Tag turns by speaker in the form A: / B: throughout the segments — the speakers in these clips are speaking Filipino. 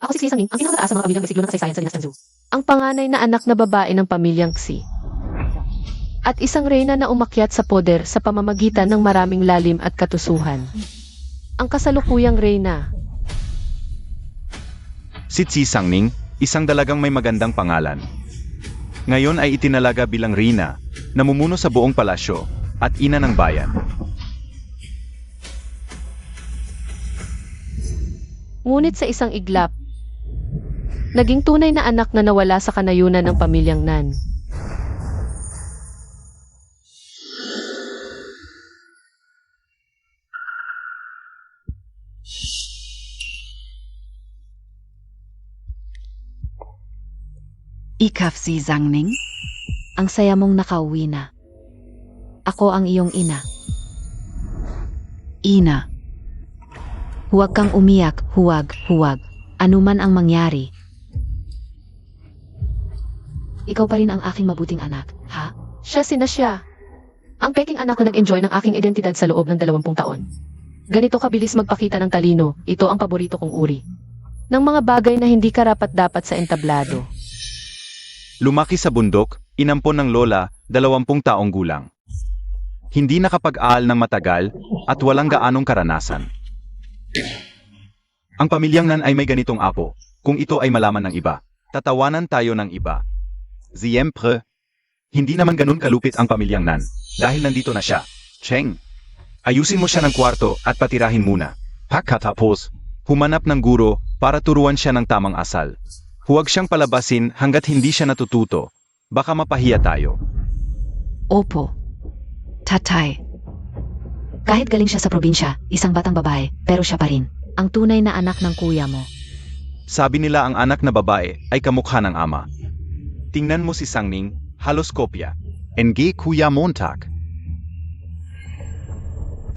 A: Ako si Xi Sangning, ang pinakamataas sa mga pamilyang besiglo ng kasaysayan sa Dinastang Zhou. Ang panganay na anak na babae ng pamilyang Xi. At isang reyna na umakyat sa poder sa pamamagitan ng maraming lalim at katusuhan. Ang kasalukuyang reyna.
B: Si Xi Sangning, isang dalagang may magandang pangalan. Ngayon ay itinalaga bilang reyna, namumuno sa buong palasyo, at ina ng bayan.
A: Ngunit sa isang iglap, naging tunay na anak na nawala sa kanayunan ng pamilyang Nan.
C: Ikaw si Zhangning? Ang saya mong nakauwi na. Ako ang iyong ina. Ina. Huwag kang umiyak, huwag. Anuman ang mangyari. Ikaw pa rin ang aking mabuting anak, ha?
A: Siya. Ang peking anak na nag-enjoy ng aking identidad sa loob ng 20 taon. Ganito kabilis magpakita ng talino, ito ang paborito kong uri. Ng mga bagay na hindi karapat-dapat sa entablado.
B: Lumaki sa bundok, inampon ng lola, 20 taong gulang. Hindi nakapag-aal ng matagal, at walang gaanong karanasan. Ang pamilyang Nan ay may ganitong apo, kung ito ay malaman ng iba. Tatawanan tayo ng iba. Siyempre, hindi naman ganun kalupit ang pamilyang Nan, dahil nandito na siya. Cheng, ayusin mo siya ng kwarto at patirahin muna. Pagkatapos, humanap ng guro para turuan siya ng tamang asal. Huwag siyang palabasin hanggat hindi siya natututo. Baka mapahiya tayo.
C: Opo. Tatay. Kahit galing siya sa probinsya, isang batang babae, pero siya pa rin. Ang tunay na anak ng kuya mo.
B: Sabi nila ang anak na babae ay kamukha ng ama. Tingnan mo si Sangning, halos kopya. NG Kuya Montag.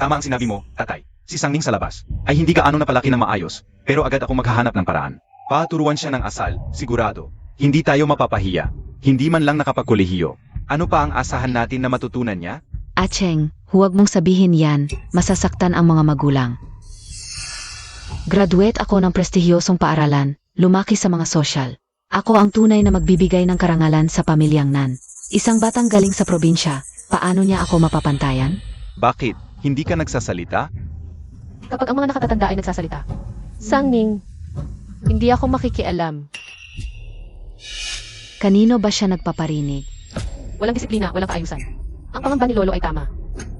B: Tama ang sinabi mo, tatay. Si Sangning sa labas ay hindi gaano napalaki ng maayos, pero agad ako maghahanap ng paraan. Paturuan siya ng asal, sigurado. Hindi tayo mapapahiya. Hindi man lang nakapagkolehiyo. Ano pa ang asahan natin na matutunan niya?
C: Acheng, huwag mong sabihin yan, masasaktan ang mga magulang. Graduate ako ng prestihiyosong paaralan, lumaki sa mga sosyal. Ako ang tunay na magbibigay ng karangalan sa pamilyang Nan. Isang batang galing sa probinsya, paano niya ako mapapantayan?
B: Bakit? Hindi ka nagsasalita?
A: Kapag ang mga nakatatanda ay nagsasalita. Sangning, hindi ako makikialam.
C: Kanino ba siya nagpaparinig?
A: Walang disiplina, walang kaayusan. Ang pangamba ni Lolo ay tama.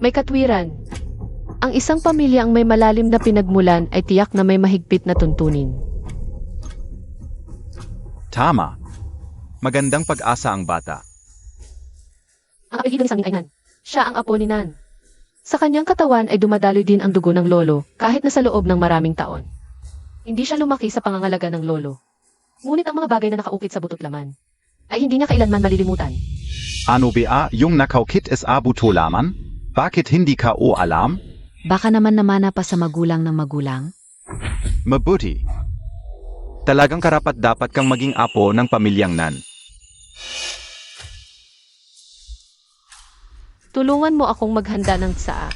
A: May katwiran. Ang isang pamilya ang may malalim na pinagmulan ay tiyak na may mahigpit na tuntunin.
B: Tama. Magandang pag-asa ang bata.
A: Ang apelyido ni Sangning ay Nan. Siya ang apo ni Nan. Sa kanyang katawan ay dumadaloy din ang dugo ng Lolo kahit na sa loob ng maraming taon. Hindi siya lumaki sa pangangalaga ng Lolo. Ngunit ang mga bagay na nakaukit sa butot laman ay hindi niya kailanman malilimutan.
B: Ano ba yung nakaukit es abuto laman? Bakit hindi ka o alam?
C: Baka naman namana pa sa magulang ng magulang?
B: Mabuti. Talagang karapat-dapat kang maging apo ng pamilyang Nan.
A: Tulungan mo akong maghanda ng tsaa.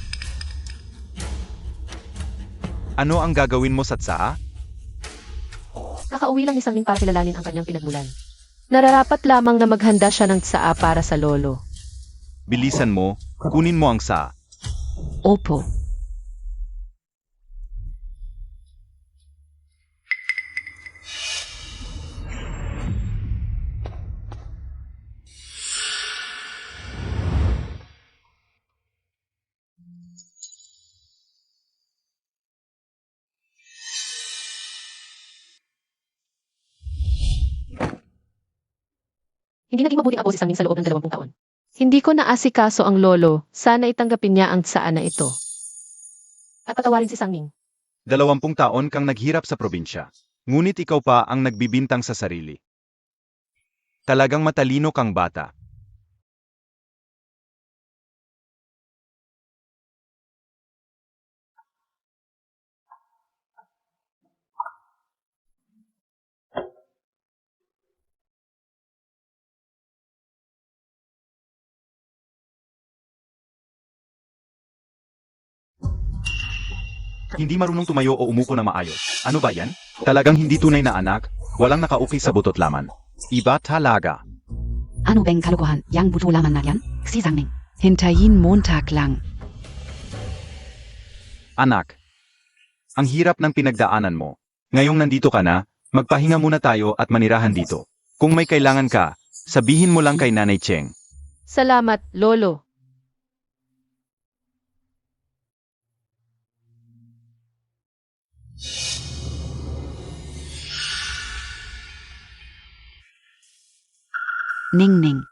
B: Ano ang gagawin mo sa tsaa?
A: Kakauwi lang ni Sangning para kilalanin ang kanyang pinagmulan. Nararapat lamang na maghanda siya ng tsaa para sa Lolo.
B: Bilisan mo, kunin mo ang tsaa.
C: Opo.
A: Hindi naging mabuting apo si Sangning sa loob ng 20 taon. Hindi ko naasikaso ang Lolo, sana itanggapin niya ang tsaa na ito. At patawarin si Sangning.
B: 20 taon kang naghirap sa probinsya. Ngunit ikaw pa ang nagbibintang sa sarili. Talagang matalino kang bata. Hindi marunong tumayo o umupo na maayos. Ano ba yan? Talagang hindi tunay na anak, walang nakauki sa butot laman. Iba talaga.
C: Ano bang kalokohan? Yang buto laman na yan? Sisangning. Hintayin Montag lang.
B: Anak, ang hirap ng pinagdaanan mo. Ngayong nandito ka na, magpahinga muna tayo at manirahan dito. Kung may kailangan ka, sabihin mo lang kay Nanay Cheng.
A: Salamat, Lolo.
C: Ningning.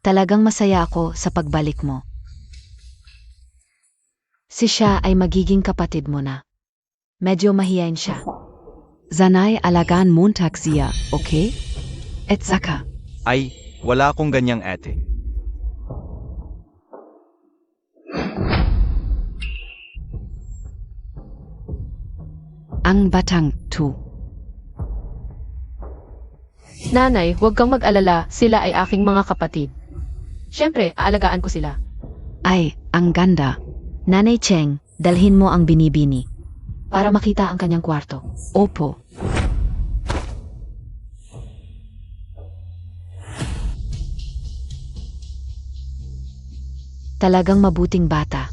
C: Talagang masaya ako sa pagbalik mo. Si siya ay magiging kapatid mo na. Medyo mahiyain siya. Zanay alagaan Montag siya, okay? Et saka.
B: Ay, wala akong ganyang ate.
C: Ang batang tu.
A: Nanay, huwag kang mag-alala, sila ay aking mga kapatid. Siyempre, aalagaan ko sila.
C: Ay, ang ganda. Nanay Cheng, dalhin mo ang binibini. Para makita ang kanyang kwarto. Opo. Talagang mabuting bata.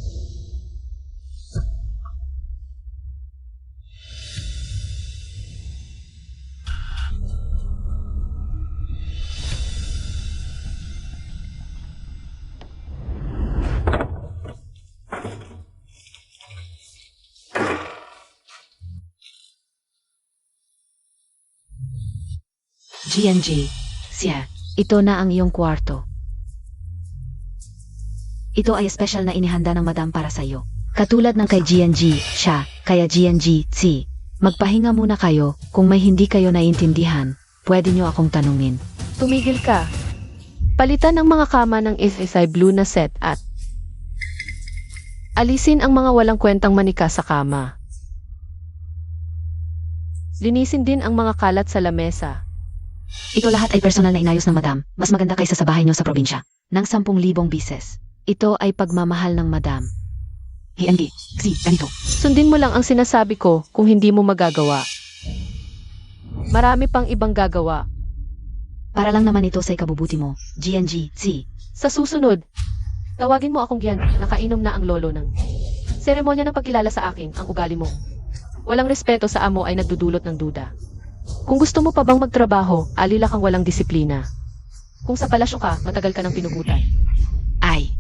C: G&G, siya, ito na ang iyong kwarto. Ito ay special na inihanda ng madam para sa iyo. Katulad ng kay G&G, siya, kaya G&G, si. Magpahinga muna kayo, kung may hindi kayo naiintindihan, pwede nyo akong tanungin.
A: Tumigil ka. Palitan ang mga kama ng SSI Blue na set at alisin ang mga walang kwentang manika sa kama. Linisin din ang mga kalat sa lamesa.
C: Ito lahat ay personal na inayos ng madam, mas maganda kaysa sa bahay nyo sa probinsya. Nang 10,000 bises. Ito ay pagmamahal ng madam. G&G, si, ganito.
A: Sundin mo lang ang sinasabi ko kung hindi mo magagawa. Marami pang ibang gagawa.
C: Para lang naman ito sa ikabubuti mo. G&G, si.
A: Sa susunod, tawagin mo akong Gian, nakainom na ang lolo ng seremonya ng pagkilala sa akin, ang ugali mo. Walang respeto sa amo ay nagdudulot ng duda. Kung gusto mo pa bang magtrabaho, alila kang walang disiplina. Kung sa palasyo ka, matagal ka ng pinugutan.
C: Ay.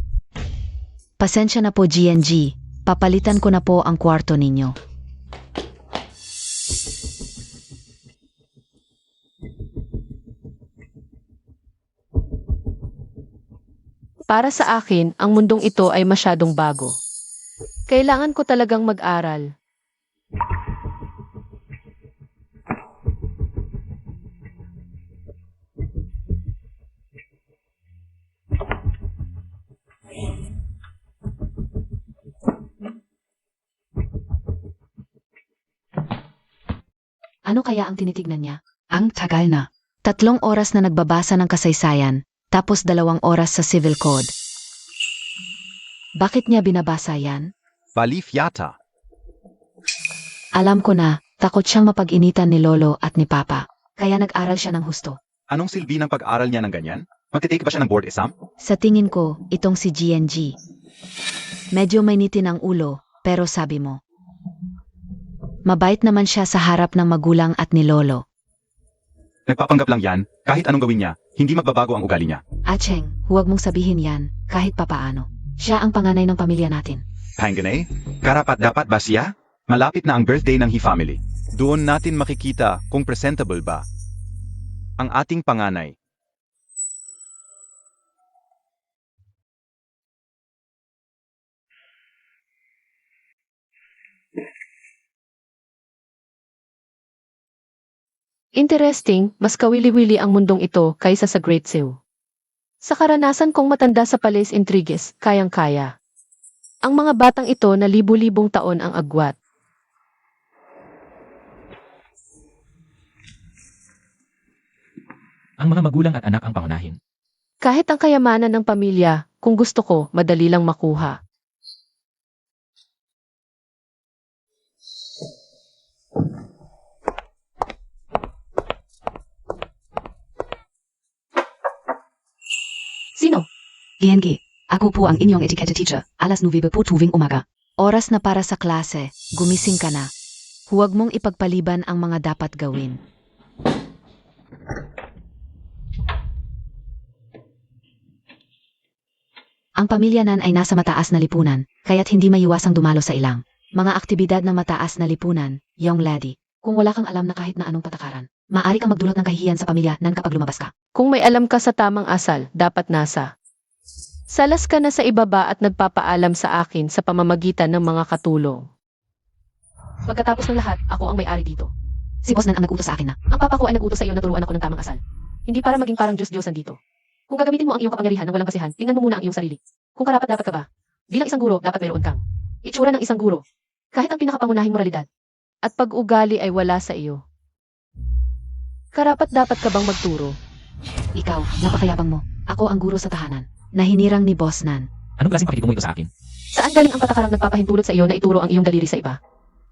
C: Pasensya na po G&G, papalitan ko na po ang kwarto ninyo.
A: Para sa akin, ang mundong ito ay masyadong bago. Kailangan ko talagang mag-aral.
C: Ano kaya ang tinitignan niya? Ang tagal na. 3 oras na nagbabasa ng kasaysayan, tapos 2 oras sa civil code. Bakit niya binabasa yan?
B: Balif yata.
C: Alam ko na, takot siyang mapag-initan ni Lolo at ni Papa. Kaya nag-aral siya ng husto.
B: Anong silbi ng pag-aaral niya ng ganyan? Magtitake ba siya ng board exam?
C: Sa tingin ko, itong si G&G. Medyo mainitin ang ulo, pero sabi mo. Mabait naman siya sa harap ng magulang at ni Lolo.
B: Nagpapanggap lang yan, kahit anong gawin niya, hindi magbabago ang ugali niya.
C: Acheng, huwag mong sabihin yan, kahit papaano. Siya ang panganay ng pamilya natin.
B: Panganay? Karapat dapat ba siya? Malapit na ang birthday ng He family. Doon natin makikita kung presentable ba ang ating panganay.
A: Interesting, mas kawili-wili ang mundong ito kaysa sa Great Zoo. Sa karanasan kong matanda sa Palace Intrigues, kayang-kaya. Ang mga batang ito na libu-libong taon ang agwat.
D: Ang mga magulang at anak ang pangunahin.
A: Kahit ang kayamanan ng pamilya, kung gusto ko, madali lang makuha.
C: GNG. Ako po ang inyong etiketa teacher. Alas 9 po tuwing umaga. Oras na para sa klase. Gumising ka na. Huwag mong ipagpaliban ang mga dapat gawin. Ang pamilya Nan ay nasa mataas na lipunan, kaya't hindi maiwasang dumalo sa ilang mga aktibidad ng mataas na lipunan, young lady. Kung wala kang alam na kahit na anong patakaran, maaari kang magdulot ng kahihiyan sa pamilya Nan kapag lumabas ka.
A: Kung may alam ka sa tamang asal, dapat nasa. Salas ka na sa ibaba at nagpapaalam sa akin sa pamamagitan ng mga katulong. Pagkatapos ng lahat, ako ang may-ari dito.
C: Si Boss Nan ang nag-utos sa akin na.
A: Ang papa ko ay nag-utos sa iyo na turuan ako ng tamang asal. Hindi para maging parang Diyos-Diyosan dito. Kung gagamitin mo ang iyong kapangyarihan ng walang basihan, tingnan mo muna ang iyong sarili. Kung karapat-dapat ka ba? Bilang isang guro, dapat mayroon kang itsura ng isang guro. Kahit ang pinakapangunahing moralidad. At pag-ugali ay wala sa iyo. Karapat-dapat ka bang magturo?
C: Ikaw, napakayabang mo. Ako ang guro sa tahanan, na hinirang ni Boss Nan.
D: Anong klaseng pakikitungo ito sa akin?
A: Saan galing ang patakarang nagpapahintulot sa iyo na ituro ang iyong daliri sa iba?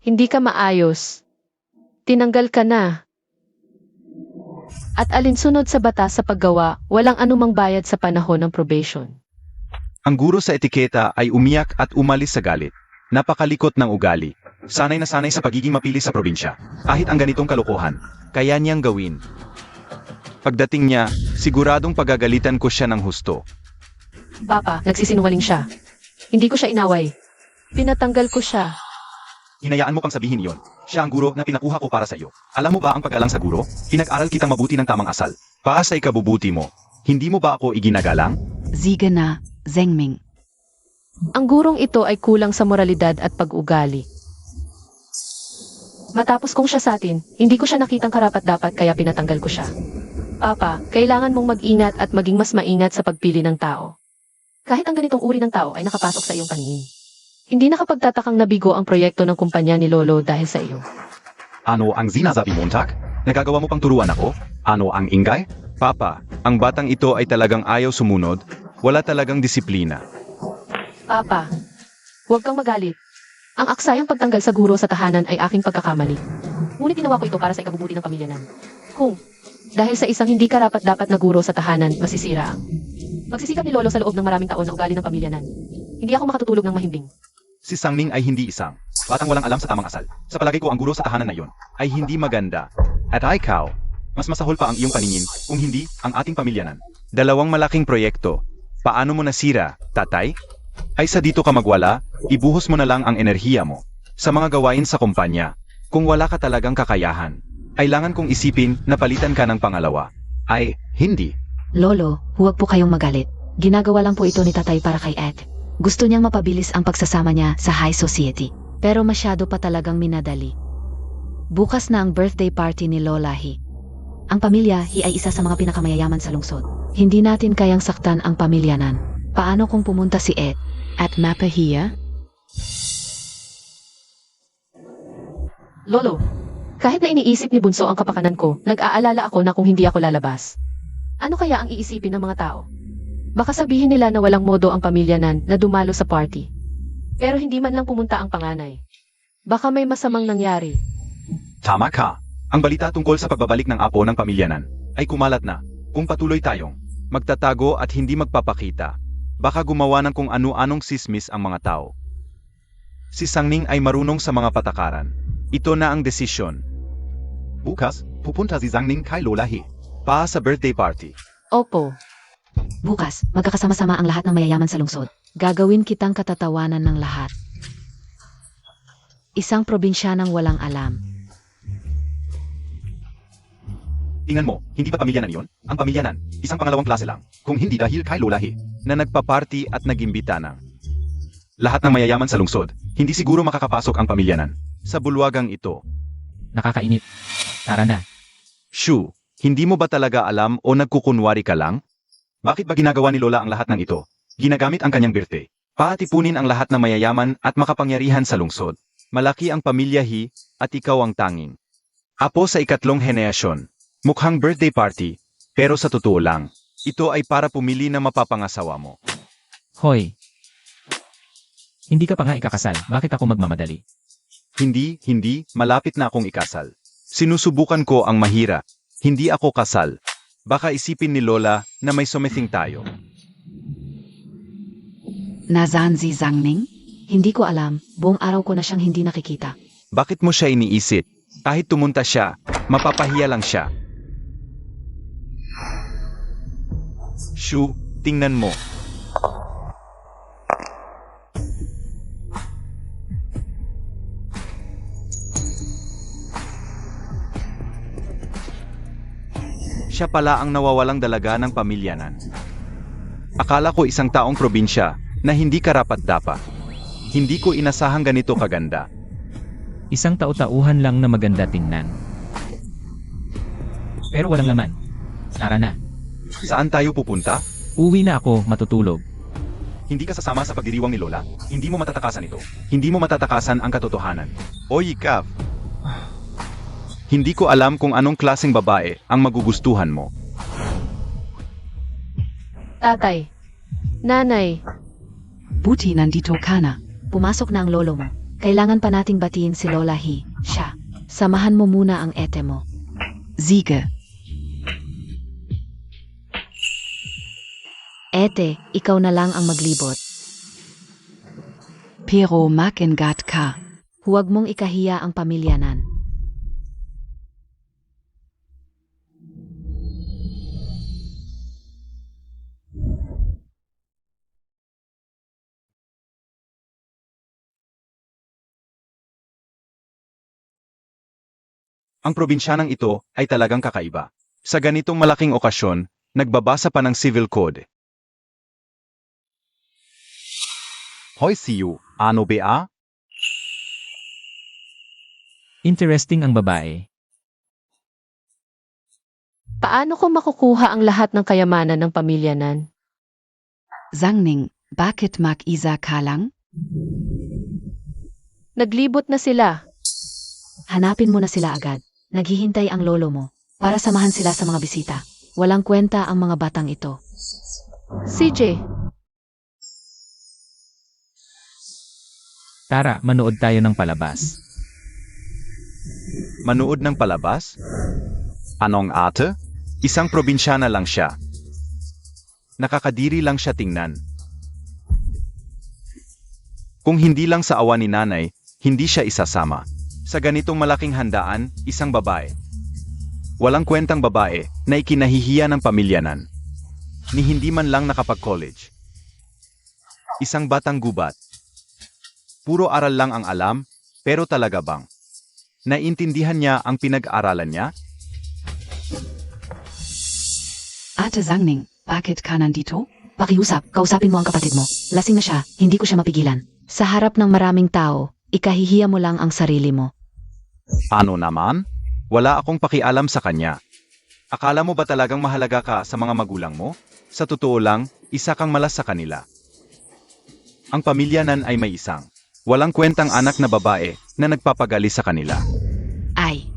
A: Hindi ka maayos. Tinanggal ka na. At alinsunod sa batas sa paggawa, walang anumang bayad sa panahon ng probation.
B: Ang guro sa etiketa ay umiyak at umalis sa galit. Napakalikot ng ugali. Sanay na sanay sa pagiging mapili sa probinsya. Kahit ang ganitong kalokohan, kaya niyang gawin. Pagdating niya, siguradong pagagalitan ko siya ng husto.
A: Papa, nagsisinungaling siya. Hindi ko siya inaway. Pinatanggal ko siya.
B: Hinayaan mo pang sabihin iyon. Siya ang guro na pinakuha ko para sa iyo. Alam mo ba ang pag-alang sa guro? Pinag-aral kitang mabuti ng tamang asal. Para sa ikabubuti mo. Hindi mo ba ako iginagalang?
C: Ziga na, Zengming.
A: Ang gurong ito ay kulang sa moralidad at pag-ugali. Matapos kong siya sa atin, hindi ko siya nakitang karapat-dapat kaya pinatanggal ko siya. Papa, kailangan mong mag-ingat at maging mas maingat sa pagpili ng tao. Kahit ang ganitong uri ng tao ay nakapasok sa iyong paningin. Hindi nakapagtatakang nabigo ang proyekto ng kumpanya ni Lolo dahil sa iyo.
B: Ano ang sinasabi mo, Tak? Nagagawa mo pang turuan ako? Ano ang ingay? Papa, ang batang ito ay talagang ayaw sumunod. Wala talagang disiplina.
A: Papa, huwag kang magalit. Ang aksayang pagtanggal sa guro sa tahanan ay aking pagkakamali. Ngunit ginawa ko ito para sa ikabubuti ng pamilya Nan. Kung, dahil sa isang hindi karapat-dapat na guro sa tahanan, masisira ang magsisikap ni Lolo sa loob ng maraming taon na ugali ng pamilya Nan. Hindi ako makatutulog ng mahimbing.
B: Si Sangning ay hindi isang batang walang alam sa tamang asal. Sa palagay ko ang guro sa tahanan na iyon ay hindi maganda. At ikaw, mas masahol pa ang iyong paningin kung hindi ang ating pamilya Nan. Dalawang malaking proyekto. Paano mo nasira, tatay? Ay sa dito ka magwala, ibuhos mo na lang ang enerhiya mo sa mga gawain sa kumpanya. Kung wala ka talagang kakayahan, kailangan kong isipin na palitan ka ng pangalawa. Ay, hindi.
C: Lolo, huwag po kayong magalit. Ginagawa lang po ito ni tatay para kay Ed. Gusto niyang mapabilis ang pagsasama niya sa high society. Pero masyado pa talagang minadali. Bukas na ang birthday party ni Lola Hi. Ang pamilya Hi ay isa sa mga pinakamayayaman sa lungsod. Hindi natin kayang saktan ang pamilya Nan. Paano kung pumunta si Ed at Mapahia?
A: Lolo, kahit na iniisip ni Bunso ang kapakanan ko, nag-aalala ako na kung hindi ako lalabas. Ano kaya ang iisipin ng mga tao? Baka sabihin nila na walang modo ang pamilya Nan na dumalo sa party. Pero hindi man lang pumunta ang panganay. Baka may masamang nangyari.
B: Tama ka. Ang balita tungkol sa pagbabalik ng apo ng pamilya Nan ay kumalat na. Kung patuloy tayong magtatago at hindi magpapakita, baka gumawa ng kung ano-anong sismis ang mga tao. Si Sangning ay marunong sa mga patakaran. Ito na ang desisyon. Bukas, pupunta si Sangning kay Lola Hi. Pa sa birthday party.
A: Opo.
C: Bukas, magkakasama-sama ang lahat ng mayayaman sa lungsod. Gagawin kitang katatawanan ng lahat. Isang probinsyanang walang alam.
B: Tingnan mo, hindi ba pamilya Nan yun? Ang pamilya Nan, isang pangalawang klase lang. Kung hindi dahil kay Lola Hi, na nagpa-party at nagimbita ng lahat ng mayayaman sa lungsod, hindi siguro makakapasok ang pamilya Nan sa bulwagang ito.
D: Nakakainit. Tara na.
B: Shoo, hindi mo ba talaga alam o nagkukunwari ka lang? Bakit ba ginagawa ni Lola ang lahat ng ito? Ginagamit ang kanyang birthday. Paatipunin ang lahat ng mayayaman at makapangyarihan sa lungsod. Malaki ang pamilya Hi at ikaw ang tanging apo sa ikatlong henerasyon. Mukhang birthday party, pero sa totoo lang, ito ay para pumili na mapapangasawa mo.
D: Hoy. Hindi ka pa nga ikakasal. Bakit ako magmamadali?
B: Hindi, malapit na akong ikasal. Sinusubukan ko ang mahira. Hindi ako kasal. Baka isipin ni Lola na may something tayo.
C: Nasaan si Zhangning? Hindi ko alam, buong araw ko na siyang hindi nakikita.
B: Bakit mo siya iniisip? Kahit tumunta siya, mapapahiya lang siya. Shu, tingnan mo. Siya pala ang nawawalang dalaga ng pamilya nan. Akala ko isang taong probinsya na hindi karapat-dapat. Hindi ko inasahang ganito kaganda.
D: Isang tau-tauhan lang na maganda tingnan. Pero walang laman. Tara na.
B: Saan tayo pupunta?
D: Uwi na ako, matutulog.
B: Hindi ka sasama sa pagdiriwang ni Lola. Hindi mo matatakasan ito. Hindi mo matatakasan ang katotohanan. Oy, Kav. Hindi ko alam kung anong klaseng babae ang magugustuhan mo.
A: Tatay. Nanay.
C: Buti nandito ka na. Pumasok na ang lolo mo. Kailangan pa nating batiin si Lola He. Siya. Samahan mo muna ang ete mo. Sige. Ete, ikaw na lang ang maglibot. Pero makingat ka. Huwag mong ikahiya ang pamilya nan.
B: Ang probinsyanang ito ay talagang kakaiba. Sa ganitong malaking okasyon, nagbabasa pa ng civil code. Hoy siyu, ano ba?
D: Interesting ang babae.
A: Paano ko makukuha ang lahat ng kayamanan ng pamilya nan?
C: Zhangning, bakit mag-isa ka lang?
A: Naglibot na sila.
C: Hanapin mo na sila agad. Naghihintay ang lolo mo para samahan sila sa mga bisita. Walang kwenta ang mga batang ito.
A: CJ,
D: Tara, manood tayo ng palabas.
B: Manood ng palabas? Anong ate? Isang probinsyana lang siya. Nakakadiri lang siya tingnan. Kung hindi lang sa awa ni nanay, hindi siya isasama. Sa ganitong malaking handaan, isang babae. Walang kwentang babae na ikinahihiya ng pamilyanan. Ni hindi man lang nakapag-college. Isang batang gubat. Puro aral lang ang alam, pero talaga bang? Naintindihan niya ang pinag-aralan niya?
C: Ate Zhangning, bakit ka nandito? Pakiusap, kausapin mo ang kapatid mo. Lasing na siya, hindi ko siya mapigilan. Sa harap ng maraming tao, ikahihiya mo lang ang sarili mo.
B: Ano naman? Wala akong pakialam sa kanya. Akala mo ba talagang mahalaga ka sa mga magulang mo? Sa totoo lang, isa kang malas sa kanila. Ang pamilya nan ay may isang. Walang kwentang anak na babae na nagpapagali sa kanila.
C: Ay.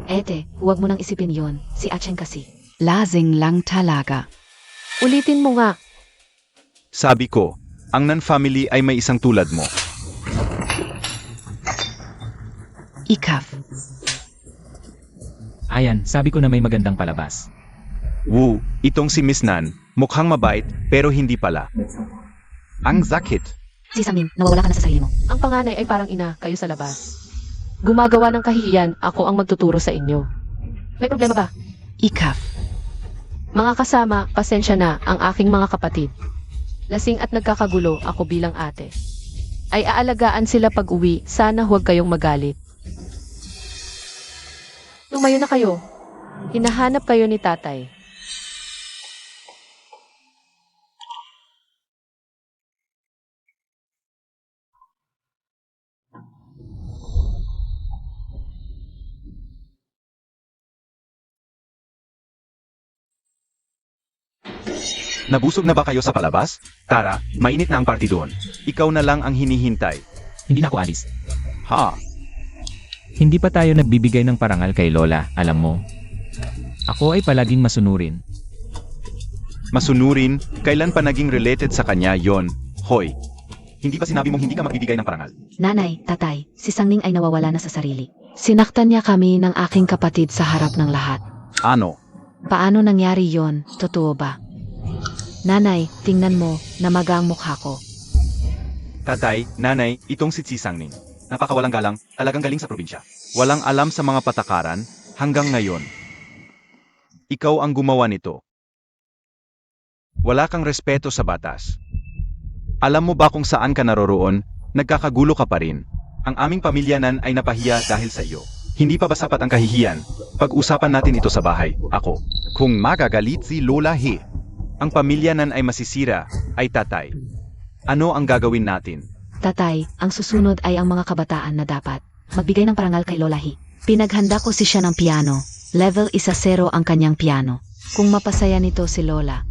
C: Ete, huwag mo nang isipin yon. Si Acheng kasi. Lasing lang talaga.
A: ulitin mo nga.
B: Sabi ko, ang Nan family ay may isang tulad mo.
C: Ikaf.
D: Ayan, sabi ko na may magandang palabas.
B: Woo, itong si Miss Nan, mukhang mabait pero hindi pala. Ang zakit.
C: Si Samin, nawawala ka na sa sarili mo.
A: Ang panganay ay parang ina, kayo sa labas. Gumagawa ng kahihiyan, ako ang magtuturo sa inyo. May problema ba?
C: Ikaf.
A: Mga kasama, pasensya na ang aking mga kapatid. Lasing at nagkakagulo ako bilang ate. Ay aalagaan sila pag uwi, sana huwag kayong magalit. Tumayo na kayo. Hinahanap kayo ni tatay.
B: Nabusog na ba kayo sa palabas? Tara, mainit na ang party doon. Ikaw na lang ang hinihintay.
D: Hindi na ako alis.
B: Ha?
D: Hindi pa tayo nagbibigay ng parangal kay Lola, alam mo. Ako ay palaging masunurin.
B: Masunurin, kailan pa naging related sa kanya yon? Hoy, hindi ba sinabi mong hindi ka magbibigay ng parangal?
C: Nanay, tatay, si Sangning ay nawawala na sa sarili. Sinaktan niya kami ng aking kapatid sa harap ng lahat.
B: Ano?
C: Paano nangyari yon? Totoo ba? Nanay, tingnan mo, namaga ang mukha ko.
B: Tatay, nanay, itong si Sangning. Napakawalang galang, talagang galing sa probinsya. Walang alam sa mga patakaran, hanggang ngayon. Ikaw ang gumawa nito. Wala kang respeto sa batas. Alam mo ba kung saan ka naroroon, nagkakagulo ka pa rin. Ang aming pamilya nan ay napahiya dahil sa iyo. Hindi pa ba sapat ang kahihiyan? Pag-usapan natin ito sa bahay, ako. Kung magagalit si Lola He, ang pamilya nan ay masisira, ay tatay. Ano ang gagawin natin?
C: Tatay, ang susunod ay ang mga kabataan na dapat magbigay ng parangal kay Lola Hi. Pinaghanda ko si siya ng piano. Level 1-0 ang kanyang piano. Kung mapasaya nito si Lola.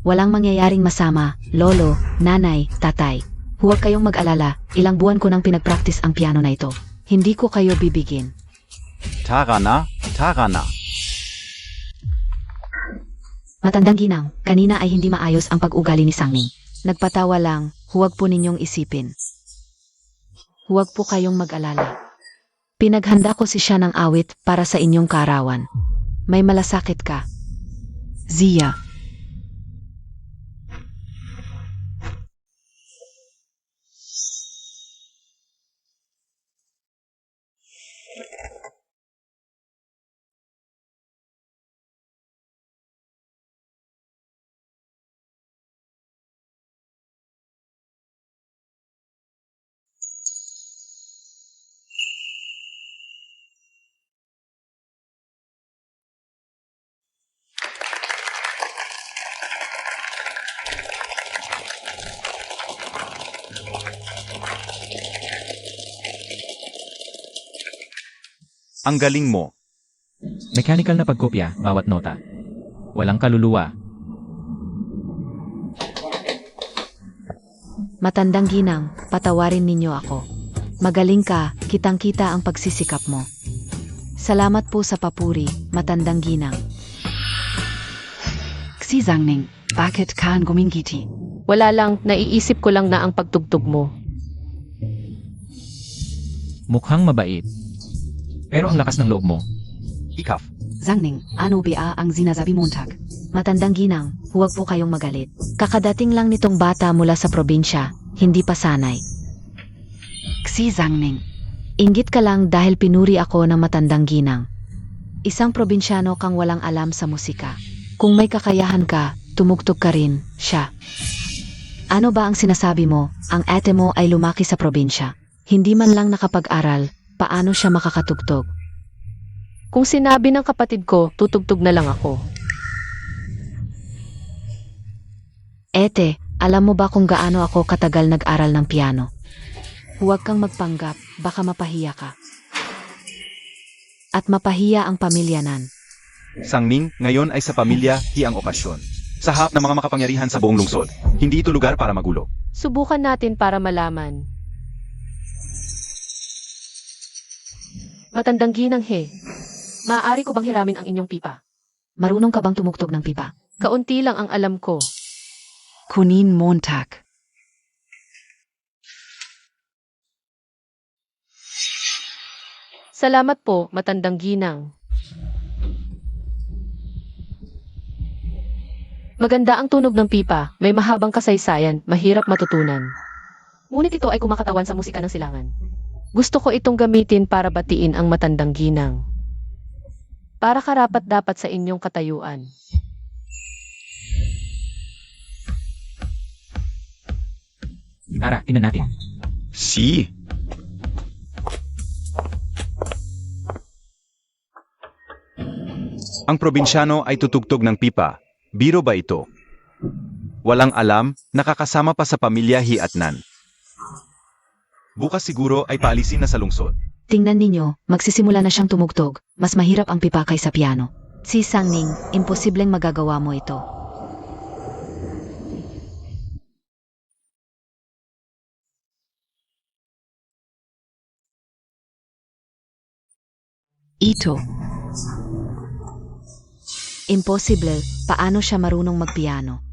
C: Walang mangyayaring masama, lolo, nanay, tatay. Huwag kayong mag-alala, ilang buwan ko nang pinag-practice ang piano na ito. Hindi ko kayo bibigin.
B: Tara na, tara na.
C: Matandang ginang, kanina ay hindi maayos ang pag-ugali ni Sangning. Nagpatawa lang, huwag po ninyong isipin. Huwag po kayong mag-alala. Pinaghanda ko si siya ng awit para sa inyong kaarawan. May malasakit ka. Zia.
B: Ang galing mo.
D: Mechanical na pagkopya, bawat nota. Walang kaluluwa.
C: Matandang ginang, patawarin ninyo ako. Magaling ka, kitang-kita ang pagsisikap mo. Salamat po sa papuri, matandang ginang.
E: Si Sangning, bakit ka gumingiti?
A: Wala lang, naiisip ko lang na ang pagtugtog mo.
D: Mukhang mabait. Pero ang lakas ng loob mo.
B: Ikaf.
E: Sangning, ano ba ang sinasabi montag?
C: Matandang ginang, huwag po kayong magalit. Kakadating lang nitong bata mula sa probinsya, hindi pa sanay.
E: Si Sangning,
C: Inggit ka lang dahil pinuri ako ng matandang ginang. Isang probinsyano kang walang alam sa musika. Kung may kakayahan ka, tumugtog ka rin, siya. Ano ba ang sinasabi mo? Ang ate mo ay lumaki sa probinsya. Hindi man lang nakapag-aral, paano siya makakatugtog?
A: Kung sinabi ng kapatid ko, tutugtog na lang ako.
C: Ete, alam mo ba kung gaano ako katagal nag-aral ng piano? Huwag kang magpanggap, baka mapahiya ka. At mapahiya ang pamilya nan.
B: Sangning, ngayon ay sa pamilya, hi ang okasyon. Sa harap ng mga makapangyarihan sa buong lungsod. Hindi ito lugar para magulo.
A: Subukan natin para malaman. Matandang ginang he. Maaari ko bang hiramin ang inyong pipa?
C: Marunong ka bang tumugtog ng pipa?
A: Kaunti lang ang alam ko.
E: kunin montag.
A: Salamat po, matandang ginang. Maganda ang tunog ng pipa, may mahabang kasaysayan, mahirap matutunan. Ngunit ito ay kumakatawan sa musika ng silangan. Gusto ko itong gamitin para batiin ang matandang ginang. Para karapat-dapat sa inyong katayuan.
D: Tara, tingnan natin.
B: Si. Ang probinsyano ay tutugtog ng pipa. Biro ba ito? Walang alam, nakakasama pa sa pamilya hiatnan. Bukas siguro ay paalisin na sa lungsod.
C: Tingnan ninyo, magsisimula na siyang tumugtog. Mas mahirap ang pipa kaysa piano. Si Sangning, imposibleng magagawa mo ito.
E: Ito,
C: Imposible, paano siya marunong magpiano?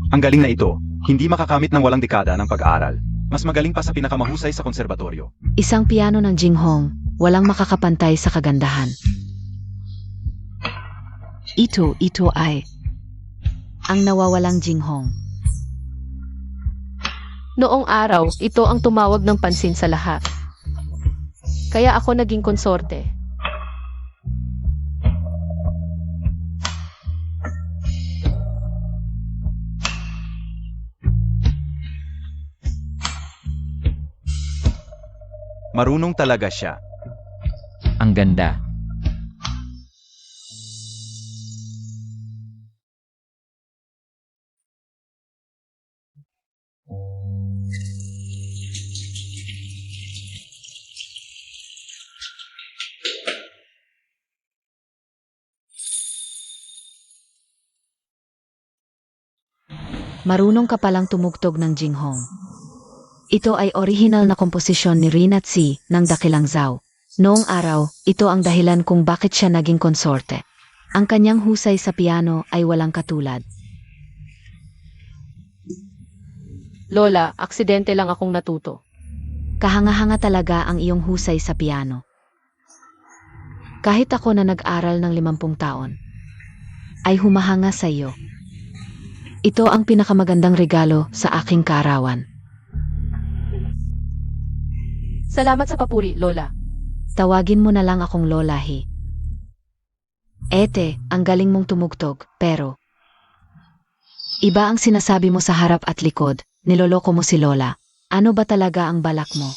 B: Ang galing na ito, hindi makakamit ng walang dekada ng pag-aaral. Mas magaling pa sa pinakamahusay sa konserbatoryo.
C: Isang piano ng Jinghong, walang makakapantay sa kagandahan.
E: Ito ay.
C: Ang nawawalang Jinghong.
A: Noong araw, ito ang tumawag ng pansin sa lahat. Kaya ako naging konsorte.
B: Marunong talaga siya.
D: Ang ganda.
C: Marunong ka palang tumugtog ng Jinghong. Ito ay orihinal na komposisyon ni Rina Tsi ng Dakilang Zhao. Noong araw, ito ang dahilan kung bakit siya naging konsorte. Ang kanyang husay sa piano ay walang katulad.
A: Lola, aksidente lang akong natuto.
C: Kahanga-hanga talaga ang iyong husay sa piano. Kahit ako na nag-aral ng 50 taon, ay humahanga sa iyo. Ito ang pinakamagandang regalo sa aking kaarawan.
A: Salamat sa papuri, Lola.
C: Tawagin mo na lang akong Lola He. Ete, ang galing mong tumugtog, pero iba ang sinasabi mo sa harap at likod, niloloko mo si Lola. Ano ba talaga ang balak mo?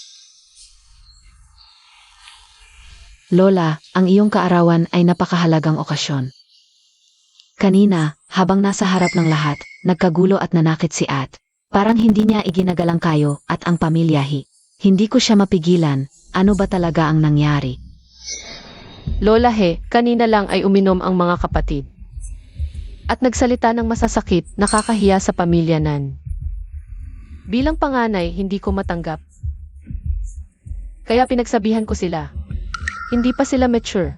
C: Lola, ang iyong kaarawan ay napakahalagang okasyon. Kanina, habang nasa harap ng lahat, nagkagulo at nanakit si At. Parang hindi niya iginagalang kayo at ang pamilya He. Hindi ko siya mapigilan. Ano ba talaga ang nangyari?
A: Lola He, kanina lang ay uminom ang mga kapatid. At nagsalita ng masasakit, nakakahiya sa pamilya Nan. Bilang panganay, hindi ko matanggap. Kaya pinagsabihan ko sila. Hindi pa sila mature.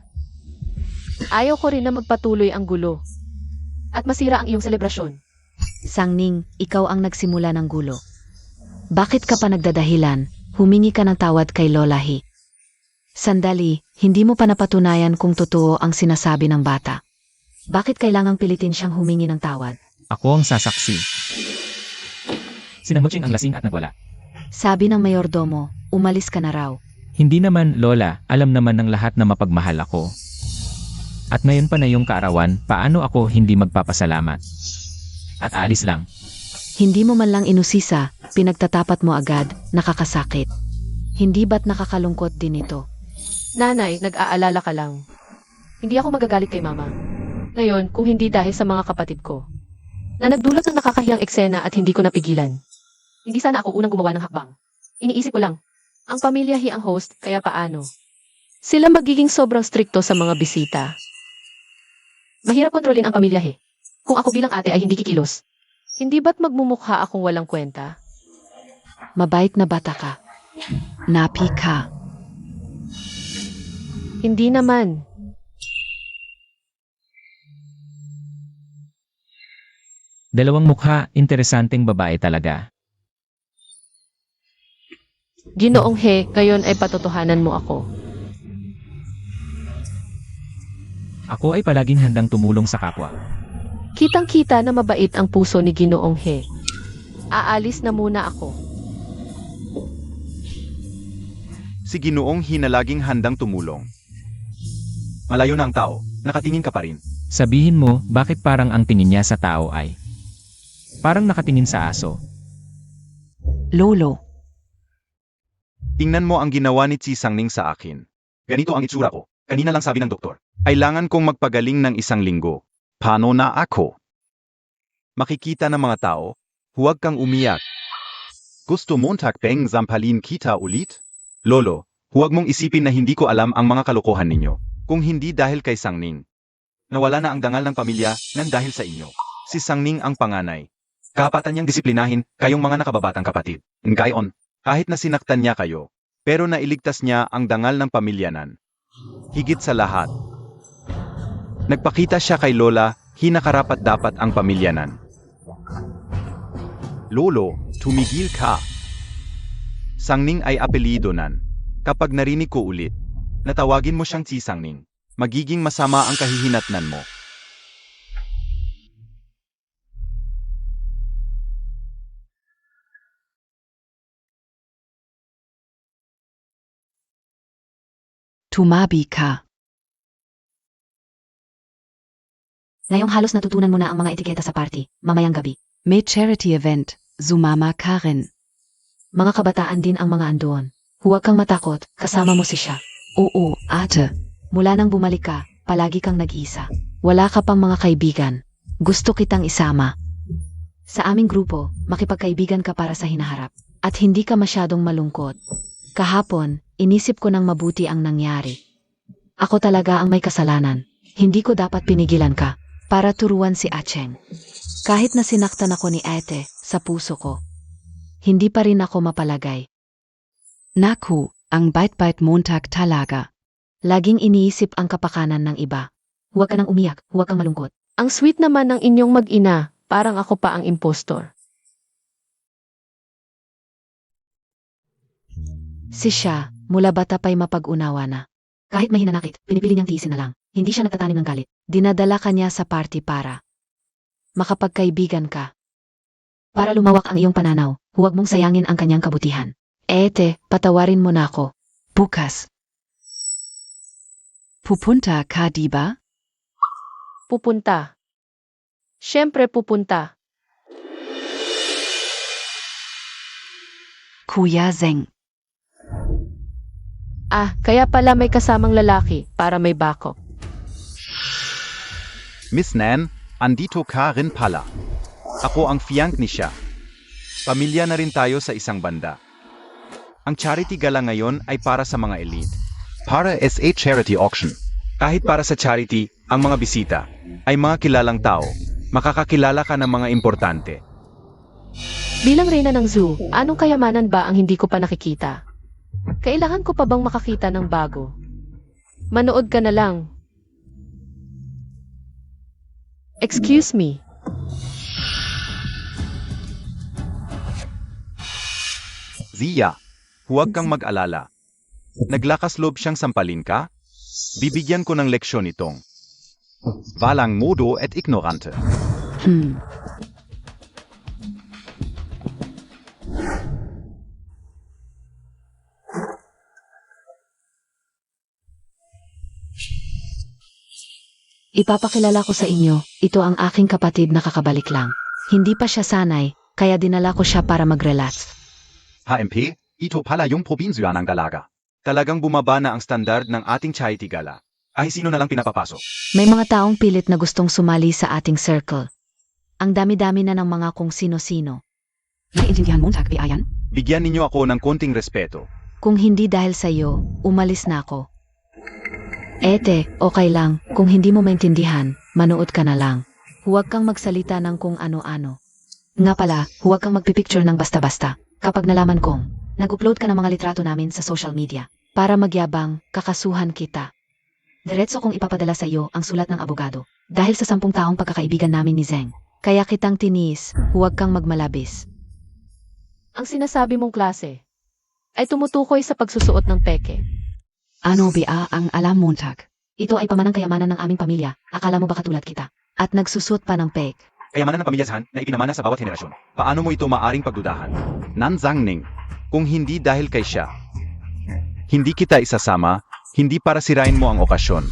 A: Ayaw ko rin na magpatuloy ang gulo. At masira ang iyong selebrasyon.
C: Sangning, ikaw ang nagsimula ng gulo. Bakit ka pa nagdadahilan? Humingi ka ng tawad kay Lola He. Sandali, hindi mo pa napatunayan kung totoo ang sinasabi ng bata. Bakit kailangang pilitin siyang humingi ng tawad?
D: Ako ang sasaksi. Sinamutsing ang lasing at nagwala.
C: Sabi ng mayordomo, umalis ka na raw.
D: Hindi naman, Lola, alam naman ng lahat na mapagmahal ako. At ngayon pa na yung kaarawan, paano ako hindi magpapasalamat? At alis lang.
C: Hindi mo man lang inusisa, pinagtatapat mo agad, nakakasakit. Hindi ba't nakakalungkot din ito?
A: Nanay, nag-aalala ka lang. Hindi ako magagalit kay Mama. Ngayon, kung hindi dahil sa mga kapatid ko, na nagdulot ng nakakahiyang eksena at hindi ko napigilan. Hindi sana ako unang gumawa ng hakbang. Iniisip ko lang, ang pamilya He ang host, kaya paano? Sila magiging sobrang strikto sa mga bisita. Mahirap kontrolin ang pamilya He. Kung ako bilang ate ay hindi kikilos. Hindi ba't magmumukha akong walang kwenta?
C: Mabait na bata ka.
E: Napi ka.
A: Hindi naman.
D: Dalawang mukha, interesanteng babae talaga.
A: Ginoong He, ngayon ay patotohanan mo ako.
D: Ako ay palaging handang tumulong sa kapwa.
A: Kitang-kita na mabait ang puso ni Ginoong He. Aalis na muna ako.
B: Si Ginoong hinalaging handang tumulong. Malayo na ang tao, nakatingin ka pa rin.
D: Sabihin mo, bakit parang ang tingin niya sa tao ay parang nakatingin sa aso.
E: Lolo.
B: Tingnan mo ang ginawa ni Tsi Sangning sa akin. Ganito ang itsura ko. Kanina lang sabi ng doktor. Kailangan kong magpagaling ng 1 linggo. Paano na ako? Makikita ng mga tao, huwag kang umiyak. Gusto Montag peng zampalin kita ulit? Lolo, huwag mong isipin na hindi ko alam ang mga kalokohan ninyo. Kung hindi dahil kay Sangning. Nawala na ang dangal ng pamilya nang dahil sa inyo. Si Sangning ang panganay. Kapatan niyang disiplinahin kayong mga nakababatang kapatid. Ngayon, kahit na sinaktan niya kayo, pero nailigtas niya ang dangal ng pamilya nan. Higit sa lahat. Nagpakita siya kay Lola, hinakarapat dapat ang pamilya nan. Lolo, tumigil ka. Sangning ay apelyido nan. Kapag narinig ko ulit, natawagin mo siyang Tsi Sangning. Magiging masama ang kahihinatnan mo.
E: Tumabi ka.
C: Ngayong halos natutunan mo na ang mga etiketa sa party, mamayang gabi.
E: May charity event. Sumama ka rin.
C: Mga kabataan din ang mga andoon. Huwag kang matakot, kasama mo si siya.
E: Oo, ate.
C: Mula nang bumalik ka, palagi kang nag-iisa. Wala ka pang mga kaibigan. Gusto kitang isama. Sa aming grupo, makipagkaibigan ka para sa hinaharap. At hindi ka masyadong malungkot. Kahapon, inisip ko ng mabuti ang nangyari. Ako talaga ang may kasalanan. Hindi ko dapat pinigilan ka para turuan si Acheng. Kahit na sinaktan ako ni Ate sa puso ko, hindi pa rin ako mapalagay.
E: Naku, ang bait-bait Montag talaga.
C: Laging iniisip ang kapakanan ng iba. Huwag ka nang umiyak, huwag kang malungkot.
A: Ang sweet naman ng inyong mag-ina, parang ako pa ang impostor.
C: Si siya, mula bata pa'y mapag-unawa na. Kahit may hinanakit, pinipili niyang tiisin na lang. Hindi siya nagtatanim ng galit. Dinadala ka niya sa party para makapagkaibigan ka. Para lumawak ang iyong pananaw, huwag mong sayangin ang kanyang kabutihan. Ete, patawarin mo na ako.
E: Bukas. Pupunta ka diba?
A: Pupunta. Siyempre pupunta.
E: Kuya Zeng.
A: Ah, kaya pala may kasamang lalaki para may backup.
B: Miss Nan, andito ka rin pala. Ako ang fiyank ni siya. Pamilya na rin tayo sa isang banda. Ang charity gala ngayon ay para sa mga elite. Para SA Charity Auction. Kahit para sa charity, ang mga bisita ay mga kilalang tao. Makakakilala ka ng mga importante.
A: Bilang reyna ng zoo, anong kayamanan ba ang hindi ko pa nakikita? Kailangan ko pa bang makakita ng bago? Manood ka na lang. Excuse me.
B: Zia, huwag kang mag-alala. Naglakas loob siyang sampalin ka? Bibigyan ko ng leksyon itong Walang modo et ignorante.
C: Ipapakilala ko sa inyo, ito ang aking kapatid na kakabalik lang. Hindi pa siya sanay, kaya dinala ko siya para mag-relax.
B: HMP, ito pala yung probinsya ng dalaga. Talagang bumaba na ang standard ng ating charity gala. Ay sino na lang pinapapasok?
C: May mga taong pilit na gustong sumali sa ating circle. Ang dami-dami na ng mga kung sino-sino.
E: Naiintindihan Montag, Ayan?
B: Bigyan ninyo ako ng konting respeto.
C: Kung hindi dahil sa iyo, umalis na ako. Ete, okay lang, kung hindi mo maintindihan, manood ka na lang. Huwag kang magsalita ng kung ano-ano. Nga pala, huwag kang magpipicture ng basta-basta. Kapag nalaman kong, nag-upload ka ng mga litrato namin sa social media, para magyabang, kakasuhan kita. Diretso kong ipapadala sa iyo ang sulat ng abogado, dahil sa 10 taong pagkakaibigan namin ni Zeng. Kaya kitang tiniis, huwag kang magmalabis.
A: Ang sinasabi mong klase ay tumutukoy sa pagsusuot ng peke.
E: Ano ba ang alam Montag?
C: Ito ay pamanang kayamanan ng aming pamilya, akala mo ba katulad kita? At nagsusot pa ng pek.
B: Kayamanan ng pamilyasahan na ipinamana sa bawat henerasyon. Paano mo ito maaring pagdudahan? Nanzangning, kung hindi dahil kay siya. Hindi kita isasama, hindi para sirain mo ang okasyon.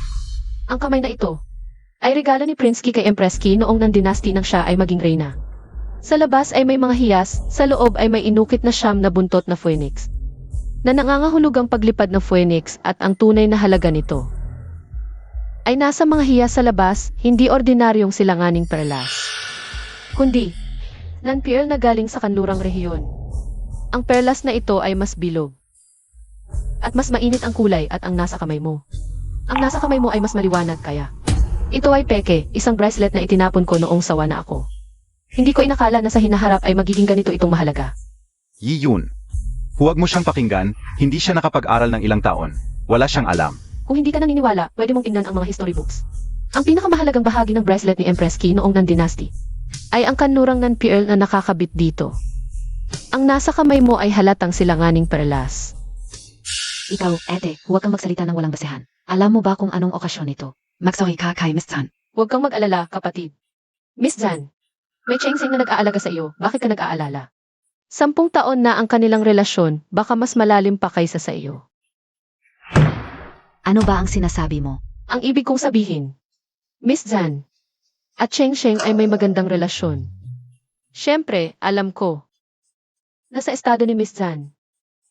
A: Ang kamay na ito ay regalo ni Prince Ki kay Empress Ki noong ng dinasti ng siya ay maging reyna. Sa labas ay may mga hiyas, sa loob ay may inukit na siyam na buntot na phoenix. Na nangangahulog ang paglipad ng phoenix at ang tunay na halaga nito ay nasa mga hiyas sa labas, hindi ordinaryong silanganing perlas. Kundi, non-pearl na galing sa kanlurang rehiyon. Ang perlas na ito ay mas bilog. At mas mainit ang kulay at ang nasa kamay mo. Ang nasa kamay mo ay mas maliwanag kaya. Ito ay peke, isang bracelet na itinapon ko noong sawa na ako. Hindi ko inakala na sa hinaharap ay magiging ganito itong mahalaga.
B: Yiyun. Huwag mo siyang pakinggan, hindi siya nakapag-aral ng ilang taon. Wala siyang alam.
A: Kung hindi ka naniniwala, pwede mong tingnan ang mga history books. Ang pinakamahalagang bahagi ng bracelet ni Empress Ki noong ng dynasty ay ang kanlurang non-pearl na nakakabit dito. Ang nasa kamay mo ay halatang silanganing perlas.
C: Ikaw, Ete, huwag kang magsalita ng walang basehan. Alam mo ba kung anong okasyon ito?
E: Magsorry ka kay Miss Tan.
A: Huwag kang mag-alala, kapatid. Miss Zhan, may Chengseng na nag-aalaga sa iyo, bakit ka nag-aalala? 10 taon na ang kanilang relasyon, baka mas malalim pa kaysa sa iyo.
C: Ano ba ang sinasabi mo?
A: Ang ibig kong sabihin, Miss Zhan at Cheng Sheng ay may magandang relasyon. Siyempre, alam ko. Nasa estado ni Miss Zhan.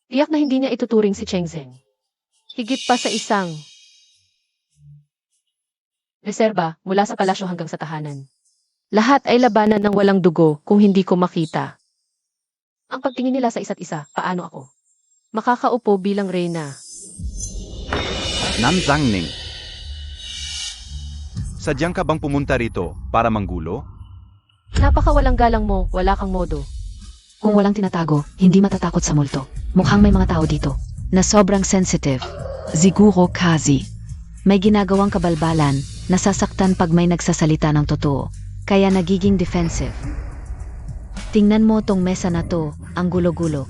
A: Tiyak na hindi niya ituturing si Cheng Zeng. Higit pa sa isang reserba mula sa palasyo hanggang sa tahanan. Lahat ay labanan ng walang dugo kung hindi ko makita. Ang pagtingin nila sa isa't isa, paano ako? Makakaupo bilang reyna.
B: Nan Zangning. Sadyang ka bang pumunta rito para manggulo?
A: Napakawalang galang mo, wala kang modo.
C: Kung walang tinatago, hindi matatakot sa multo. Mukhang may mga tao dito na sobrang sensitive.
E: Siguro Kazi.
C: May ginagawang kabalbalan, nasasaktan pag may nagsasalita ng totoo. Kaya nagiging defensive. Tingnan mo tong mesa na to, ang gulo-gulo.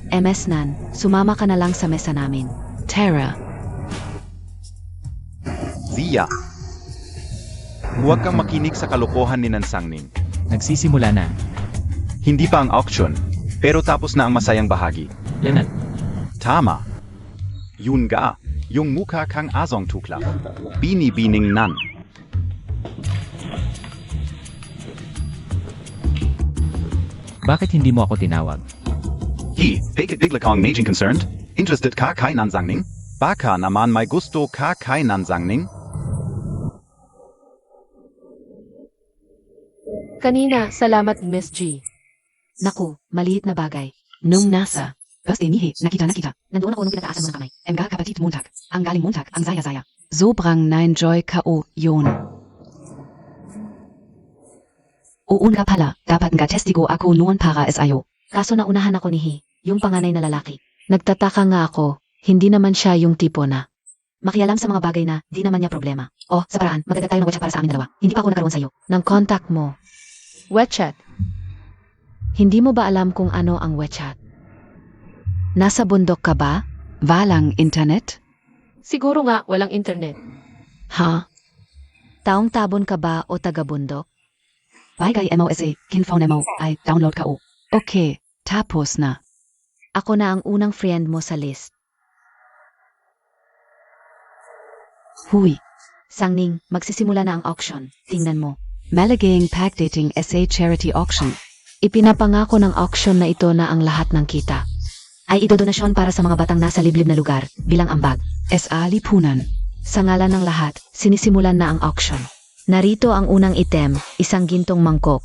C: MS Nan, sumama ka na lang sa mesa namin.
E: Terra.
B: Zia. Huwag kang makinig sa kalokohan ni Nan Zangning.
D: Nagsisimula na.
B: Hindi pa ang auction, pero tapos na ang masayang bahagi.
D: Yan na.
B: Tama. Yun ga, yung mukha kang azong tuklap. Bini-bining nan.
D: Bakit hindi mo ako tinawag?
B: Bakit bigla kang maging concerned? Interested ka kay Nan Zangning? Baka naman may gusto ka kay Nan Zangning?
A: Kanina, salamat Miss G.
C: Naku, maliit na bagay.
E: Nung nasa. First nihi, nakita.
C: Nandoon ako nung pinataasan mo ng kamay.
E: Mga kapatid Montag. Ang galing Montag, ang saya. Sobrang nine joy kao yun. Oo nga pala, dapat nga testigo ako noon para SIO.
C: Kaso naunahan ako ni Hi, yung panganay na lalaki. Nagtataka nga ako, hindi naman siya yung tipo na makialam sa mga bagay na di naman niya problema. O, sa paraan, magdagdag tayo ng WeChat para sa amin dalawa. Hindi pa ako nagkaroon sa'yo ng contact mo.
A: WeChat.
C: Hindi mo ba alam kung ano ang WeChat? Nasa bundok ka ba?
E: Walang internet?
A: Siguro nga walang internet.
E: Ha?
C: Taong tabon ka ba o taga-bundok?
E: Bagay MOSA, kinphone mo, ay download kao. Okay, tapos na.
C: Ako na ang unang friend mo sa list.
E: Huy.
C: Sangning, magsisimula na ang auction. Tingnan mo.
E: Malagayang Pagdating SA Charity Auction.
C: Ipinapangako ng auction na ito na ang lahat ng kita ay idodonasyon para sa mga batang nasa liblib na lugar bilang ambag.
E: SA Lipunan.
C: Sa ngalan ng lahat, sinisimulan na ang auction. Narito ang unang item, isang gintong mangkok.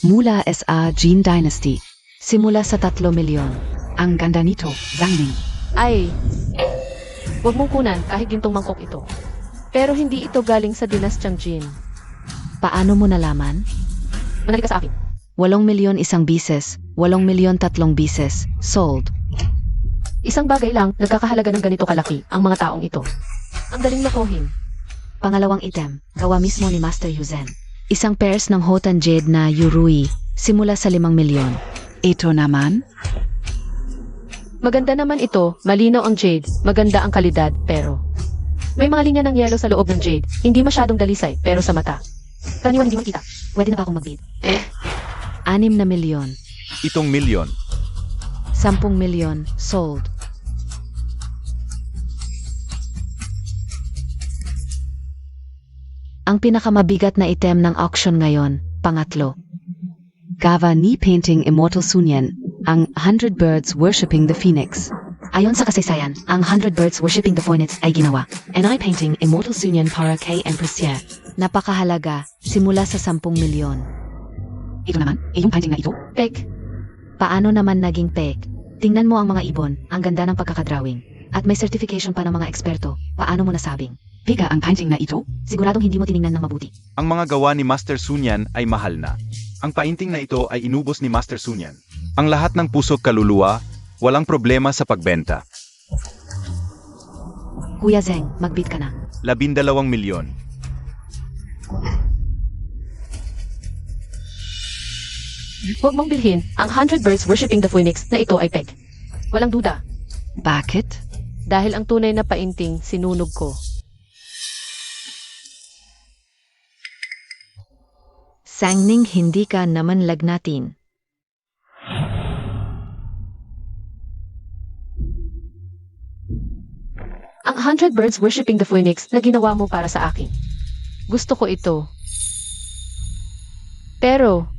E: Mula SA Jin Dynasty.
C: Simula sa 3 milyon.
E: Ang ganda nito, Zangning.
A: Ay, huwag mong kunan kahit gintong mangkok ito. Pero hindi ito galing sa dinastyang Jin.
C: Paano mo nalaman?
A: Manali ka sa akin.
C: 8 milyon isang bises, 8 milyon 3 bises, sold.
A: Isang bagay lang, nagkakahalaga ng ganito kalaki ang mga taong ito. Ang daling lokohin.
C: Pangalawang item, gawa mismo ni Master Yuzen. Isang pairs ng Hotan Jade na Yurui, simula sa 5 milyon.
E: Ito naman?
A: Maganda naman ito, malinaw ang jade, maganda ang kalidad, pero may mga linya ng yelo sa loob ng jade, hindi masyadong dalisay, pero sa mata. Karaniwan hindi makita.
C: Pwede na ba akong mag-bid? 6 na milyon,
B: Itong milyon.
C: 10 milyon, sold. Ang pinakamabigat na item ng auction ngayon, pangatlo.
E: Gava ni Painting Immortal Sunyan. Ang 100 Birds Worshipping the Phoenix.
C: Ayon sa kasaysayan, ang 100 Birds Worshipping the Phoenix ay ginawa.
E: And I Painting Immortal Sunyan para kay Empress Xie.
C: Napakahalaga, simula sa 10 milyon.
E: Ito naman, yung painting na ito?
A: Pek,
C: Paano naman naging peg? Tingnan mo ang mga ibon, ang ganda ng pagkakadrawing. At may certification pa ng mga eksperto. Paano mo nasabing?
E: Biga ang painting na ito?
C: Siguradong hindi mo tiningnan ng mabuti.
B: Ang mga gawa ni Master Sunyan ay mahal na. Ang painting na ito ay inubos ni Master Sunyan. Ang lahat ng puso't kaluluwa, walang problema sa pagbenta.
C: Kuya Zeng, magbid ka na.
B: 12 milyon.
A: huwag mong bilhin ang 100 Birds Worshipping the Phoenix na ito ay peg. Walang duda,
E: Bakit?
A: dahil ang tunay na painting sinunog ko.
C: Sangning hindi ka naman lagnatin.
A: Ang 100 Birds Worshipping the Phoenix na ginawa mo para sa akin. Gusto ko ito. Pero,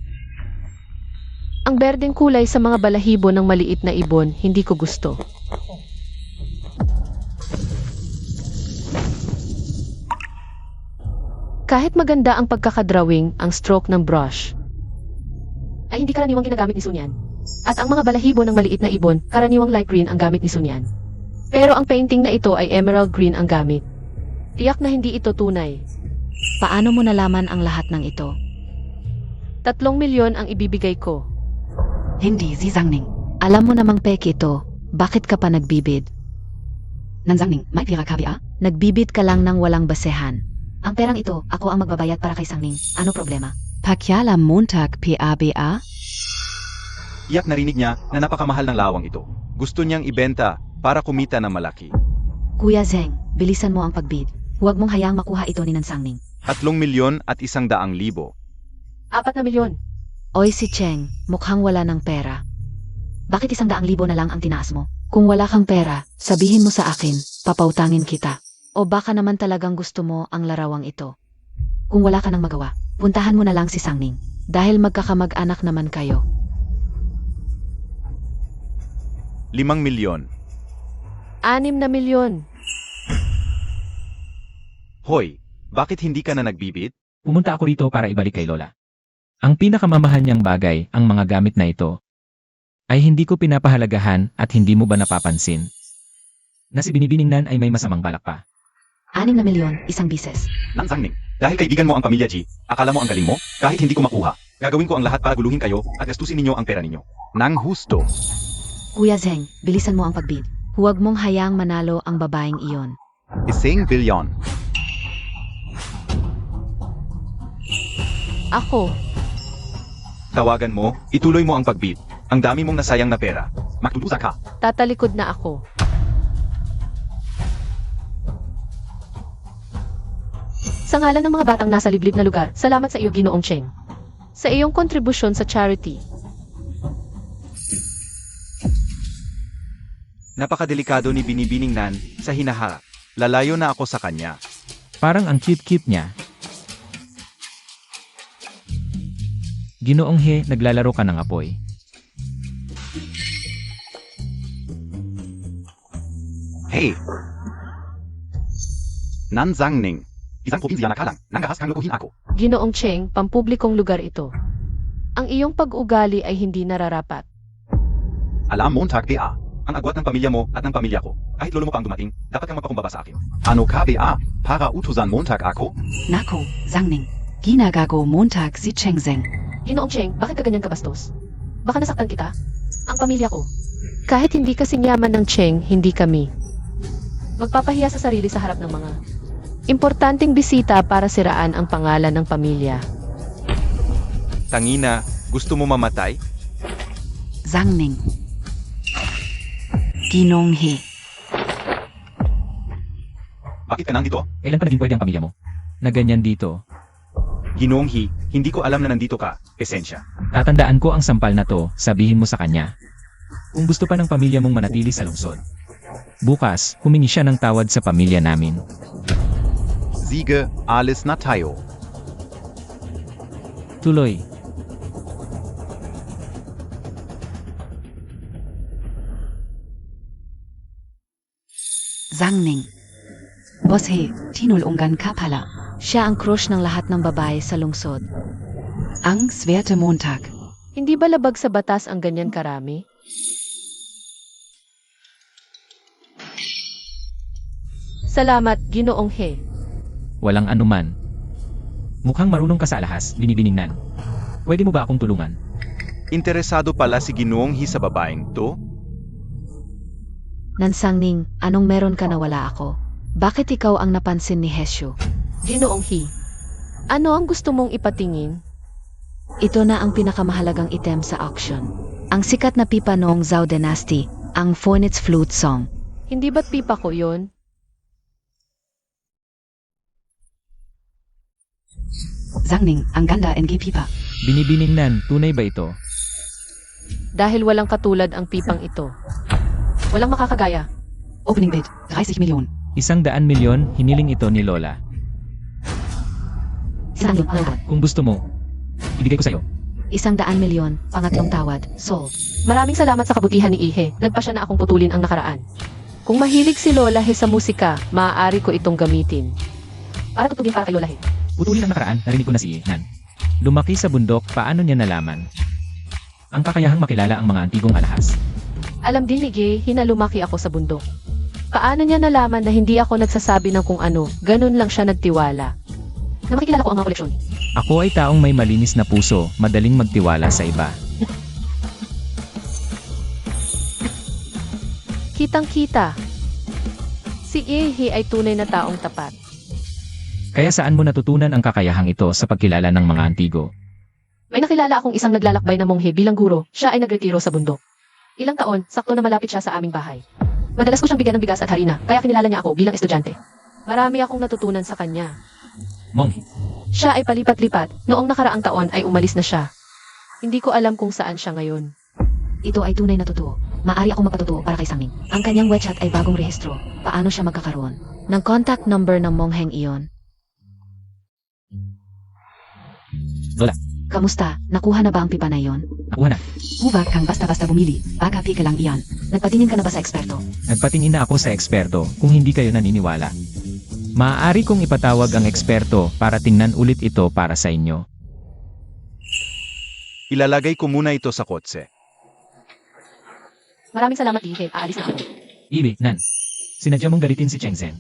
A: ang berdeng kulay sa mga balahibo ng maliit na ibon, hindi ko gusto. Kahit maganda ang pagkakadrawing, ang stroke ng brush, ay hindi karaniwang ginagamit ni Sunyan. At ang mga balahibo ng maliit na ibon, karaniwang light green ang gamit ni Sunyan. Pero ang painting na ito ay emerald green ang gamit. Tiyak na hindi ito tunay.
C: Paano mo nalaman ang lahat ng ito?
A: 3 milyon ang ibibigay ko.
E: Hindi, si Zhangning.
C: Alam mo namang peke ito, bakit ka pa nagbibid?
E: Nan Zhangning, may pira ka ba?
C: Nagbibid ka lang ng walang basehan. Ang perang ito, ako ang magbabayad para kay Sangning. Ano problema?
E: Pakyala Montag PABA?
B: Iyak narinig niya na napakamahal ng lawang ito. Gusto niyang ibenta para kumita ng malaki.
C: Kuya Zeng, bilisan mo ang pagbid. Huwag mong hayaang makuha ito ni Nan Sangning.
B: 3 milyon at 100,000.
A: 4 na milyon.
C: Oy si Cheng, mukhang wala ng pera. Bakit 100,000 na lang ang tinaas mo? Kung wala kang pera, sabihin mo sa akin, papautangin kita. O baka naman talagang gusto mo ang larawang ito. Kung wala ka nang magawa, puntahan mo na lang si Sangning. Dahil magkakamag-anak naman kayo.
B: 5 milyon.
A: 6 na milyon.
B: Hoy, bakit hindi ka na nagbibid?
D: Pumunta ako rito para ibalik kay Lola. Ang pinakamamahal niyang bagay, ang mga gamit na ito, ay hindi ko pinapahalagahan at hindi mo ba napapansin na si Binibining Nan ay may masamang balak pa.
C: 6 na milyon, isang bises.
B: Nan Zhangning, dahil kaibigan mo ang pamilya G, akala mo ang galing mo? Kahit hindi ko makuha, gagawin ko ang lahat para guluhin kayo at gastusin ninyo ang pera ninyo. Nang husto.
C: Kuya Zeng, bilisan mo ang pagbid. Huwag mong hayaang manalo ang babaeng iyon.
B: 1 bilyon.
A: Ako.
B: Tawagan mo, ituloy mo ang pagbid. Ang dami mong nasayang na pera. Magtutusa ka.
A: Tatalikod na ako. Sa ngalan ng mga batang nasa liblib na lugar, salamat sa iyo, Ginoong Cheng. Sa iyong kontribusyon sa charity.
B: Napakadelikado ni Binibining Nan sa hinaharap. Lalayo na ako sa kanya.
D: Parang ang cute-cute niya. Ginoong He, naglalaro ka ng apoy.
B: Hey! Nan Zhangning. Isang probinsya na kalang, nanggahas kang lukuhin ako.
A: Ginoong Cheng, pampublikong lugar ito. Ang iyong pag-ugali ay hindi nararapat.
B: Alam Montag BA, ang agwat ng pamilya mo at ng pamilya ko. Kahit lolo mo pang dumating, dapat kang magpakumbaba sa akin. Ano ka BA? Para utusan Montag ako?
E: Nako, Zhangning. Ginagago Montag si Cheng Zeng.
A: Ginoong Cheng, bakit ka ganyan kabastos? Baka nasaktan kita? Ang pamilya ko. Kahit hindi kasing yaman ng Cheng, hindi kami. Magpapahiya sa sarili sa harap ng mga importanteng bisita para siraan ang pangalan ng pamilya.
B: Tangina, gusto mo mamatay?
E: Zhangning. Ginong He.
B: Bakit ka nandito?
D: Kailan pa naging pwede ang pamilya mo? Na ganyan dito.
B: Ginoong He, hindi ko alam na nandito ka, esensya.
D: Tatandaan ko ang sampal na to, sabihin mo sa kanya. Kung gusto pa ng pamilya mong manatili sa lungsod. Bukas, humingi siya ng tawad sa pamilya namin.
B: Siege, alis na tayo.
D: Tuloy.
E: Zhangning. Boss He, tinulungan ka pala.
C: Siya ang crush ng lahat ng babae sa lungsod.
E: Ang swerte Montag.
A: Hindi ba labag sa batas ang ganyan karami? Salamat, Ginoong He.
D: Walang anuman. Mukhang marunong ka sa alahas, Binibining Nan. Pwede mo ba akong tulungan?
B: Interesado pala si Ginoong He sa babaeng to?
C: Nan Sangning, anong meron ka na wala ako? Bakit ikaw ang napansin ni Hesyo?
A: Ginoong He. Ano ang gusto mong ipatingin?
C: Ito na ang pinakamahalagang item sa auction. Ang sikat na pipa noong Zhao Dynasty, ang Phoenix Flute Song.
A: Hindi ba't pipa ko yon?
E: Zhangning, ang ganda NG Pipa.
D: Binibining Nan, tunay ba ito?
A: Dahil walang katulad ang pipang ito. Walang makakagaya.
E: Opening bid, 30 Millionen.
D: 100 milyon, hiniling ito ni Lola.
C: 100 milyon, tawad.
D: Kung gusto mo, ibigay ko sa'yo.
C: 100 milyon, pangatlong tawad. Sold.
A: Maraming salamat sa kabutihan ni Ihe. Nagpasya na akong putulin ang nakaraan. Kung mahilig si Lola He sa musika, maaari ko itong gamitin. Para tutugin para kay Lola He.
D: Putulin ang nakaraan, narinig ko na si Nan. Lumaki sa bundok, paano niya nalaman? Ang kakayahang makilala ang mga antigong alahas.
A: Alam din ni Gay, hinalumaki ako sa bundok. Paano niya nalaman na hindi ako nagsasabi ng kung ano, ganun lang siya nagtiwala. Na makikilala ko ang mga koleksyon.
D: Ako ay taong may malinis na puso, madaling magtiwala sa iba.
A: Kitang-kita. Si Ihe ay tunay na taong tapat.
D: Kaya saan mo natutunan ang kakayahang ito sa pagkilala ng mga antigo?
A: May nakilala akong isang naglalakbay na monghe bilang guro, siya ay nagretiro sa bundok. Ilang taon, sakto na malapit siya sa aming bahay. Madalas ko siyang bigyan ng bigas at harina, kaya kinilala niya ako bilang estudyante. Marami akong natutunan sa kanya.
D: Mong,
A: Siya ay palipat-lipat, noong nakaraang taon ay umalis na siya. Hindi ko alam kung saan siya ngayon.
C: Ito ay tunay na totoo. Maaari akong magpatotoo para kay Sangning. Ang kanyang WeChat ay bagong rehistro. Paano siya magkakaroon ng contact number ng mongheng iyon?
D: Lola,
C: Kamusta? Nakuha na ba ang pipa na iyon?
D: nakuha na.
C: Huwag kang basta-basta bumili. Baka pika lang iyan. Nagpatingin ka na ba sa eksperto?
D: Nagpatingin na ako sa eksperto kung hindi kayo naniniwala. Maaari kong ipatawag ang eksperto para tingnan ulit ito para sa inyo.
B: Ilalagay ko muna ito sa kotse.
A: Maraming salamat, Ihe. Aalis na ako.
D: Ibi, Nan. Sinadya mong galitin si Cheng Zhen.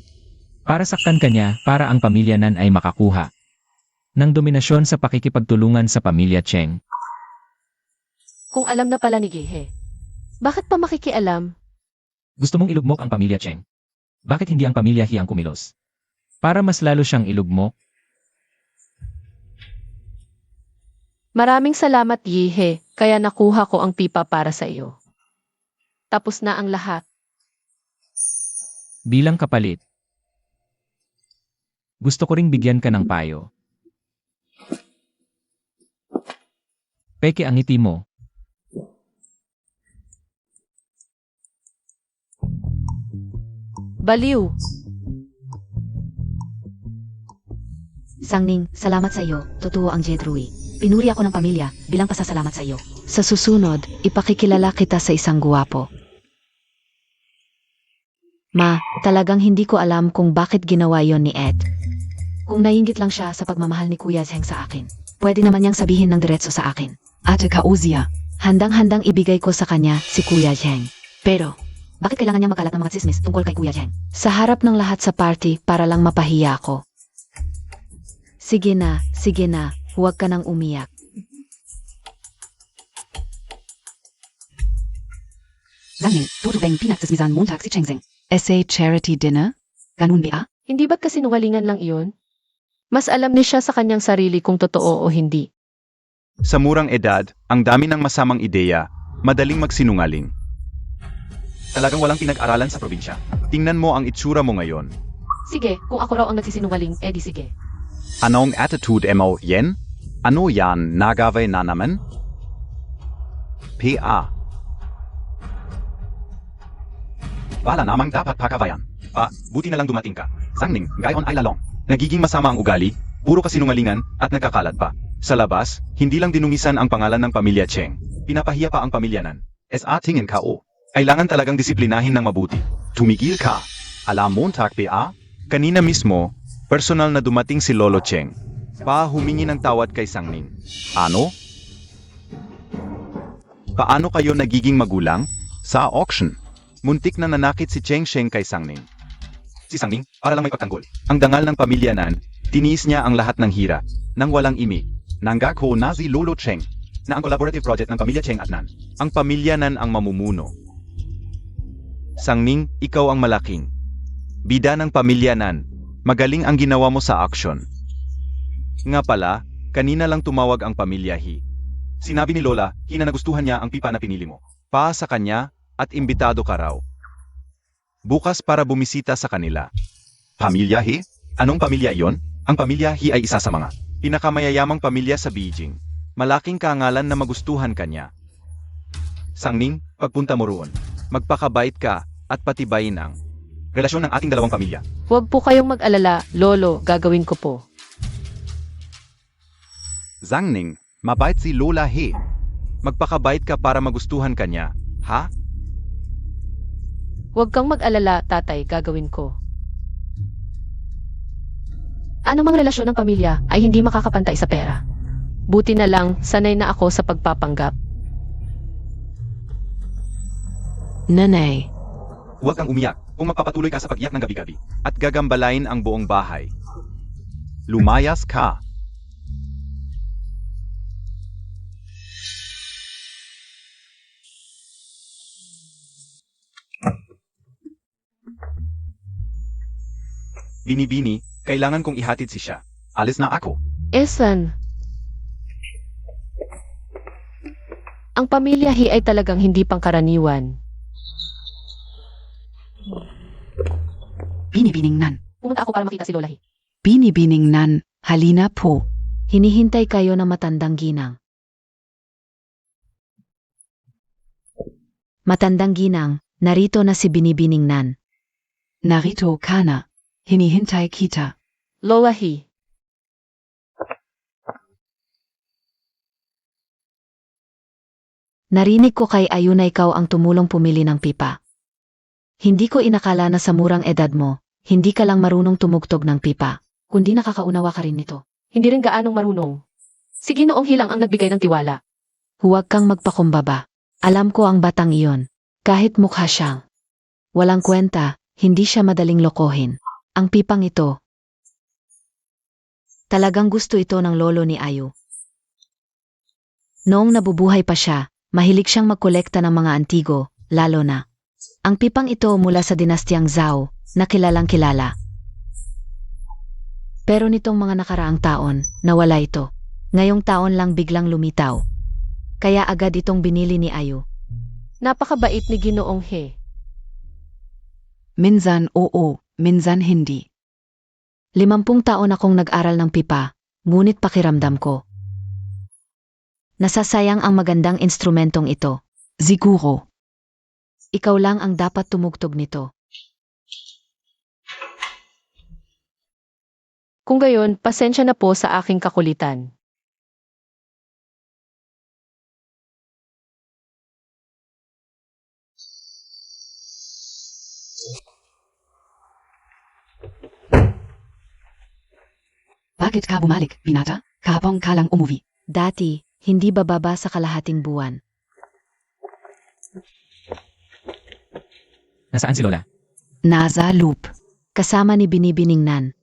D: Para saktan kanya, para ang pamilya Nan ay makakuha ng dominasyon sa pakikipagtulungan sa pamilya Cheng.
A: Kung alam na pala ni Ihe, bakit pa makikialam?
D: Gusto mong ilugmok ang pamilya Cheng? Bakit hindi ang pamilya He ang kumilos? Para mas lalo siyang ilugmok?
A: Maraming salamat, Ihe, kaya nakuha ko ang pipa para sa iyo. Tapos na ang lahat.
D: Bilang kapalit, gusto ko ring bigyan ka ng payo. Peke ang ngiti mo.
A: Baliw.
C: Sangning, salamat sa iyo. Totoo ang Jedrui. Pinuri ako ng pamilya bilang pasasalamat sa iyo. Sa susunod, ipakikilala kita sa isang guwapo. Ma, talagang hindi ko alam kung bakit ginawa yon ni Ed. Kung naiinggit lang siya sa pagmamahal ni Kuya Zheng sa akin, pwede naman niyang sabihin ng diretso sa akin. Ate Kauzia, handang-handang ibigay ko sa kanya si Kuya Zheng. Pero, bakit kailangan niyang makalat ng mga tsismis tungkol kay Kuya Zheng? Sa harap ng lahat sa party para lang mapahiya ako. Sige na, huwag ka nang umiyak. Sangning, tutubeng pinagtsismisan Montag si Cheng Zheng.
E: SA charity dinner?
C: Ganun ba?
A: Hindi ba't kasinungalingan lang iyon? Mas alam ni siya sa kanyang sarili kung totoo o hindi.
B: Sa murang edad, ang dami ng masamang ideya, madaling magsinungaling. Talagang walang pinag-aralan sa probinsya. Tingnan mo ang itsura mo ngayon.
A: Sige, kung ako raw ang nagsisinungaling, edi sige.
B: Anong attitude mo, yen? Ano yan, nagaway na naman? PA. Wala namang dapat pakawayan. Buti na lang dumating ka. Sangning, gayon ay lalong. Nagiging masama ang ugali, puro kasinungalingan, at nagkakalat pa. Sa labas, hindi lang dinungisan ang pangalan ng pamilya Cheng. Pinapahiya pa ang pamilya Nan. Tingin ka o. Kailangan talagang disiplinahin ng mabuti. Tumigil ka. Alam mo, PA? Kanina mismo, personal na dumating si Lolo Cheng. Humingi ng tawad kay Sangning. Ano? Paano kayo nagiging magulang? Sa auction. Muntik na nanakit si Cheng Sheng kay Sangning. Si Sangning, para lang may pagtanggol. Ang dangal ng pamilya Nan, tiniis niya ang lahat ng hira, nang walang imi. Nanggakho na si Lolo Cheng, na ang collaborative project ng pamilya Cheng at Nan. Ang pamilya Nan ang mamumuno. Sangning, ikaw ang malaking bida ng pamilya Nan. Magaling ang ginawa mo sa aksyon. Nga pala, kanina lang tumawag ang pamilya He. Sinabi ni Lola, na nagustuhan niya ang pipa na pinili mo. Sa kanya, at imbitado ka raw. Bukas para bumisita sa kanila. Pamilya He? Anong pamilya iyon? Ang pamilya He ay isa sa mga pinakamayayamang pamilya sa Beijing. Malaking karangalan na magustuhan kanya. Sangning, pagpunta mo roon, magpakabait ka at patibayin ang relasyon ng ating dalawang pamilya.
A: Huwag po kayong mag-alala, Lolo, gagawin ko po.
B: Zangning, mabait si Lola He. Magpakabait ka para magustuhan kanya, ha?
A: Huwag kang mag-alala, tatay, gagawin ko. Anumang relasyon ng pamilya ay hindi makakapantay sa pera. Buti na lang, sanay na ako sa pagpapanggap.
E: Nanay.
B: Huwag kang umiyak kung magpapatuloy ka sa pag-iyak ng gabi-gabi at gagambalain ang buong bahay. Lumayas ka. Binibini, kailangan kong ihatid si siya. Alis na ako.
A: Esan. Ang pamilya He ay talagang hindi pangkaraniwan.
E: Binibining nan.
A: Pumunta ako para makita si Lola He.
E: Binibining nan. Halina po.
C: Hinihintay kayo ng matandang ginang. Matandang ginang, narito na si Binibining Nan.
E: Narito kana. Hinihintay kita.
A: Lola He.
C: Narinig ko kay Ayu na ikaw ang tumulong pumili ng pipa. Hindi ko inakala na sa murang edad mo, hindi ka lang marunong tumugtog ng pipa, kundi nakakaunawa ka rin nito.
A: Hindi rin gaanong marunong. Si Ginoong Hilang ang nagbigay ng tiwala.
C: Huwag kang magpakumbaba. Alam ko ang batang iyon. Kahit mukha siyang walang kwenta, hindi siya madaling lokohin. Ang pipang ito, talagang gusto ito ng lolo ni Ayu. Noong nabubuhay pa siya, mahilig siyang magkolekta ng mga antigo, lalo na ang pipang ito mula sa dinastyang Zhao, na kilalang kilala. Pero nitong mga nakaraang taon, nawala ito. Ngayong taon lang biglang lumitaw. Kaya agad itong binili ni Ayu.
A: Napakabait ni Ginoong He.
E: Minsan oo, minsan hindi.
C: 50 taon akong nag-aral ng pipa, ngunit pakiramdam ko. Nasasayang ang magandang instrumentong ito.
E: Siguro.
C: Ikaw lang ang dapat tumugtog nito.
A: Kung gayon, pasensya na po sa aking kakulitan.
E: Bakit ka bumalik, binata? Kahapon ka lang umuwi.
C: Dati, hindi bababa sa kalahating buwan.
D: Nasaan si Lola?
E: Nasa loop.
C: Kasama ni Binibining Nan.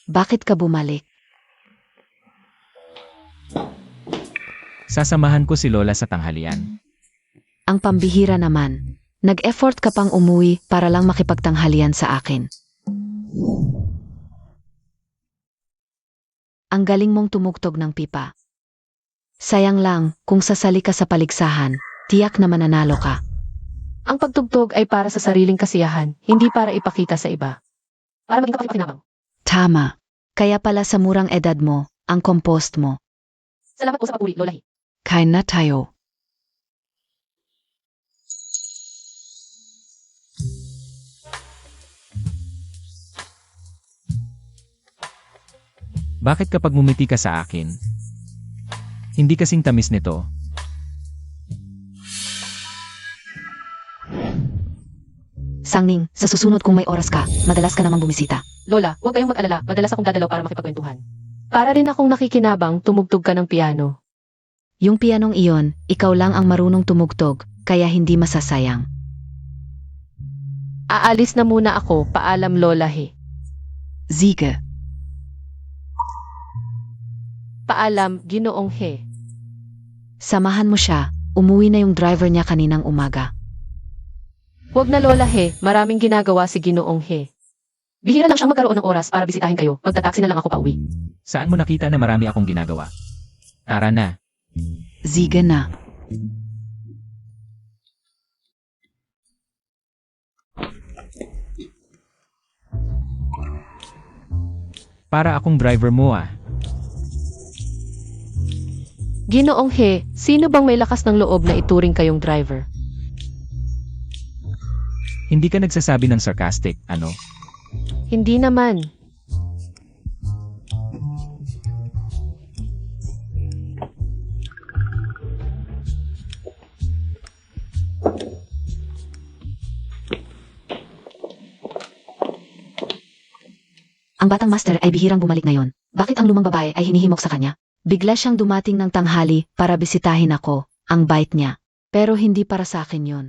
C: Bakit ka bumalik?
D: Sasamahan ko si Lola sa tanghalian.
C: Ang pambihira naman. Nag-effort ka pang umuwi para lang makipagtanghalian sa akin. Ang galing mong tumugtog ng pipa. Sayang lang, kung sasali ka sa paligsahan, tiyak na mananalo ka.
A: Ang pagtugtog ay para sa sariling kasiyahan, hindi para ipakita sa iba. Para maging kapaki-pakinabang.
E: Tama.
C: Kaya pala sa murang edad mo, ang compost mo.
A: Salamat po sa papuri, Lola He.
E: Kain na tayo.
D: Bakit kapag ngumiti ka sa akin, hindi kasing tamis nito?
C: Sangning, sa susunod kung may oras ka, madalas ka namang bumisita.
A: Lola, huwag kayong mag-alala, madalas akong dadalaw para makipagkwentuhan. Para rin akong nakikinabang, tumugtog ka ng piano.
C: Yung pianong iyon, ikaw lang ang marunong tumugtog, kaya hindi masasayang.
A: Aalis na muna ako, paalam Lola He.
E: Siege.
A: Paalam, Ginoong He.
C: Samahan mo siya, Umuwi na yung driver niya kaninang umaga.
A: Huwag na Lola He, maraming ginagawa si Ginoong He. Bihira lang siyang magkaroon ng oras para bisitahin kayo, magtataksi na lang ako pauwi.
D: Saan mo nakita na marami akong ginagawa? Tara na.
E: Sige na.
D: Para akong driver mo ah.
A: Ginoong He, sino bang may lakas ng loob na ituring kayong driver?
D: Hindi ka nagsasabi ng sarcastic, ano?
A: Hindi naman.
C: Ang batang master ay bihirang bumalik ngayon. Bakit ang lumang babae ay hinihimok sa kanya? Bigla siyang dumating ng tanghali para bisitahin ako, ang bait niya. Pero hindi para sa akin yon.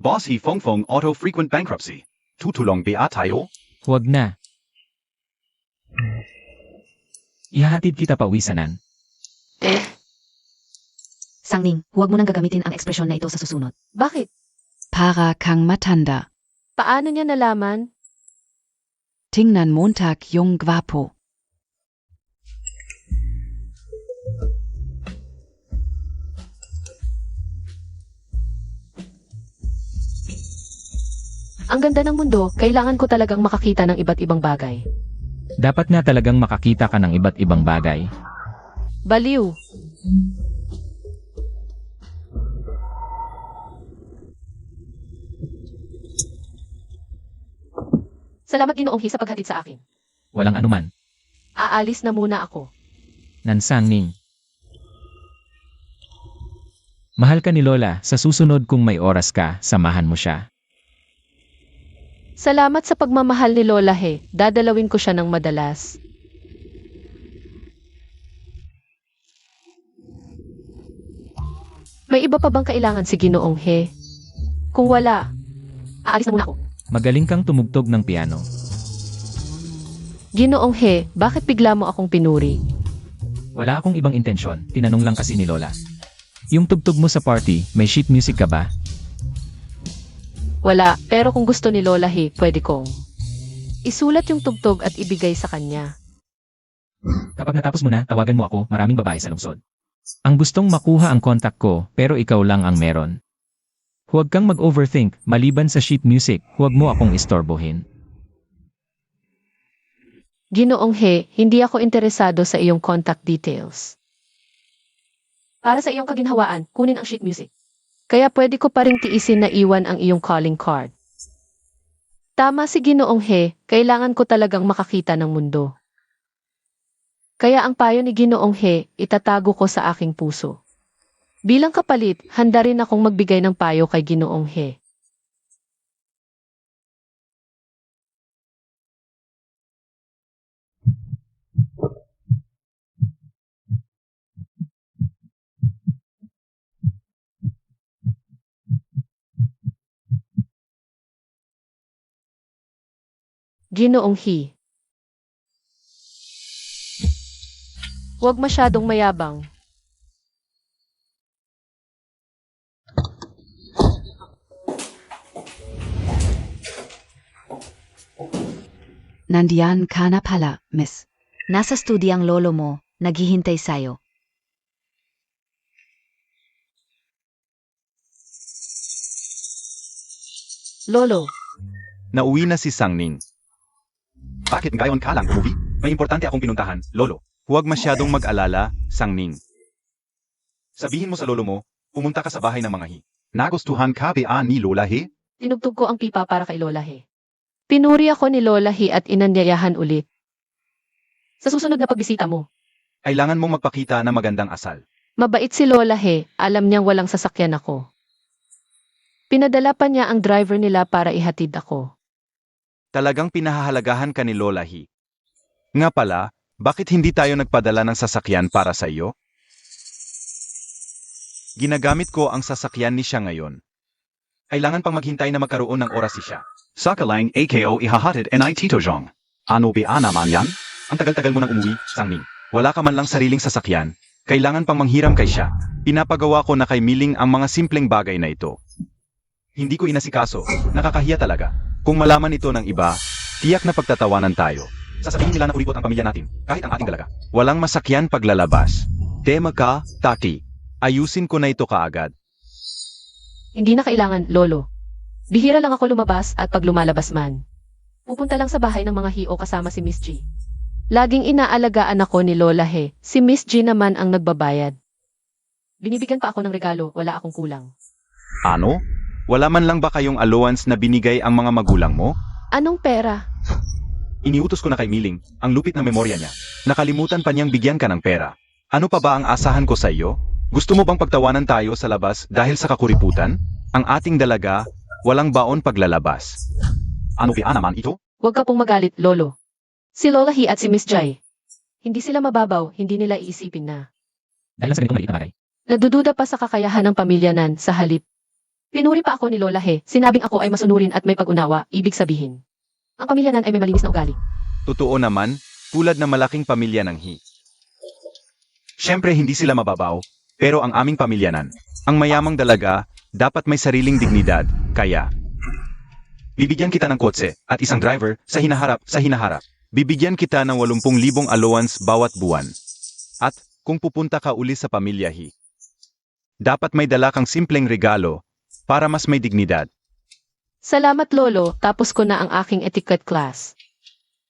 B: Boss, Fong Fong auto frequent bankruptcy. Tutulong ba tayo?
D: Huwag na. Ihahatid kita pa uwisanan.
C: Sangning, huwag mo nang gagamitin ang ekspresyon na ito sa susunod.
A: Bakit?
E: Para kang matanda.
A: Paano niya nalaman?
E: Tingnan Montag yung gwapo.
A: Ang ganda ng mundo, kailangan ko talagang makakita ng iba't ibang bagay.
D: Dapat nga talagang makakita ka ng iba't ibang bagay.
A: Baliw. Salamat Ginoong He sa paghatid sa akin.
D: Walang anuman.
A: Aalis na muna ako.
D: Nansangning. Mahal ka ni Lola, sa susunod kung may oras ka, samahan mo siya.
A: Salamat sa pagmamahal ni Lola He. Dadalawin ko siya ng madalas. May iba pa bang kailangan si Ginoong He? Kung wala, aalis na muna ako.
D: Magaling kang tumugtog ng piano.
A: Ginoong He, bakit bigla mo akong pinuri?
D: Wala akong ibang intensyon, tinanong lang kasi ni Lola. Yung tugtog mo sa party, may sheet music ka ba?
A: Wala, pero kung gusto ni Lola He, pwede kong isulat yung tugtog at ibigay sa kanya.
D: Kapag natapos mo na, tawagan mo ako, maraming babae sa lungsod. Ang gustong makuha ang kontak ko, pero ikaw lang ang meron. Huwag kang mag-overthink, maliban sa sheet music, huwag mo akong istorbohin.
A: Ginoong He, hindi ako interesado sa iyong contact details. Para sa iyong kaginhawaan, kunin ang sheet music. Kaya pwede ko pa ring tiisin na iwan ang iyong calling card. Tama si Ginoong He, kailangan ko talagang makakita ng mundo. Kaya ang payo ni Ginoong He, itatago ko sa aking puso. Bilang kapalit, handa rin akong magbigay ng payo kay Ginoong He. Ginoong He. Huwag masyadong mayabang.
E: Nandiyan ka na pala, miss.
C: Nasa studio ang lolo mo, naghihintay sa'yo.
A: Lolo,
B: Nauwi na si Sangning. Bakit ngayon ka lang umuwi? May importante akong pinuntahan, Lolo. Huwag masyadong mag-alala, Sangning. Sabihin mo sa lolo mo, pumunta ka sa bahay ng mga He. Nagustuhan ka ba ni Lola He?
A: tinugtog ko ang pipa para kay Lola He. Pinuri ako ni Lola He at inanyayahan ulit. Sa susunod na pagbisita mo,
B: Kailangan mong magpakita na magandang asal.
A: mabait si Lola He, alam niyang walang sasakyan ako. Pinadala pa niya ang driver nila para ihatid ako.
B: Talagang pinahahalagahan ka ni Lola He. Nga pala, bakit hindi tayo nagpadala ng sasakyan para sa iyo? Ginagamit ko ang sasakyan ni siya ngayon. Kailangan pang maghintay na magkaroon ng oras si siya. Sakalang AKO ihahatid ni Tito Jong. Ano ba naman yan? Ang tagal-tagal mo nang umuwi, Sangning. Wala ka man lang sariling sasakyan. Kailangan pang manghiram kay siya. Pinapagawa ko na kay Miling ang mga simpleng bagay na ito. Hindi ko inasikaso. Nakakahiya talaga. Kung malaman ito ng iba, tiyak na pagtatawanan tayo. Sasabihin nila na kuripot ang pamilya natin, kahit ang ating dalaga. Walang masakyan paglalabas. Tema ka, Taki. Ayusin ko na ito kaagad.
A: Hindi na kailangan, Lolo. Bihira lang ako lumabas at pag lumalabas man. Pupunta lang sa bahay ng mga hio kasama si Miss G. Laging inaalagaan ako ni Lola He. Si Miss G naman ang nagbabayad. Binibigyan pa ako ng regalo, wala akong kulang.
B: Ano? Wala man lang ba kayong allowance na binigay ang mga magulang mo?
A: Anong pera?
B: Iniutos ko na kay Miling, ang lupit ng memorya niya. Nakalimutan pa niyang bigyan ka ng pera. Ano pa ba ang asahan ko sa iyo? Gusto mo bang pagtawanan tayo sa labas dahil sa kakuriputan? Ang ating dalaga, walang baon paglalabas. Ano kaya naman ito?
A: Huwag ka pong magalit, Lolo. Si Lola He at si Miss Jai. Hindi sila mababaw, hindi nila iisipin na.
D: Dahil lang sa ganitong maliit na bagay.
A: Nadududa pa sa kakayahan ng pamilya Nan sa halip. Pinuri pa ako ni Lola He, sinabing ako ay masunurin at may pag-unawa, ibig sabihin. Ang pamilya Nan ay may malinis na ugali.
B: Totoo naman, tulad ng malaking pamilya ng Hi. Siyempre hindi sila mababaw, pero ang aming pamilyanan, ang mayamang dalaga, dapat may sariling dignidad, kaya bibigyan kita ng kotse at isang driver sa hinaharap. Bibigyan kita ng 80,000 allowance bawat buwan. At kung pupunta ka uli sa pamilya Hi, dapat may dala kang simpleng regalo para mas may dignidad.
A: Salamat, Lolo, tapos ko na ang aking etiquette class.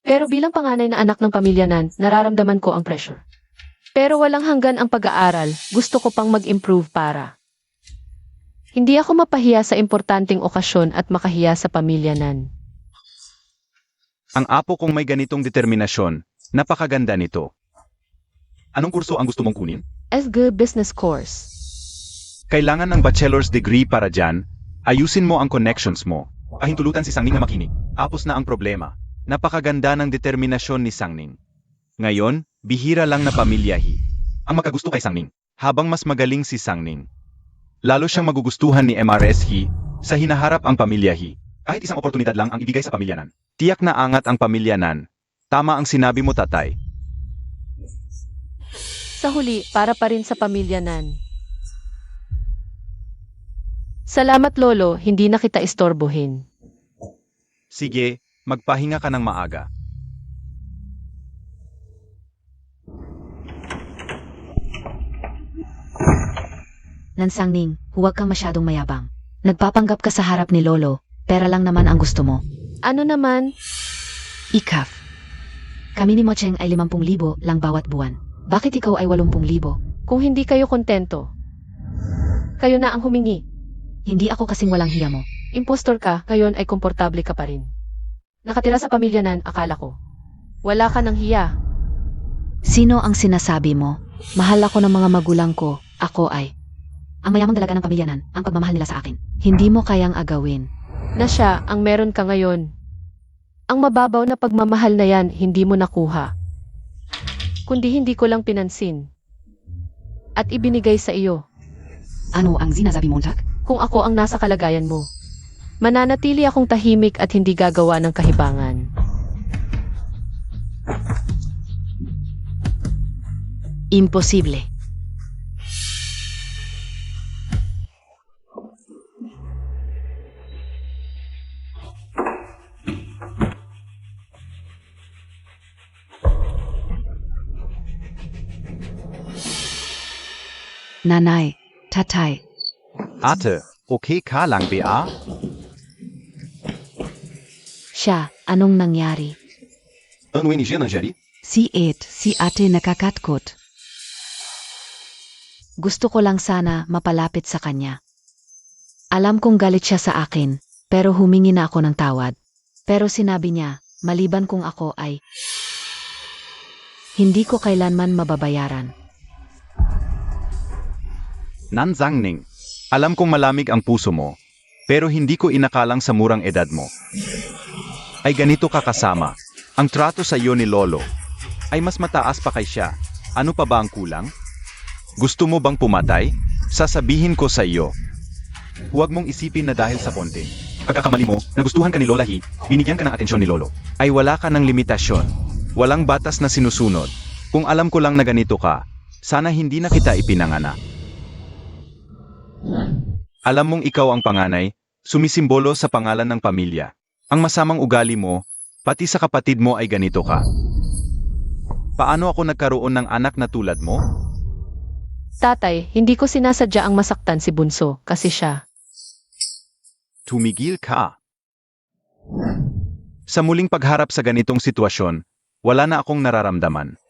A: Pero bilang panganay na anak ng pamilya Nan, nararamdaman ko ang pressure. Pero walang hanggan ang pag-aaral, gusto ko pang mag-improve para. Hindi ako mapahiya sa importanteng okasyon at makahiya sa pamilya Nan.
B: Ang apo kong may ganitong determinasyon, napakaganda nito. Anong kurso ang gusto mong kunin?
A: SG Business Course.
B: Kailangan ng bachelor's degree para dyan, ayusin mo ang connections mo. Pahintulutan si Sangning na makinig, tapos na ang problema. Napakaganda ng determinasyon ni Sangning. Ngayon, bihira lang na pamilya Hi ang makagusto kay Sangning, habang mas magaling si Sangning. Lalo siyang magugustuhan ni MRS Hi sa hinaharap ang pamilya Hi. Kahit isang oportunidad lang ang ibigay sa pamilya Nan. Tiyak na angat ang pamilya Nan. Tama ang sinabi mo, tatay.
A: Sa huli, para pa rin sa pamilya Nan. Salamat, Lolo, hindi na kita istorbohin.
B: Sige, magpahinga ka ng maaga.
C: Nansangning, huwag kang masyadong mayabang. Nagpapanggap ka sa harap ni Lolo, pera lang naman ang gusto mo.
A: Ano naman?
C: Ikaf. Kami ni Mocheng ay 50,000 lang bawat buwan. Bakit ikaw ay 80,000?
A: Kung hindi kayo kontento, kayo na ang humingi.
C: Hindi ako kasing walang hiya mo.
A: Impostor ka, ngayon ay komportable ka pa rin. Nakatira sa pamilya Nan, akala ko. Wala ka ng hiya.
C: Sino ang sinasabi mo? Mahal ako ng mga magulang ko. Ako ay. Ang mayamang dalaga ng pamilya Nan, ang pagmamahal nila sa akin. Hindi mo kayang agawin.
A: Na siya ang meron ka ngayon. Ang mababaw na pagmamahal na yan, hindi mo nakuha. Kundi hindi ko lang pinansin. At ibinigay sa iyo.
C: Ano ang sinasabi mo, Jack?
A: Kung ako ang nasa kalagayan mo, mananatili akong tahimik at hindi gagawa ng kahibangan.
C: Imposible. Nanay, tatay,
B: Ate, okay ka lang ba?
C: siya, anong nangyari?
B: Ano ni siya nangyari?
E: Si ate nakakatkot.
C: Gusto ko lang sana mapalapit sa kanya. Alam kong galit siya sa akin, pero humingi na ako ng tawad. Pero sinabi niya, maliban kung ako ay hindi ko kailanman mababayaran.
B: Nan Sangning, alam kong malamig ang puso mo, pero hindi ko inakalang sa murang edad mo. Ay ganito ka kasama. Ang trato sa iyo ni Lolo ay mas mataas pa kay siya. Ano pa ba ang kulang? Gusto mo bang pumatay? Sasabihin ko sa iyo. Huwag mong isipin na dahil sa konti pagkakamali mo, nagustuhan ka ni Lola Hi, binigyan ka ng atensyon ni Lolo, ay wala ka ng limitasyon. Walang batas na sinusunod. Kung alam ko lang na ganito ka, Sana hindi na kita ipinanganak. Alam mong ikaw ang panganay, sumisimbolo sa pangalan ng pamilya. Ang masamang ugali mo, pati sa kapatid mo ay ganito ka. Paano ako nagkaroon ng anak na tulad mo?
A: Tatay, hindi ko sinasadya ang masaktan si Bunso kasi siya.
B: Tumigil ka. Sa muling pagharap sa ganitong sitwasyon, wala na akong nararamdaman.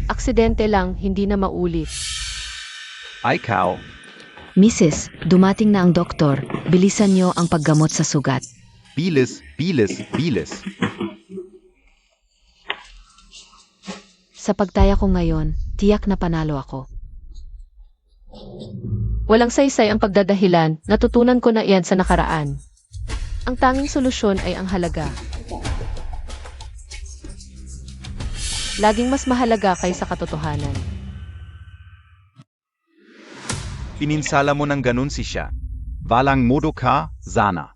A: Aksidente lang, hindi na maulit.
B: Ay, Kao.
C: Mrs., dumating na ang doktor. Bilisan niyo ang paggamot sa sugat.
B: Bilis, bilis, bilis.
C: Sa pagtaya ko ngayon, tiyak na panalo ako.
A: Walang saysay ang pagdadahilan, natutunan ko na iyan sa nakaraan. Ang tanging solusyon ay ang halaga. Laging mas mahalaga kaysa katotohanan.
B: Pininsala mo ng ganun si siya. Walang modo ka, Zana.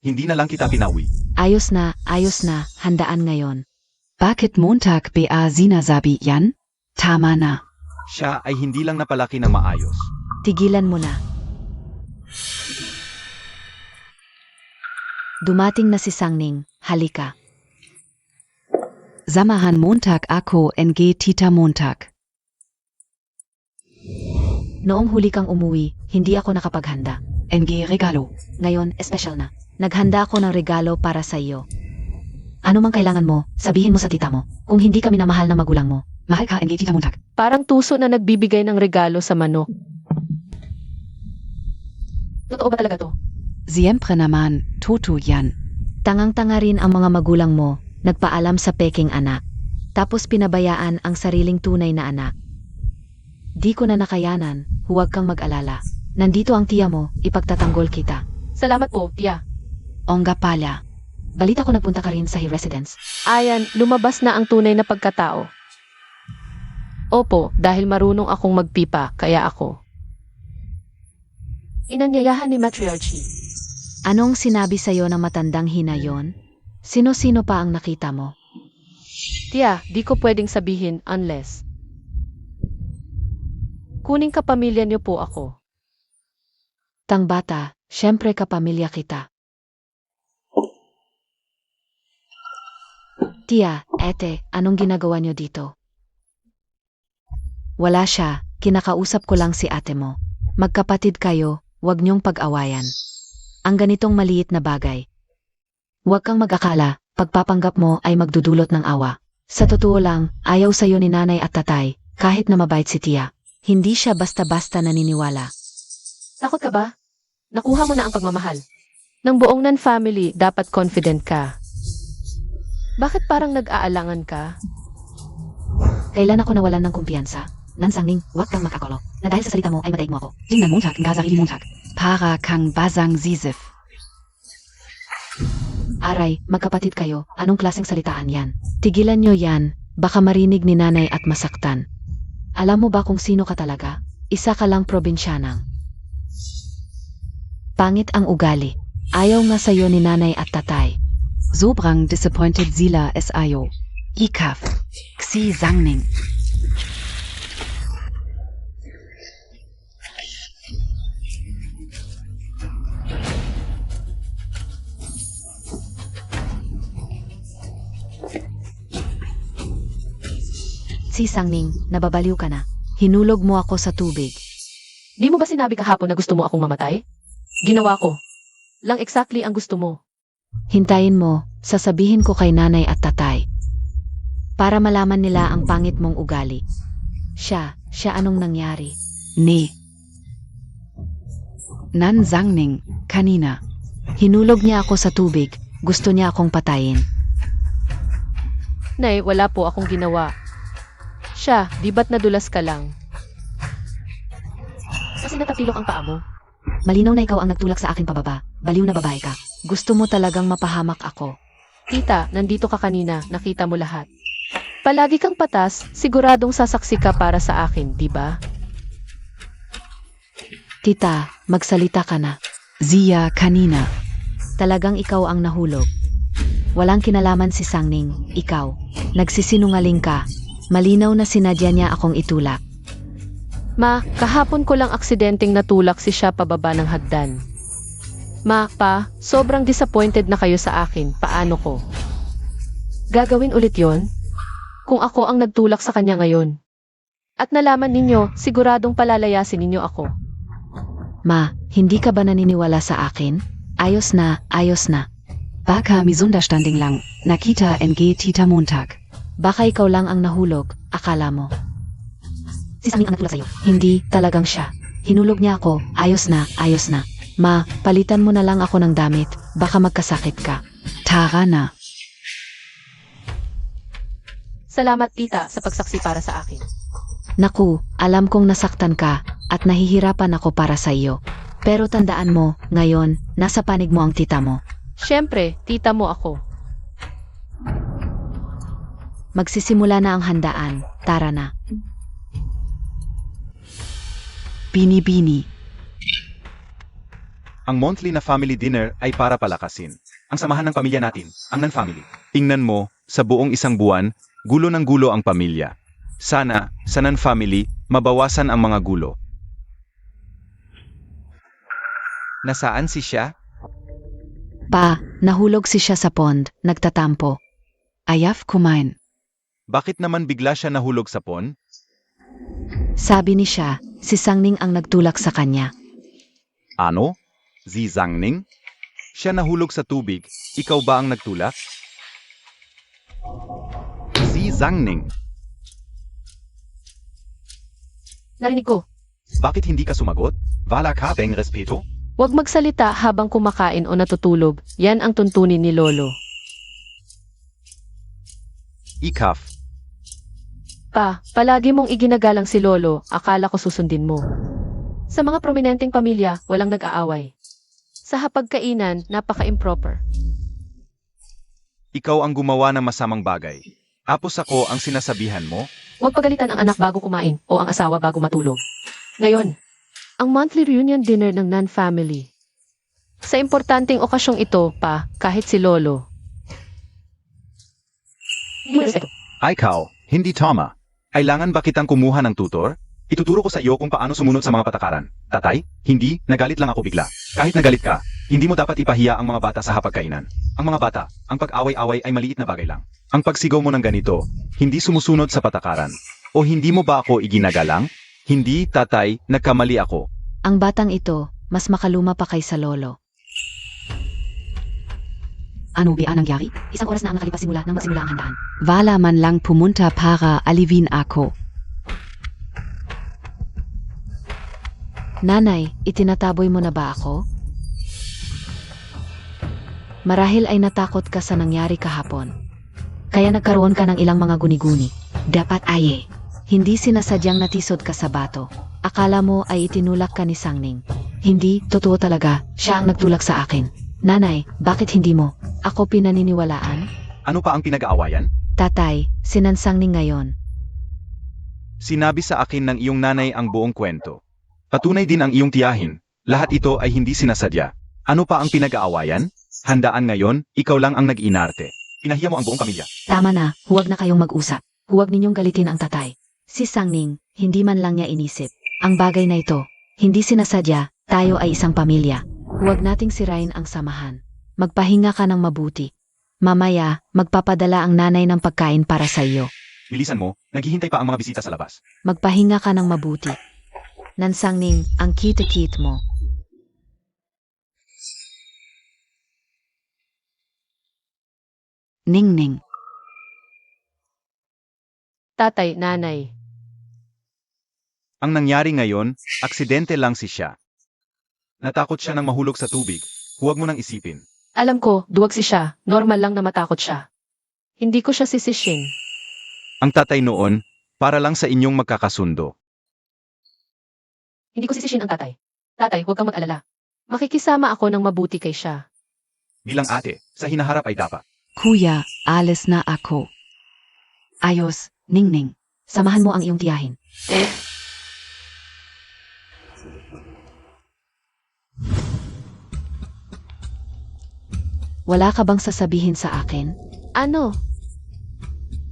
B: Hindi na lang kita pinawi.
C: Ayos na, handaan ngayon.
E: Bakit Montag ba sinasabi yan? Tama na.
B: Siya ay hindi lang napalaki ng maayos.
C: Tigilan mo na. Dumating na si Sangning, halika.
E: Samahan Montag ako ng Tita Montag.
C: Noong huli kang umuwi, hindi ako nakapaghanda.
E: NG regalo.
C: Ngayon, espesyal na. Naghanda ako ng regalo para sa iyo. Ano mang kailangan mo, sabihin mo sa tita mo. Kung hindi kami namahal ng magulang mo.
E: Mahal ka NG Tita Montag.
A: Parang tuso na nagbibigay ng regalo sa manok. Totoo ba talaga to?
E: Siempre naman, Toto yan.
C: Tangang-tanga rin ang mga magulang mo, nagpaalam sa peking anak. Tapos pinabayaan ang sariling tunay na anak. Di ko na nakayanan, huwag kang mag-alala. Nandito ang tiya mo, ipagtatanggol kita.
A: Salamat po, tiya.
E: Onga pala.
C: Balita ko nagpunta ka rin sa residence.
A: Ayan, lumabas na ang tunay na pagkatao. Opo, dahil marunong akong magpipa, kaya ako. Inanyayahan ni Matriarchy.
C: Anong sinabi sa'yo ng matandang hinayon? Sino-sino pa ang nakita mo?
A: Tiya, di ko pwedeng sabihin unless. Kuning kapamilya niyo po ako.
C: Tang bata, syempre kapamilya kita. Tiya, ete, anong ginagawa niyo dito? Wala siya, kinakausap ko lang si ate mo. Magkapatid kayo, huwag niyong pag-awayan. Ang ganitong maliit na bagay. Huwag kang mag-akala, pagpapanggap mo ay magdudulot ng awa. Sa totoo lang, ayaw sa'yo ni nanay at tatay, kahit na mabait si tiya. Hindi siya basta-basta naniniwala.
A: Takot ka ba? Nakuha mo na ang pagmamahal. Ng buong Nan family, dapat confident ka. Bakit parang nag-aalangan ka?
C: Kailan ako nawalan ng kumpiyansa? Nansangning, huwag kang makakulo. Na dahil sa salita mo ay madaig mo ako.
E: Tingnan Montag ng sarili Montag. Para kang basang zizif.
C: Aray, magkapatid kayo, anong klaseng salitaan yan? Tigilan nyo yan, baka marinig ni nanay at masaktan. Alam mo ba kung sino ka talaga? Isa ka lang probinsyanang. Pangit ang ugali. Ayaw nga sa'yo ni nanay at tatay.
E: Sobrang disappointed sila sayo. Ikaf. Xi Sangning.
C: Si Sangning, nababaliw ka na. Hinulog mo ako sa tubig.
A: Di mo ba sinabi kahapon na gusto mo akong mamatay? Ginawa ko. Lang exactly ang gusto mo.
C: Hintayin mo, sasabihin ko kay nanay at tatay. Para malaman nila ang pangit mong ugali. Siya anong nangyari?
E: Nee. Nan Sangning, kanina.
C: Hinulog niya ako sa tubig, gusto niya akong patayin.
A: Nay, wala po akong ginawa. Siya, di ba't nadulas ka lang? Kasi natapilok ang paa mo.
C: Malinaw na ikaw ang nagtulak sa akin pababa. Baliw na babae ka. Gusto mo talagang mapahamak ako.
A: Tita, nandito ka kanina, nakita mo lahat. Palagi kang patas, siguradong sasaksi ka para sa akin, di ba?
C: Tita, magsalita ka na.
E: Zia kanina.
C: Talagang ikaw ang nahulog. Walang kinalaman si Sangning, ikaw. Nagsisinungaling ka. Malinaw na sinadya niya akong itulak.
A: Ma, kahapon ko lang aksidenteng natulak si siya pababa ng hagdan. Ma, pa, sobrang disappointed na kayo sa akin, paano ko? Gagawin ulit yon? Kung ako ang nagtulak sa kanya ngayon. At nalaman ninyo, siguradong palalayasin ninyo ako.
C: Ma, hindi ka ba naniniwala sa akin? Ayos na, ayos na.
E: Baka misunderstanding lang. Nakita NG Tita Montag.
C: Baka ikaw lang ang nahulog, akala mo.
A: Si Sangning ang nagtulak sa'yo.
C: Hindi, talagang siya. Hinulog niya ako, ayos na, ayos na. Ma, palitan mo na lang ako ng damit, baka magkasakit ka.
E: Tara na.
A: Salamat tita sa pagsaksi para sa akin.
C: Naku, alam kong nasaktan ka, at nahihirapan ako para sa iyo. Pero tandaan mo, ngayon, nasa panig mo ang tita mo.
A: Siyempre, tita mo ako.
C: Magsisimula na ang handaan, tara na.
E: Bini-bini.
B: Ang monthly na family dinner ay para palakasin ang samahan ng pamilya natin, ang Nan family. Tingnan mo, sa buong isang buwan, gulo ng gulo ang pamilya. Sana, sa Nan family, mabawasan ang mga gulo. Nasaan si siya?
C: Pa, nahulog si siya sa pond, nagtatampo.
E: Ayaf kumain.
B: Bakit naman bigla siya nahulog sa pond?
C: Sabi ni siya, si Sangning ang nagtulak sa kanya.
B: Ano? Si Sangning? Siya nahulog sa tubig, ikaw ba ang nagtulak? Si Sangning.
A: Narinig ko.
B: Bakit hindi ka sumagot? Wala ka bang respeto?
A: Huwag magsalita habang kumakain o natutulog. Yan ang tuntunin ni Lolo.
B: Ikaf.
A: Pa, palagi mong iginagalang si Lolo, akala ko susundin mo. Sa mga prominenteng pamilya, walang nag-aaway. Sa hapagkainan, napaka-improper.
B: Ikaw ang gumawa ng masamang bagay. Tapos ako ang sinasabihan mo?
A: Huwag pagalitan ang anak bago kumain o ang asawa bago matulog. Ngayon, ang monthly reunion dinner ng Nan family. Sa importanteng okasyong ito, pa, kahit si Lolo. Hindi mo respeto.
B: Ikaw, hindi tama. Kailangan ba kitang kumuha ng tutor? Ituturo ko sa iyo kung paano sumunod sa mga patakaran. Tatay, hindi, nagalit lang ako bigla. Kahit nagalit ka, hindi mo dapat ipahiya ang mga bata sa hapagkainan. Ang mga bata, ang pag-away-away ay maliit na bagay lang. Ang pagsigaw mo ng ganito, hindi sumusunod sa patakaran. O hindi mo ba ako iginagalang? Hindi, tatay, nagkamali ako.
C: Ang batang ito, mas makaluma pa kaysa Lolo.
E: Ano ba ang nangyari?
C: Isang oras na ang nakalipas simula nang magsimula ang handaan.
E: Wala man lang pumunta para alivin ako.
C: Nanay, itinataboy mo na ba ako? Marahil ay natakot ka sa nangyari kahapon. Kaya nagkaroon ka ng ilang mga guni-guni.
E: Dapat aye.
C: Hindi sinasadyang natisod ka sa bato. Akala mo ay itinulak ka ni Sangning.
E: Hindi, totoo talaga. Siya ang nagtulak sa akin.
C: Nanay, bakit hindi mo? Ako pinaniniwalaan?
B: Ano pa ang pinag-aawayan?
C: Tatay, sinansangning ngayon.
B: Sinabi sa akin ng iyong nanay ang buong kwento. Patunay din ang iyong tiyahin. Lahat ito ay hindi sinasadya. Ano pa ang pinag-aawayan? Handaan ngayon, ikaw lang ang nag-inarte. Pinahiya mo ang buong pamilya.
C: Tama na, huwag na kayong mag-usap. Huwag ninyong galitin ang tatay. Si Sangning, hindi man lang niya inisip. Ang bagay na ito, hindi sinasadya, tayo ay isang pamilya. Huwag nating sirain ang samahan. Magpahinga ka ng mabuti. Mamaya, magpapadala ang nanay ng pagkain para sa iyo.
B: Bilisan mo, naghihintay pa ang mga bisita sa labas.
C: Magpahinga ka ng mabuti. Nansangning, ang kita-kit mo.
E: Ning-ning.
A: Tatay, nanay.
B: Ang nangyari ngayon, aksidente lang si siya. Natakot siya nang mahulog sa tubig. Huwag mo nang isipin.
A: Alam ko, duwag si siya. Normal lang na matakot siya. Hindi ko siya sisishin.
B: Ang tatay noon, para lang sa inyong magkakasundo.
A: Hindi ko sisishin ang tatay. Tatay, huwag kang mag-alala. Makikisama ako ng mabuti kay siya.
B: Bilang ate, sa hinaharap ay dapat.
E: Kuya, alis na ako. Ayos, Ningning.
C: Samahan mo ang iyong tiyahin. Wala ka bang sasabihin sa akin?
A: Ano?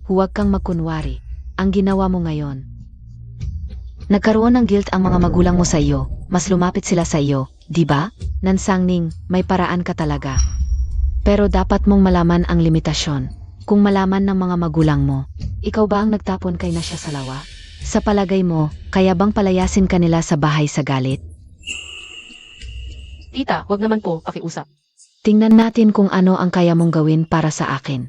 C: Huwag kang magkunwari. Ang ginawa mo ngayon. Nagkaroon ng guilt ang mga magulang mo sa iyo. Mas lumapit sila sa iyo, di ba? Nansangning, may paraan ka talaga. Pero dapat mong malaman ang limitasyon. Kung malaman ng mga magulang mo, ikaw ba ang nagtapon kay na siya sa lawa? Sa palagay mo, kaya bang palayasin ka nila sa bahay sa galit?
A: Tita, wag naman po, pakiusap.
C: Tingnan natin kung ano ang kaya mong gawin para sa akin.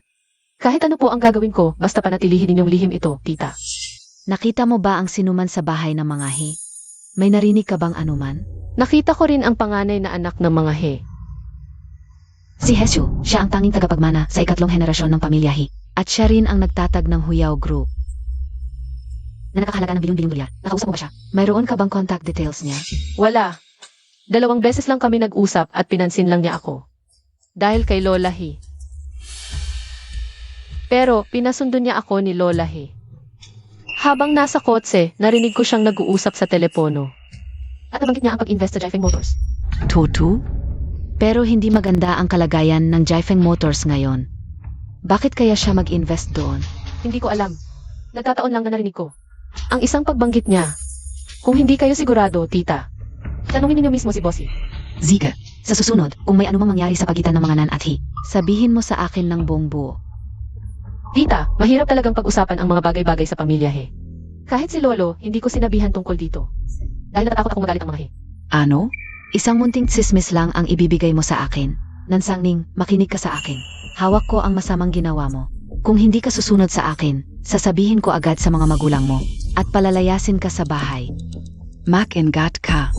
A: Kahit ano po ang gagawin ko, basta panatilihin ninyong lihim ito, tita.
C: Nakita mo ba ang sinuman sa bahay ng mga he? May narinig ka bang anuman?
A: Nakita ko rin ang panganay na anak ng mga he.
C: Si Hesyo, siya ang tanging tagapagmana sa ikatlong henerasyon ng pamilya He. At siya rin ang nagtatag ng Huyao Group. Na nakakahalaga ng bilyong-bilyong dolyar. Nakausap mo ba siya? Mayroon ka bang contact details niya?
A: Wala. 2 beses lang kami nag-usap at pinansin lang niya ako. Dahil kay Lola He. Pero pinasundo niya ako ni Lola He. Habang nasa kotse, narinig ko siyang nag-uusap sa telepono. At nabanggit niya ang pag-invest sa Jifeng Motors.
E: Totu?
C: Pero hindi maganda ang kalagayan ng Jifeng Motors ngayon. Bakit kaya siya mag-invest doon?
A: Hindi ko alam. Nagkataon lang na narinig ko. Ang isang pagbanggit niya. Kung hindi kayo sigurado, tita, tanungin niyo mismo si Bossy.
C: Zika, sa susunod, kung may anumang mangyari sa pagitan ng mga Nan at He, sabihin mo sa akin ng buong buo.
A: Tita, mahirap talagang pag-usapan ang mga bagay-bagay sa pamilya He. Kahit si Lolo, hindi ko sinabihan tungkol dito. Dahil natatakot akong magalit ang mga He.
E: Ano?
C: Isang munting tsismis lang ang ibibigay mo sa akin. Nansangning, makinig ka sa akin. Hawak ko ang masamang ginawa mo. Kung hindi ka susunod sa akin, sasabihin ko agad sa mga magulang mo at palalayasin ka sa bahay.
E: Mak and Gat ka.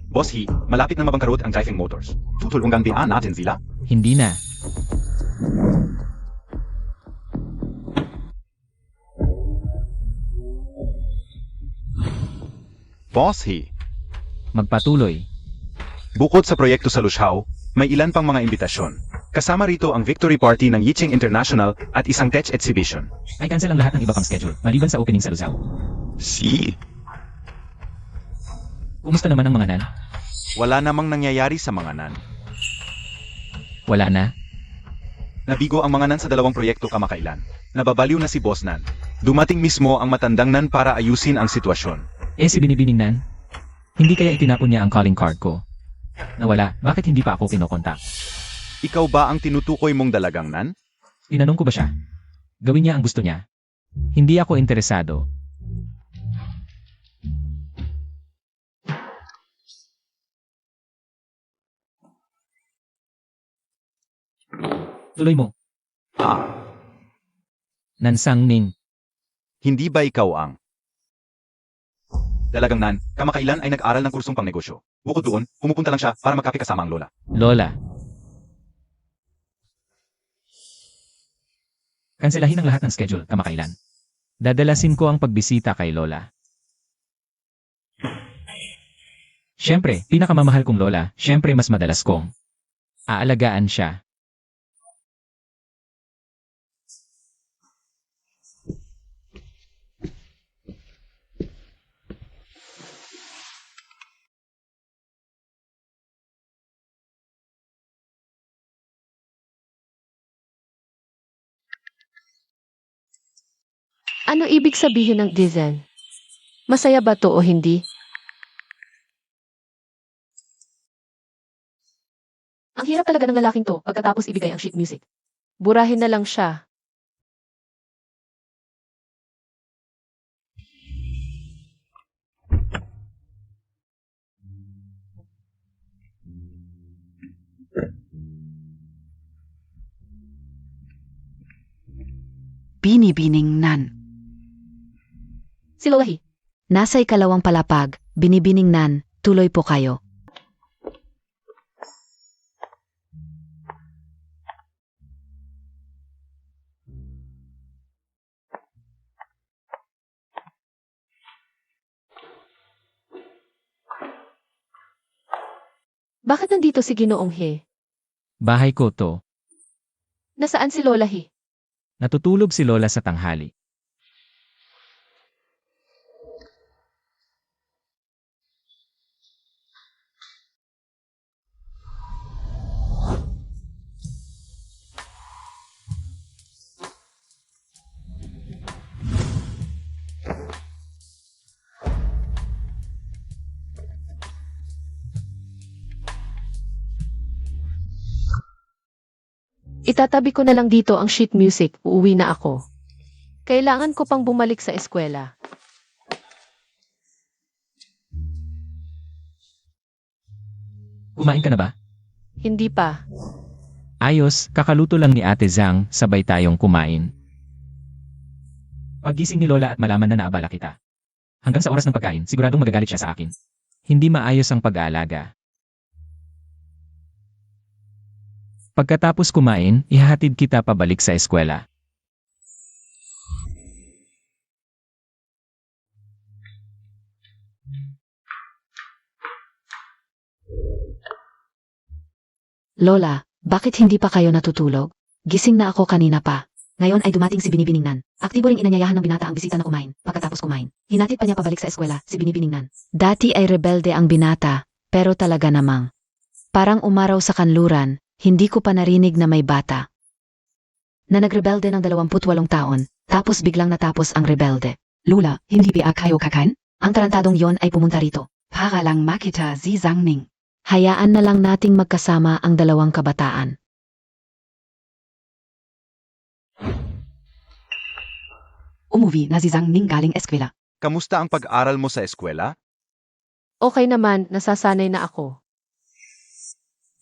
B: Boss He, malapit na mabangkarot ang Jifeng Motors. Tutulungan ba natin sila?
D: Hindi na.
B: Boss He,
D: Magpatuloy.
B: bukod sa proyekto sa Lushao, may ilan pang mga imbitasyon. Kasama rito ang victory party ng Yicheng International at isang tech exhibition.
D: Ay cancel ang lahat ng iba pang schedule, maliban sa opening sa Luzao.
B: Si,
D: Kumusta naman ang mga Nan?
B: wala namang nangyayari sa mga nan.
D: Wala na.
B: Nabigo ang mga nan sa 2 proyekto kamakailan. Nababaliw na si Boss Nan. Dumating mismo ang matandang nan para ayusin ang sitwasyon.
D: Si Binibining Nan? Hindi kaya itinapon niya ang calling card ko? Nawala, bakit hindi pa ako kinokontak?
B: Ikaw ba ang tinutukoy mong dalagang nan?
D: Tinanong ko ba siya? Gawin niya ang gusto niya. Hindi ako interesado. Tuloy mo. Nansangning.
B: Hindi ba ikaw ang dalagang nan? Kamakailan ay nag-aral ng kursong pangnegosyo. Bukod doon, pumupunta lang siya para magkape kasama ang lola.
D: Lola. Kanselahin ang lahat ng schedule kamakailan. Dadalasin ko ang pagbisita kay Lola. Siyempre, pinakamamahal kong Lola, siyempre mas madalas kong aalagaan siya.
A: Ano ibig sabihin ng design? Masaya ba to o hindi? Ang hirap talaga ng lalaking to pagkatapos ibigay ang sheet music. Burahin na lang siya.
E: Binibining Nan.
A: Si Lola He.
C: Nasa ikalawang palapag, Binibining Nan, tuloy po kayo.
A: Bakit nandito si Ginoong He?
D: Bahay ko to.
A: Nasaan si Lola He?
D: Natutulog si Lola sa tanghali.
A: Itatabi ko na lang dito ang sheet music, uuwi na ako. Kailangan ko pang bumalik sa eskwela.
D: Kumain ka na ba?
A: Hindi pa.
D: Ayos, kakaluto lang ni Ate Zhang, sabay tayong kumain. Paggising ni Lola at malaman na naabala kita. Hanggang sa oras ng pagkain, siguradong magagalit siya sa akin. Hindi maayos ang pag-aalaga. Pagkatapos kumain, ihahatid kita pabalik sa eskwela.
C: Lola, bakit hindi pa kayo natutulog? Gising na ako kanina pa. Ngayon ay dumating si Binibining. Aktibo ring inanyayahan ng binata ang bisita na kumain. Pagkatapos kumain, hinatid pa niya pabalik sa eskwela si Binibining. Dati ay rebelde ang binata, pero talaga namang. Parang umaraw sa kanluran, hindi ko pa narinig na may bata na nagrebelde ng 28 taon, tapos biglang natapos ang rebelde.
E: Lola, hindi ba kayo kakain?
C: Ang tarantadong yon ay pumunta rito.
E: Para lang makita si Zhangning.
C: Hayaan na lang nating magkasama ang dalawang kabataan.
E: Umuwi na si Zhangning galing eskwela.
B: Kamusta ang pag-aral mo sa eskwela?
A: Okay naman, nasasanay na ako.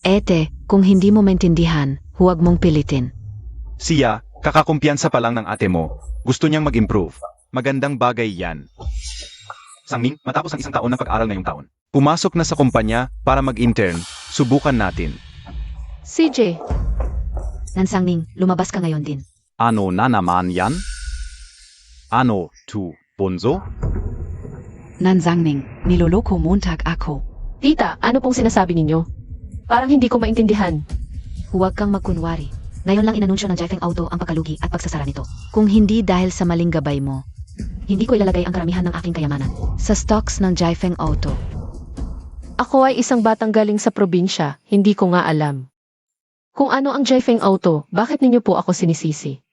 C: Ete, kung hindi mo maintindihan, huwag mong pilitin.
B: Siya, kakakumpiyansa pa lang ng ate mo. Gusto niyang mag-improve. Magandang bagay yan. Sangning, matapos ang isang taon ng pag-aral ngayong taon. Pumasok na sa kumpanya para mag-intern. Subukan natin.
A: CJ,
C: Nansangning, lumabas ka ngayon din.
B: Ano na naman yan? Ano, tu, Bonzo?
E: Nan Zhangning, niloloko Montag ako.
A: tita, ano pong sinasabi ninyo? Parang hindi ko maintindihan.
C: Huwag kang magkunwari. Ngayon lang inanunsyo ng Jiafeng Auto ang pagkalugi at pagsasara nito. Kung hindi dahil sa maling gabay mo, hindi ko ilalagay ang karamihan ng aking kayamanan sa stocks ng Jiafeng Auto.
A: Ako ay isang batang galing sa probinsya, hindi ko nga alam. Kung ano ang Jiafeng Auto, bakit ninyo po ako sinisisi?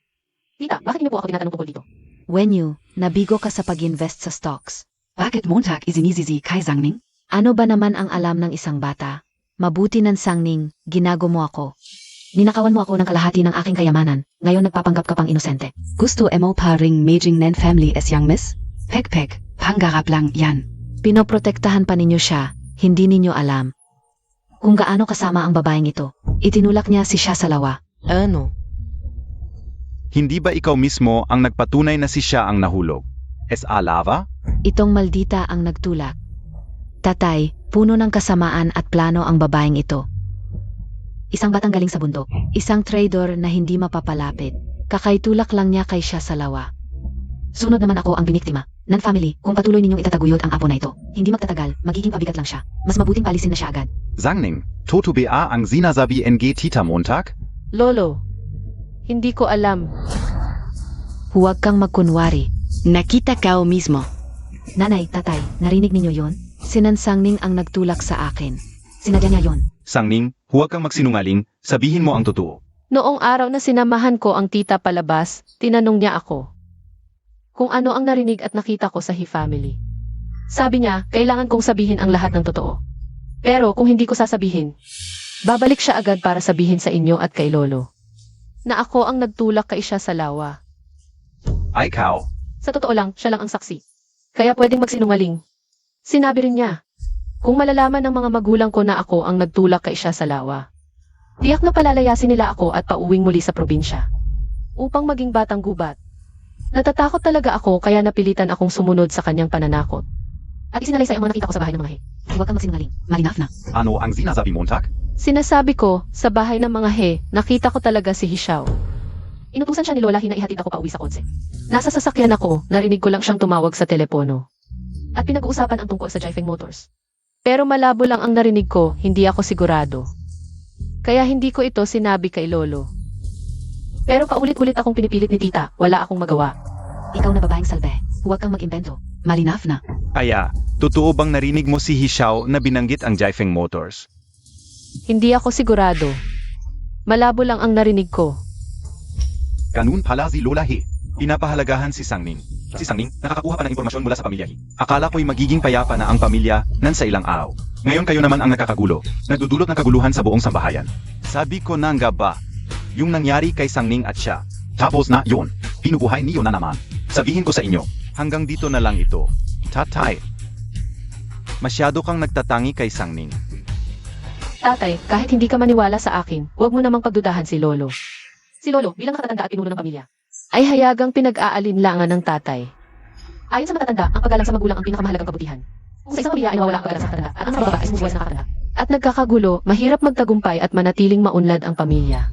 A: Tita, bakit ninyo po ako tinatanong tungkol dito?
C: When you, nabigo ka sa pag-invest sa stocks.
E: Bakit Montag isinisizi kay Zhangning?
C: Ano ba naman ang alam ng isang bata? Mabuti ng Sangning, ginago mo ako. Ninakawan mo ako ng kalahati ng aking kayamanan, ngayon nagpapanggap ka pang inosente.
E: Gusto mo pa ring maging nen family as young miss? Pek, pangarap lang yan.
C: Pinoprotektahan pa ninyo siya, hindi ninyo alam. Kung gaano kasama ang babaeng ito, itinulak niya si siya sa lawa.
A: Ano?
B: Hindi ba ikaw mismo ang nagpatunay na si siya ang nahulog? S.A. Lava?
C: Itong maldita ang nagtulak. Tatay, puno ng kasamaan at plano ang babaeng ito. Isang batang galing sa bundok, isang trader na hindi mapapalapit. Kakaitulak lang niya kay siya sa lawa. Sunod naman ako ang biniktima. Nan family, kung patuloy ninyong itataguyod ang apo na ito, hindi magtatagal, magiging pabigat lang siya. Mas mabuting palisin na siya agad.
B: Zhangning, Toto ba ang sinasabi NG Tita Montag?
A: Lolo, hindi ko alam.
C: Huwag kang magkunwari.
E: Nakita kao mismo.
C: Nanay, tatay, narinig ninyo yon? Sinansangning ang nagtulak sa akin. Sinadya niya yon.
B: Sangning, huwag kang magsinungaling, sabihin mo ang totoo.
A: Noong araw na sinamahan ko ang tita palabas, tinanong niya ako kung ano ang narinig at nakita ko sa He family. Sabi niya, kailangan kong sabihin ang lahat ng totoo. Pero kung hindi ko sasabihin, babalik siya agad para sabihin sa inyo at kay Lolo na ako ang nagtulak kay siya sa lawa.
B: Ay kao.
A: Sa totoo lang, siya lang ang saksi. Kaya pwedeng magsinungaling. Sinabi rin niya, kung malalaman ng mga magulang ko na ako ang nagtulak kay siya sa lawa, tiyak na palalayasin nila ako at pauwing muli sa probinsya. Upang maging batang gubat. Natatakot talaga ako kaya napilitan akong sumunod sa kanyang pananakot. At isinalaysay ang mga nakita ko sa bahay ng mga He.
C: Huwag kang magsinungaling.
E: Malinaf na.
B: Ano ang sinasabi Montag?
A: Sinasabi ko, sa bahay ng mga He, nakita ko talaga si Hishao. Inutusan siya ni Lola na ihatid ako pauwi sa kotse. Nasa sasakyan ako, narinig ko lang siyang tumawag sa telepono. At pinag-uusapan ang tungkol sa Jiafeng Motors. Pero malabo lang ang narinig ko, hindi ako sigurado. Kaya hindi ko ito sinabi kay Lolo. Pero paulit-ulit akong pinipilit ni tita, wala akong magawa.
C: Ikaw na babaeng salbe. Huwag kang mag-imbento. Malinaw na.
B: Kaya, totoo bang narinig mo si Hishao na binanggit ang Jifeng Motors?
A: Hindi ako sigurado. Malabo lang ang narinig ko.
B: Ganun pala si Lola He. Pinapahalagahan si Sangning. Si Sangning, nakakakuha pa ng impormasyon mula sa pamilya He. Akala ko'y magiging payapa na ang pamilya nan sa ilang araw. Ngayon kayo naman ang nakakagulo. Nagdudulot ng kaguluhan sa buong sambahayan. Sabi ko na nga ba, yung nangyari kay Sangning at siya. Tapos na yun, pinubuhay niyo na naman. Sabihin ko sa inyo, hanggang dito na lang ito. Tatay. Masyado kang nagtatangi kay Sangning.
A: Tatay, kahit hindi ka maniwala sa akin, huwag mo namang pagdudahan si Lolo. Si Lolo, bilang nakatanda at pinuno ng pamilya, ay hayagang pinag-aalinlangan ng tatay. Ayon sa matatanda, ang paggalang sa magulang ang pinakamahalagang kabutihan. Kung sa isang pamilya ay nawawala ang paggalang sa matanda, at ang mga baba ay sumubuhay sa nakatanda. At nagkakagulo, mahirap magtagumpay at manatiling maunlad ang pamilya.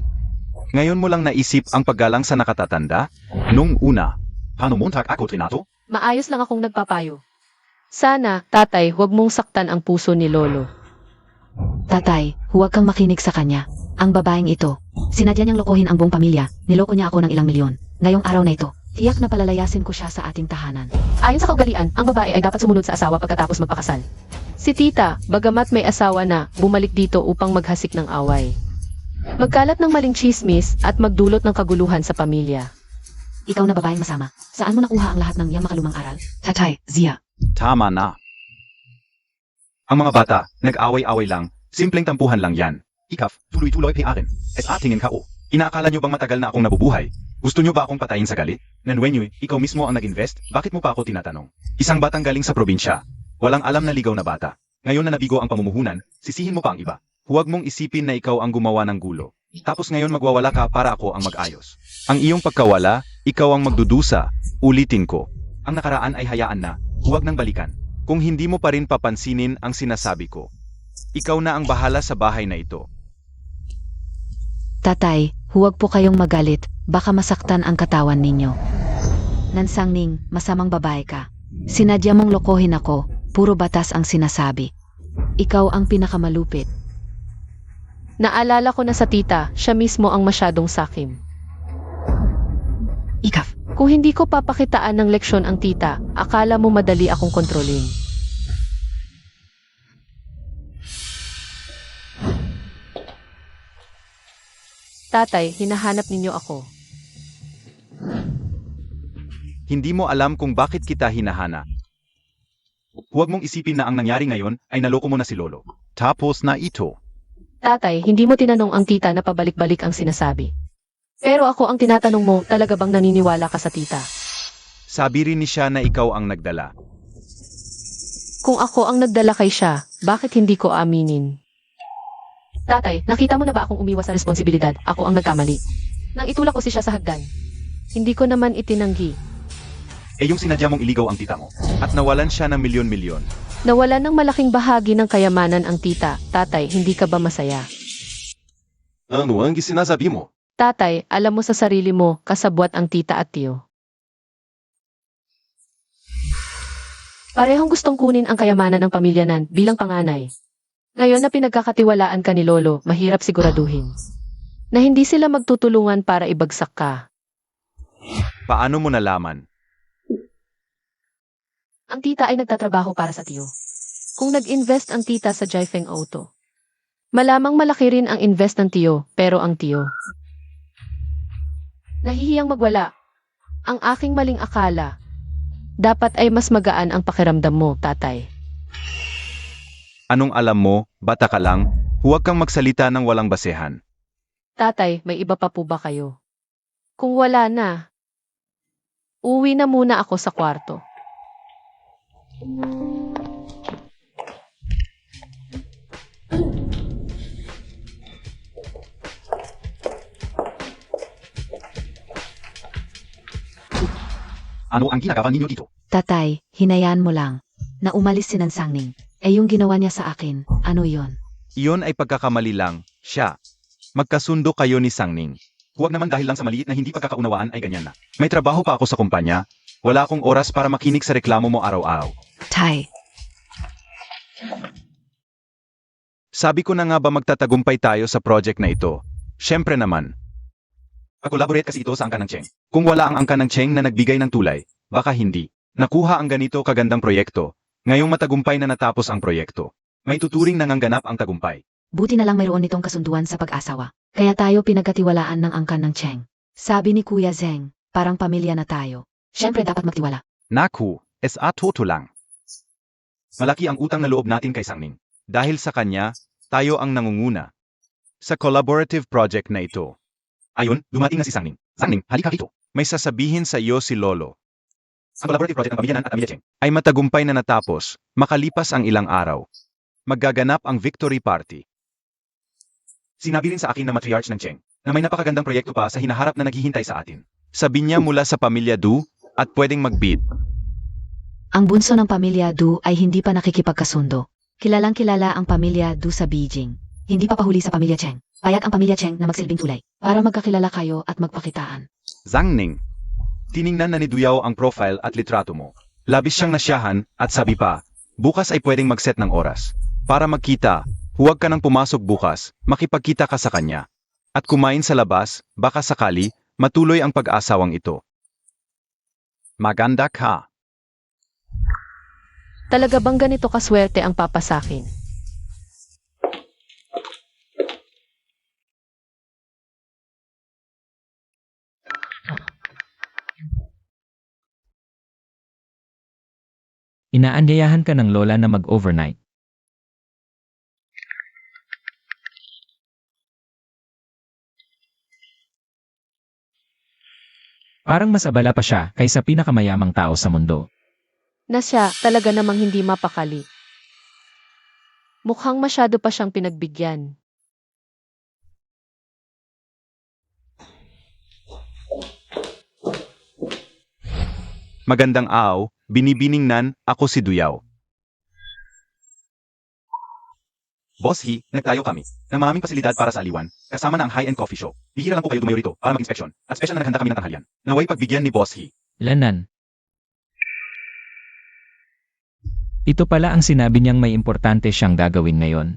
B: Ngayon mo lang naisip ang paggalang sa nakatatanda? Nung una, paano montak ako trinato?
A: Maayos lang akong nagpapayo. Sana, tatay, huwag mong saktan ang puso ni Lolo.
C: Tatay, huwag kang makinig sa kanya. Ang babaeng ito, sinadya niyang lokohin ang buong pamilya. Niloko niya ako ng ilang milyon. Ngayong araw na ito, tiyak na palalayasin ko siya sa ating tahanan.
A: Ayon sa kaugalian, ang babae ay dapat sumunod sa asawa pagkatapos magpakasal. Si tita, bagamat may asawa na, bumalik dito upang maghasik ng away. Magkalat ng maling chismis at magdulot ng kaguluhan sa pamilya.
C: Ikaw na babaeng masama. Saan mo nakuha ang lahat ng iyang makalumang aral?
E: Tatay, Zia.
B: Tama na. Ang mga bata, nag-away-away lang, simpleng tampuhan lang yan. Ikaf, tuloy-tuloy piarin. At tingin ka o. Inaakala nyo bang matagal na akong nabubuhay? Gusto nyo ba akong patayin sa galit? Nanwenyo, ikaw mismo ang nag-invest, bakit mo pa ako tinatanong? Isang batang galing sa probinsya. Walang alam na ligaw na bata. Ngayon na nabigo ang pamumuhunan, sisihin mo pa ang iba. Huwag mong isipin na ikaw ang gumawa ng gulo. Tapos ngayon magwawala ka para ako ang mag-ayos. Ang iyong pagkawala, ikaw ang magdudusa. Ulitin ko. Ang nakaraan ay hayaan na, huwag nang balikan. Kung hindi mo pa rin papansinin ang sinasabi ko. Ikaw na ang bahala sa bahay na ito.
C: Tatay, huwag po kayong magalit. Baka masaktan ang katawan ninyo. Nansangning, masamang babae ka. Sinadya mong lokohin ako. Puro batas ang sinasabi. Ikaw ang pinakamalupit.
A: Naalala ko na sa tita, siya mismo ang masyadong sakim.
E: Ikaf.
A: Kung hindi ko papakitaan ng leksyon ang tita, akala mo madali akong kontrolin. Tatay, hinahanap ninyo ako.
B: Hindi mo alam kung bakit kita hinahana. Huwag mong isipin na ang nangyari ngayon ay naloko mo na si Lolo. Tapos na ito.
A: Tatay, hindi mo tinanong ang tita na pabalik-balik ang sinasabi. Pero ako ang tinatanong mo, talaga bang naniniwala ka sa tita?
B: Sabi rin ni siya na ikaw ang nagdala.
A: Kung ako ang nagdala kay siya, bakit hindi ko aminin? Tatay, nakita mo na ba akong umiwas sa responsibilidad? Ako ang nagkamali. Nang itulak ko si siya sa hagdan. Hindi ko naman itinanggi.
B: Yung sinadya mong iligaw ang tita mo. At nawalan siya ng milyon-milyon.
A: Nawalan ng malaking bahagi ng kayamanan ang tita. Tatay, hindi ka ba masaya?
B: Ano ang sinasabi mo?
A: Tatay, alam mo sa sarili mo, kasabwat ang tita at tiyo. Parehong gustong kunin ang kayamanan ng pamilya nan bilang panganay. Ngayon na pinagkakatiwalaan ka ni Lolo, mahirap siguraduhin na hindi sila magtutulungan para ibagsak ka.
B: Paano mo nalaman?
A: Ang tita ay nagtatrabaho para sa tiyo. Kung nag-invest ang tita sa Jifeng Auto, malamang malaki rin ang invest ng tiyo, pero ang tiyo nahihiyang magwala. Ang aking maling akala, dapat ay mas magaan ang pakiramdam mo, tatay.
B: Anong alam mo, bata ka lang, huwag kang magsalita ng walang basehan.
A: Tatay, may iba pa po ba kayo? Kung wala na, uwi na muna ako sa kwarto.
B: Ano ang ginagawa ninyo dito?
C: Tatay, hinayaan mo lang. Na umalis si Nansangning. Yung ginawa niya sa akin, ano yon?
B: Iyon ay pagkakamali lang, siya. Magkasundo kayo ni Sangning. Huwag naman dahil lang sa maliit na hindi pagkakaunawaan ay ganyan na. May trabaho pa ako sa kumpanya. Wala akong oras para makinig sa reklamo mo araw-araw.
E: Tay.
B: Sabi ko na nga ba magtatagumpay tayo sa project na ito? Siyempre naman. Pag-collaborate kasi ito sa angkan ng Cheng. Kung wala ang angkan ng Cheng na nagbigay ng tulay, baka hindi. Nakuha ang ganito kagandang proyekto. Ngayong matagumpay na natapos ang proyekto. May tuturing nanganganap ang tagumpay.
C: Buti na lang mayroon nitong kasunduan sa pag-asawa. Kaya tayo pinagkatiwalaan ng angkan ng Cheng. Sabi ni Kuya Zeng, parang pamilya na tayo. Siyempre dapat magtiwala.
B: Naku, toto lang. Malaki ang utang na loob natin kay Sangning. Dahil sa kanya, tayo ang nangunguna. Sa collaborative project na ito. Ayun, dumating na si Sangning. Sangning, halika rito. May sasabihin sa iyo si Lolo. Ang collaborative project ng Pamilya Nan at Pamilya Cheng ay matagumpay na natapos, makalipas ang ilang araw. Maggaganap ang victory party. Sinabi rin sa akin na matriarch ng Cheng na may napakagandang proyekto pa sa hinaharap na naghihintay sa atin. Sabi niya mula sa Pamilya Du at pwedeng mag-bid.
C: Ang bunso ng pamilya Du ay hindi pa nakikipagkasundo. Kilalang kilala ang pamilya Du sa Beijing. Hindi pa pahuli sa pamilya Cheng. Payag ang pamilya Cheng na magsilbing tulay para magkakilala kayo at magpakitaan.
B: Zhangning, tiningnan na ni Duyaw ang profile at litrato mo. Labis siyang nasyahan at sabi pa, bukas ay pwedeng mag-set ng oras. Para magkita, huwag ka nang pumasok bukas, makipagkita ka sa kanya. At kumain sa labas, baka sakali, matuloy ang pag-asawang ito. Maganda ka.
A: Talaga bang ganito kaswerte ang papa sakin?
D: Inaanyayahan ka ng lola na mag-overnight. Parang mas abala pa siya kaysa pinakamayamang tao sa mundo.
A: Na siya talaga namang hindi mapakali. Mukhang masyado pa siyang pinagbigyan.
B: Magandang araw, binibiningnan, ako si Duyaw. Boss He, nagtayo kami ng maraming pasilidad para sa aliwan, kasama na ang high-end coffee shop. Bihira lang po kayo dumayo rito para mag-inspeksyon, at special na naghanda kami ng tanghalian. Naway pagbigyan ni Boss He.
D: Lanan. Ito pala ang sinabi niyang may importante siyang gagawin ngayon.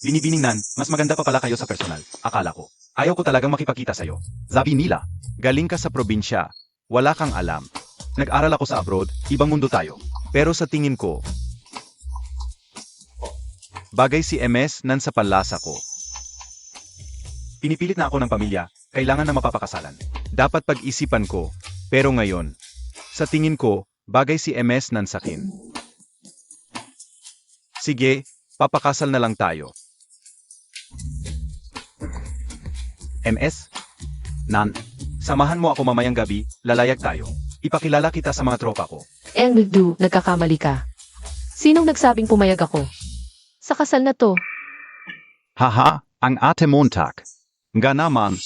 B: Binibiningnan, mas maganda pa pala kayo sa personal, akala ko. Ayaw ko talagang makipagkita sa'yo. Sabi nila, galing ka sa probinsya, wala kang alam. Nag-aral ako sa abroad, ibang mundo tayo. Pero sa tingin ko, bagay si MS nan sa panlasa ko. Pinipilit na ako ng pamilya, kailangan na mapapakasalan. Dapat pag-isipan ko, pero ngayon, sa tingin ko, bagay si MS nan sakin. Sige, papakasal na lang tayo. MS? Nan, samahan mo ako mamayang gabi, lalayag tayo. Ipakilala kita sa mga tropa ko.
A: Du, nagkakamali ka. Sinong nagsabing pumayag ako? Sa kasal na to,
B: Haha, ang ate Montag. Nga naman.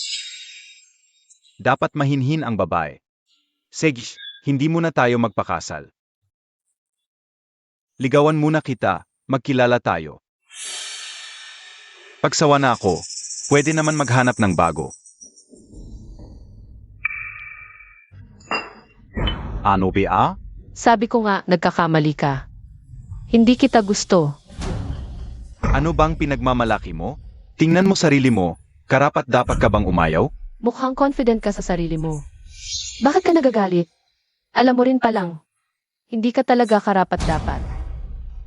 B: Dapat mahinhin ang babae. Sige, hindi muna tayo magpakasal. Ligawan muna kita, magkilala tayo. Pagsawa na ako, pwede naman maghanap ng bago. Ano ba?
A: sabi ko nga nagkakamali ka. Hindi kita gusto.
B: Ano bang pinagmamalaki mo? Tingnan mo sarili mo, karapat dapat ka bang umayaw?
A: Mukhang confident ka sa sarili mo. Bakit ka nagagalit? Alam mo rin palang, hindi ka talaga karapat-dapat.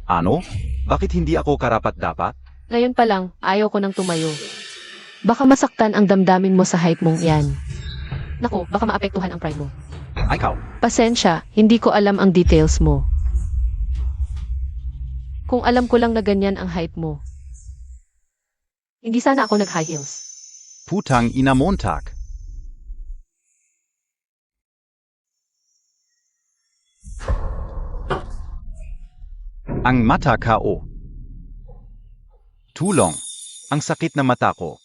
B: Ano? Bakit hindi ako karapat dapat?
A: Ngayon pa lang, ayaw ko nang tumayo. Baka masaktan ang damdamin mo sa hype mong yan. Naku, baka maapektuhan ang pride mo.
B: Ay ikaw.
A: Pasensya, hindi ko alam ang details mo. Kung alam ko lang na ganyan ang height mo. Hindi sana ako nag-high heels.
B: Putang ina Montag. Ang mata ko. Tulong. Ang sakit na mata ko.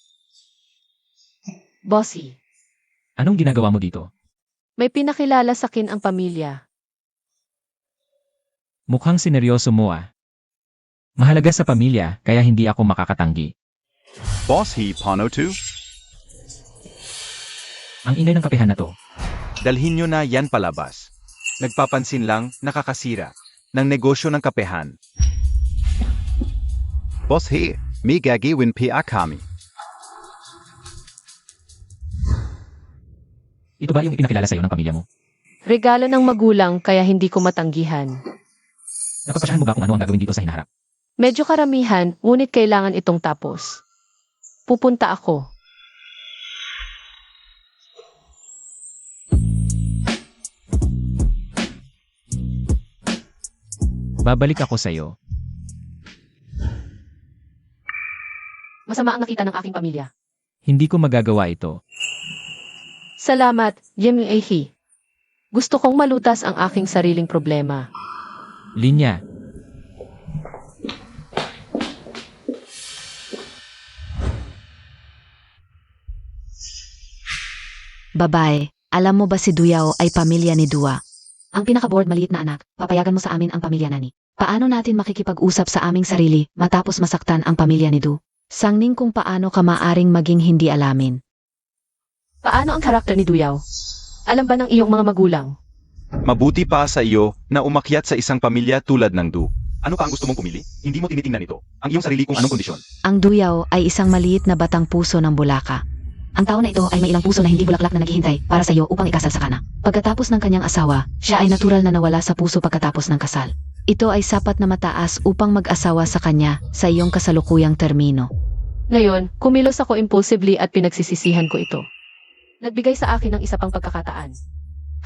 A: Bossy,
D: Anong ginagawa mo dito?
A: may pinakilala sa akin ang pamilya.
D: Mukhang sineryoso mo ah. Mahalaga sa pamilya, kaya hindi ako makakatanggi.
B: Boss He Pano 2?
D: Ang ingay ng kapehan na to.
B: Dalhin nyo na yan palabas. Nagpapansin lang, nakakasira ng negosyo ng kapehan. Boss he, may gagawin pa kami.
D: Ito ba yung ipinakilala sa'yo ng pamilya mo?
A: Regalo ng magulang kaya hindi ko matanggihan.
D: Napagpasyahan mo ba kung ano ang gagawin dito sa hinaharap?
A: Medyo karamihan, ngunit kailangan itong tapos. Pupunta ako.
D: Babalik ako sa'yo.
A: Masama ang nakita ng aking pamilya.
D: Hindi ko magagawa ito.
A: Salamat, Jimmy Ahi. Gusto kong malutas ang aking sariling problema.
D: Linya,
C: Babae, alam mo ba si Duyao ay pamilya ni Dua? Ang pinaka-bored maliit na anak, papayagan mo sa amin ang pamilya nani. Paano natin makikipag-usap sa aming sarili matapos masaktan ang pamilya ni Du? Sangning kung paano ka maaring maging hindi alamin.
A: Paano ang karakter ni Duyao? Alam ba ng iyong mga magulang?
B: Mabuti pa sa iyo na umakyat sa isang pamilya tulad ng Du. Ano pa ang gusto mong pumili? Hindi mo tinitingnan ito. Ang iyong sarili kung anong kondisyon.
C: Ang Duyao ay isang maliit na batang puso ng Bulaka. Ang tao na ito ay may ilang puso na hindi bulaklak na naghihintay para sa iyo upang ikasal sa kana. Pagkatapos ng kanyang asawa, siya ay natural na nawala sa puso pagkatapos ng kasal. Ito ay sapat na mataas upang mag-asawa sa kanya sa iyong kasalukuyang termino.
A: Ngayon, kumilos ako impulsively at pinagsisisihan ko ito. Nagbigay sa akin ng isa pang pagkakataan.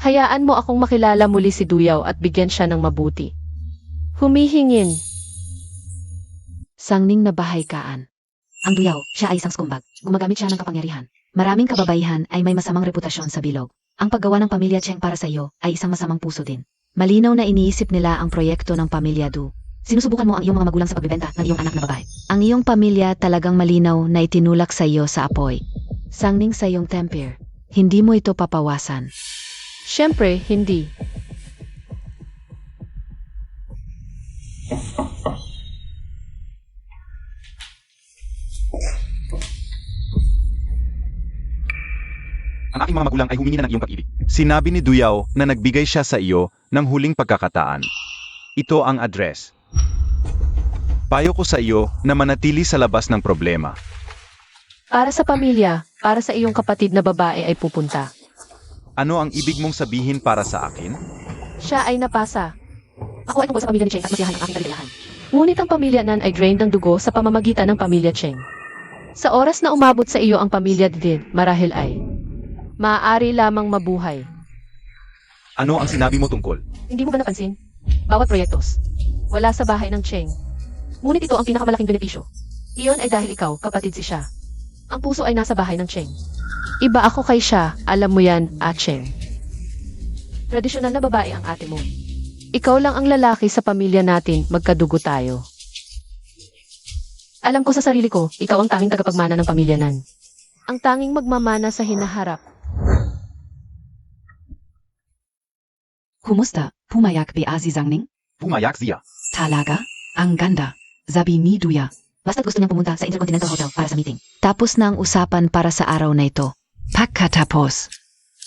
A: Hayaan mo akong makilala muli si Duyao at bigyan siya ng mabuti. Humihingin.
C: Sangning nabahaykaan. Ang Duyao, siya ay isang skumbag. Gumagamit siya ng kapangyarihan. Maraming kababaihan ay may masamang reputasyon sa bilog. Ang paggawa ng pamilya Cheng para sa iyo ay isang masamang puso din. Malinaw na iniisip nila ang proyekto ng pamilya Du. Sinusubukan mo ang iyong mga magulang sa pagbebenta ng iyong anak na babae. Ang iyong pamilya talagang malinaw na itinulak sa iyo sa apoy. Sangning sa iyong temper. Hindi mo ito papawasan.
A: Siyempre, hindi.
B: Ang aking mga magulang ay humingi na ng iyong pag-ibig. Sinabi ni Duyao na nagbigay siya sa iyo ng huling pagkakataan. Ito ang address. Payo ko sa iyo na manatili sa labas ng problema.
A: Para sa pamilya, para sa iyong kapatid na babae ay pupunta.
B: Ano ang ibig mong sabihin para sa akin?
A: Siya ay napasa. Ako ay tungkol sa pamilya ni Cheng at masiyahan ang aking kaligayahan. Ngunit ang pamilya Nan ay drained ng dugo sa pamamagitan ng pamilya Cheng. Sa oras na umabot sa iyo ang pamilya Didin, marahil ay maaari lamang mabuhay.
B: Ano ang sinabi mo tungkol?
A: Hindi mo ba napansin? Bawat proyektos, wala sa bahay ng Cheng. Ngunit ito ang pinakamalaking benepisyo. Iyon ay dahil ikaw, kapatid si siya. Ang puso ay nasa bahay ng Cheng. Iba ako kay siya, alam mo yan, Cheng. Tradisyonal na babae ang ate mo. Ikaw lang ang lalaki sa pamilya natin, magkadugo tayo. Alam ko sa sarili ko, ikaw ang tanging tagapagmana ng pamilya Nan. Ang tanging magmamana sa hinaharap.
E: Kumusta? Pumayak ba si Zangning?
B: Pumayak siya.
E: Talaga? Ang ganda. Sabi ni Duya.
C: Basta't gusto niyang pumunta sa Intercontinental Hotel para sa meeting. Tapos na ang usapan para sa araw na ito.
E: Pagkatapos.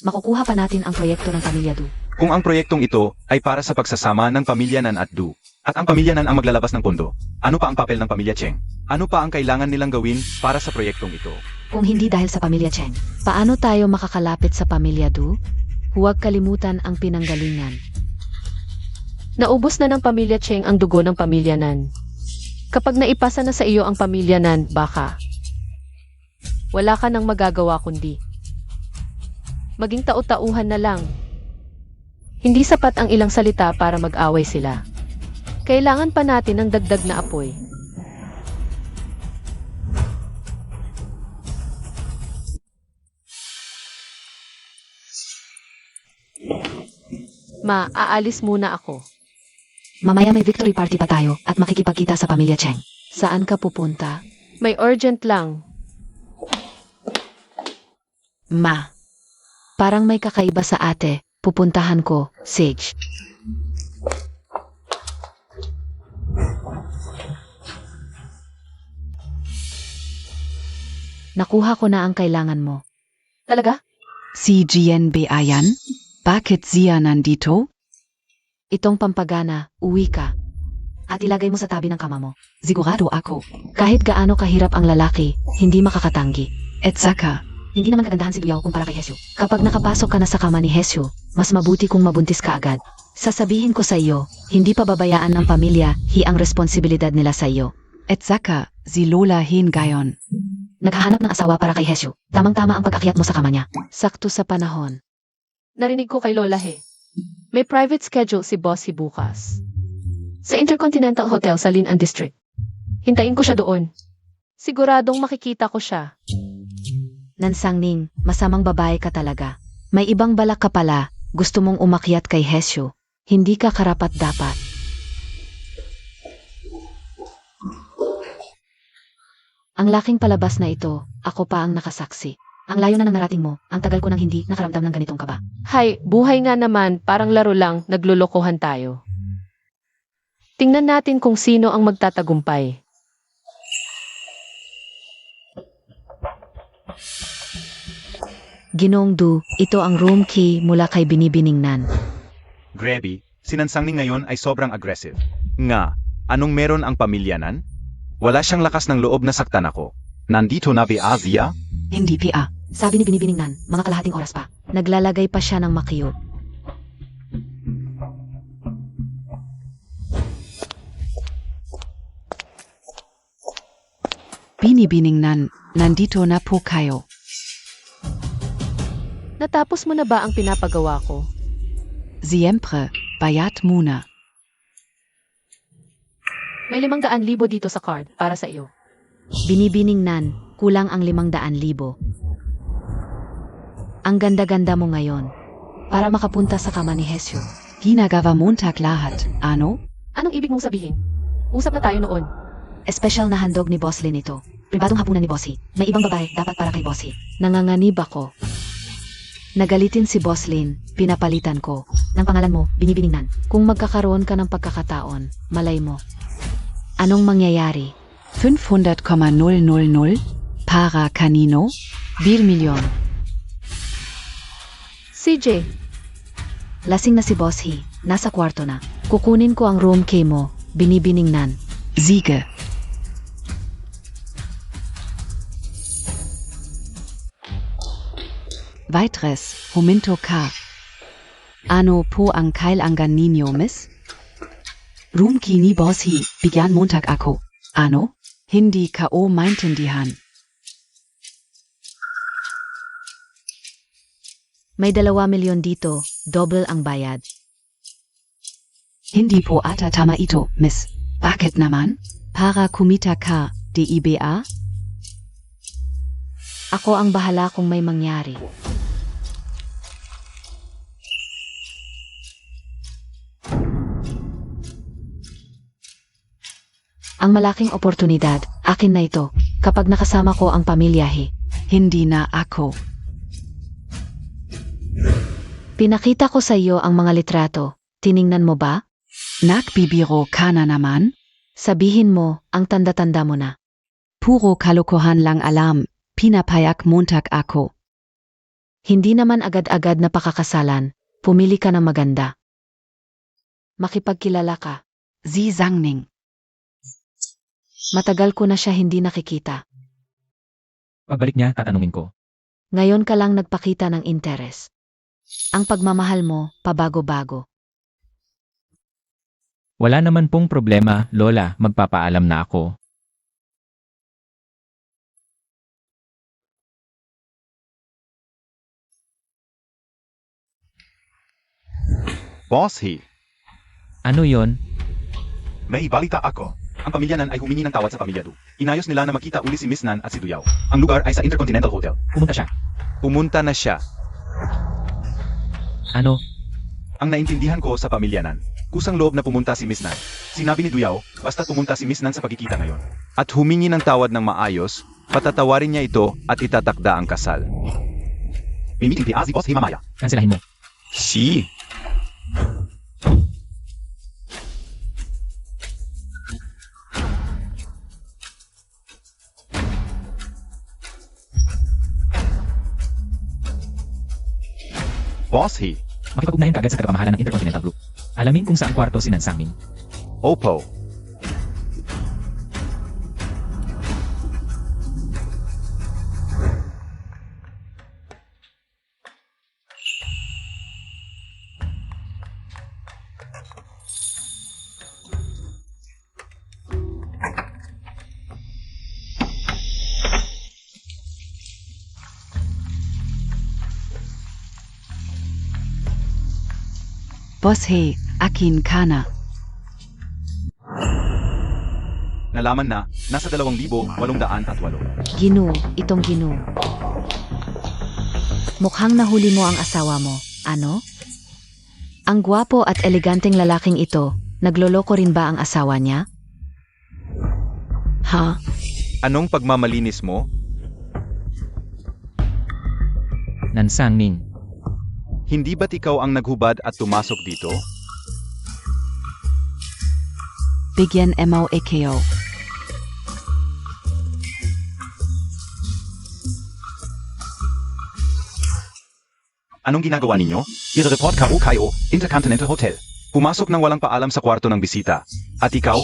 C: Makukuha pa natin ang proyekto ng pamilya Du.
B: Kung ang proyektong ito ay para sa pagsasama ng pamilya Nan at Du, at ang pamilya Nan ang maglalabas ng pondo, ano pa ang papel ng pamilya Cheng? Ano pa ang kailangan nilang gawin para sa proyektong ito?
C: Kung hindi dahil sa pamilya Cheng, paano tayo makakalapit sa pamilya Du? Huwag kalimutan ang pinanggalingan.
A: Naubos na ng pamilya Cheng ang dugo ng pamilya Nan. Kapag naipasa na sa iyo ang pamilya Nan, baka wala ka nang magagawa kundi maging tau-tauhan na lang. Hindi sapat ang ilang salita para mag-away sila. Kailangan pa natin ng dagdag na apoy. Aalis muna ako.
C: Mamaya may victory party pa tayo at makikipagkita sa pamilya Cheng. Saan ka pupunta?
A: May urgent lang.
C: Ma. Parang may kakaiba sa ate. Pupuntahan ko, Sage. Nakuha ko na ang kailangan mo.
A: Talaga?
E: Si GNB Ayan? Bakit siya nandito?
C: Itong pampagana, uwi ka. at ilagay mo sa tabi ng kama mo.
E: Sigurado ako.
C: Kahit gaano kahirap ang lalaki, hindi makakatanggi.
E: At saka,
C: Hindi naman kagandahan si Duyaw kumpara kay Hesyo. Kapag nakapasok ka na sa kama ni Hesyo, mas mabuti kung mabuntis ka agad. Sasabihin ko sa iyo, hindi pababayaan ng pamilya, ang responsibilidad nila sa iyo.
E: at saka, si Lola hingayon.
C: Naghahanap ng asawa para kay Hesyo. Tamang-tama ang pag-akyat mo sa kama niya. Sakto sa panahon.
A: Narinig ko kay Lola he. May private schedule si Bossy bukas. Sa Intercontinental Hotel sa Linan District. Hintayin ko siya doon. Siguradong makikita ko siya.
C: Nansangning, masamang babae ka talaga. May ibang balak ka pala, gusto mong umakyat kay Hesyo. Hindi ka karapat-dapat. Ang laking palabas na ito, ako pa ang nakasaksi. Ang layo na ng narating mo, ang tagal ko nang hindi nakaramdam ng ganitong kaba.
A: Hay, buhay nga naman, parang laro lang, naglulukohan tayo. Tingnan natin kung sino ang magtatagumpay.
C: Ginoong Du, ito ang room key mula kay Binibiningnan.
B: Grabe, sinansangning ngayon ay sobrang aggressive. Nga, anong meron ang pamilyanan? Wala siyang lakas ng loob na saktan ako. Nandito na ba Asia?
E: Hindi pia.
C: Sabi ni Binibiningnan, mga kalahating oras pa. Naglalagay pa siya ng makiyo.
E: Binibiningnan, nandito na po kayo.
A: Natapos mo na ba ang pinapagawa ko?
E: Siempre, bayat muna.
A: May 500,000 dito sa card para sa iyo.
C: Binibiningnan, kulang ang 500,000. Ang ganda-ganda mo ngayon. Para makapunta sa kama ni Hesyo.
E: Ginagawa Montag lahat, ano?
A: Anong ibig mong sabihin? Usap na tayo noon.
C: Espesyal na handog ni Boss Lin ito. Pribadong hapunan ni Bossy. May ibang babae dapat para kay Bossy. Nanganganib ako. Nagalitin si Boss Lin, pinapalitan ko. Ng pangalan mo, Binibiningnan. Kung magkakaroon ka ng pagkakataon, malay mo. Anong mangyayari?
E: 500,000 para kanino? 1 milyon.
A: CJ,
C: Lasing na si Bossy. Nasa kwarto na. Kukunin ko ang room key mo, Binibiningnan.
E: Siege. Weiteres, Huminto K. Ano po ang kailangan ninyo, miss? Rumki ni Bossy, bigyan Montag ako. Ano? Hindi ka o maintindihan.
C: May 2 milyon dito, double ang bayad.
E: Hindi po ata tama ito, miss. Bakit naman? Para kumita ka, DIBA?
C: Ako ang bahala kung may mangyari. Ang malaking oportunidad, akin na ito, kapag nakasama ko ang pamilya he.
E: Hindi na ako.
C: Pinakita ko sa iyo ang mga litrato. Tiningnan mo ba?
E: Nagbibiro ka na naman?
C: Sabihin mo, ang tanda-tanda mo na.
E: Puro kalokohan lang alam. Pinapayak Montag ako.
C: Hindi naman agad-agad na pakakasalan. Pumili ka ng maganda. Makipagkilala ka.
E: Si Sangning.
C: Matagal ko na siya hindi nakikita.
D: Pagbalik niya, tatanungin ko.
C: Ngayon ka lang nagpakita ng interes. Ang pagmamahal mo, pabago-bago.
D: Wala naman pong problema, Lola, magpapaalam na ako.
B: Bossy,
D: Ano yon?
B: may balita ako. Ang pamilyanan ay humingi ng tawad sa pamilya Du. Inayos nila na makita uli si Miss Nan at si Duyaw. Ang lugar ay sa Intercontinental Hotel.
D: Pumunta siya.
B: Pumunta na siya.
D: Ano?
B: Ang naintindihan ko sa pamilyanan, kusang loob na pumunta si Miss Nan. Sinabi ni Duyaw, basta pumunta si Miss Nan sa pagkikita ngayon. At humingi ng tawad ng maayos, patatawarin niya ito at itatakda ang kasal. Mimiting si Boss Himamaya.
D: Kanselahin mo.
B: Si. Boss He.
D: Makipag-ugnayan ka agad sa tagapamahalan ng Intercontinental Group. Alamin kung saan kwarto si Nansangmin.
B: Opo.
E: Boss he, akin kana.
B: Nalaman na, nasa 2,808.
C: Ginu, itong Ginu. Mukhang nahuli mo ang asawa mo, ano? Ang gwapo at eleganteng lalaking ito, nagloloko rin ba ang asawa niya? Ha?
B: Anong pagmamalinis mo?
D: Nansang Ning.
B: Hindi ba't ikaw ang naghubad at tumasok dito?
E: Bigyan mo ekeo.
B: Anong ginagawa ninyo? I-report ka o kayo, Intercontinental Hotel. Pumasok ng walang paalam sa kwarto ng bisita. At ikaw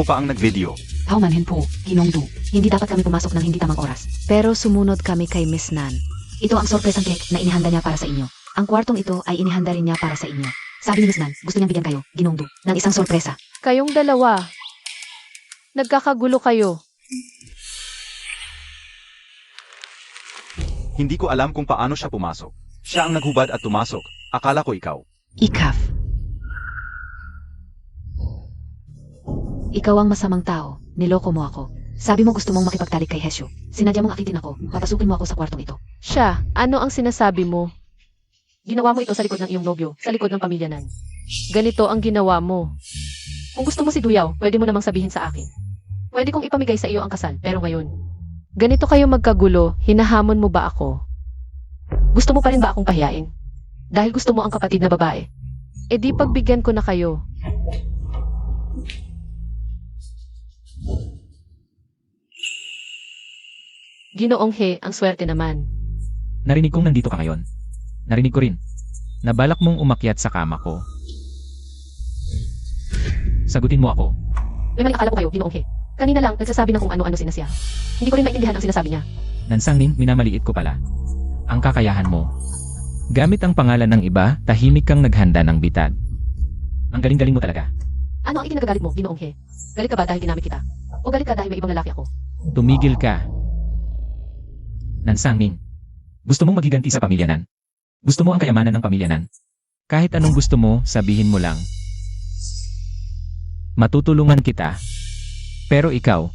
B: pa ang nag-video.
C: Paumanhin po, Ginong Du. Hindi dapat kami pumasok ng hindi tamang oras. Pero sumunod kami kay Miss Nan. Ito ang sorpresang cake na inihanda niya para sa inyo. Ang kwartong ito ay inihanda rin niya para sa inyo. Sabi ni Miss Nan, gusto niyang bigyan kayo, Ginong Du, ng isang sorpresa.
A: Kayong dalawa. Nagkakagulo kayo.
B: Hindi ko alam kung paano siya pumasok. Siya ang naghubad at tumasok. Akala ko ikaw.
E: Ikaf.
C: Ikaw ang masamang tao. Niloko mo ako. Sabi mo gusto mong makipagtalik kay Hesyo. Sinadya mong akitin ako. Papasukin mo ako sa kwartong ito.
A: Siya, ano ang sinasabi mo? Ginawa mo ito sa likod ng iyong nobyo, sa likod ng pamilya Nan. Ganito ang ginawa mo. Kung gusto mo si Duyaw, pwede mo namang sabihin sa akin. Pwede kong ipamigay sa iyo ang kasal, pero ngayon. Ganito kayo magkagulo, hinahamon mo ba ako? Gusto mo pa rin ba akong pahiyain? Dahil gusto mo ang kapatid na babae. E di pagbigyan ko na kayo. Ginoong He, ang swerte naman.
D: Narinig kong nandito ka ngayon. Narinig ko rin. Nabalak mong umakyat sa kama ko. Sagutin mo ako.
A: May mali akala ko kayo, Ginoong He. Kanina lang, nagsasabi na kung ano-ano sinasya. Hindi ko rin maintindihan ang sinasabi niya.
D: Nansang Ning, minamaliit ko pala. Ang kakayahan mo. Gamit ang pangalan ng iba, tahimik kang naghanda ng bitad. Ang galing-galing mo talaga.
A: Ano ang ikinagagalit mo, Ginoong He? Galit ka ba dahil ginamit kita? O galit ka dahil may ibang lalaki ako?
D: Tumigil ka. Nansang Ning. Gusto mong magiganti sa pamilya Nan. Gusto mo ang kayamanan ng pamilya Nan. Kahit anong gusto mo, sabihin mo lang. Matutulungan kita. Pero ikaw,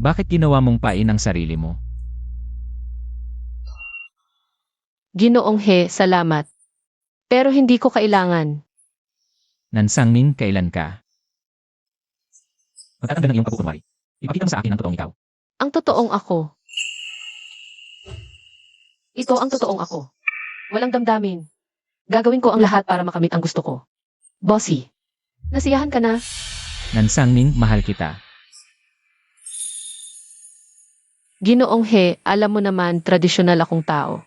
D: bakit ginawa mong pain ang sarili mo?
A: Ginoong He, salamat. Pero hindi ko kailangan.
D: Nansang Ning, kailan ka? Magtatanggal ng iyong kabukunwari. Ipakita mo sa akin ang totoong ikaw.
A: Ang totoong ako. Ito ang totoong ako. Walang damdamin. Gagawin ko ang lahat para makamit ang gusto ko. Bossy, nasiyahan ka na?
D: Nansang Ning, mahal kita.
A: Ginoong He, alam mo naman, tradisyonal akong tao.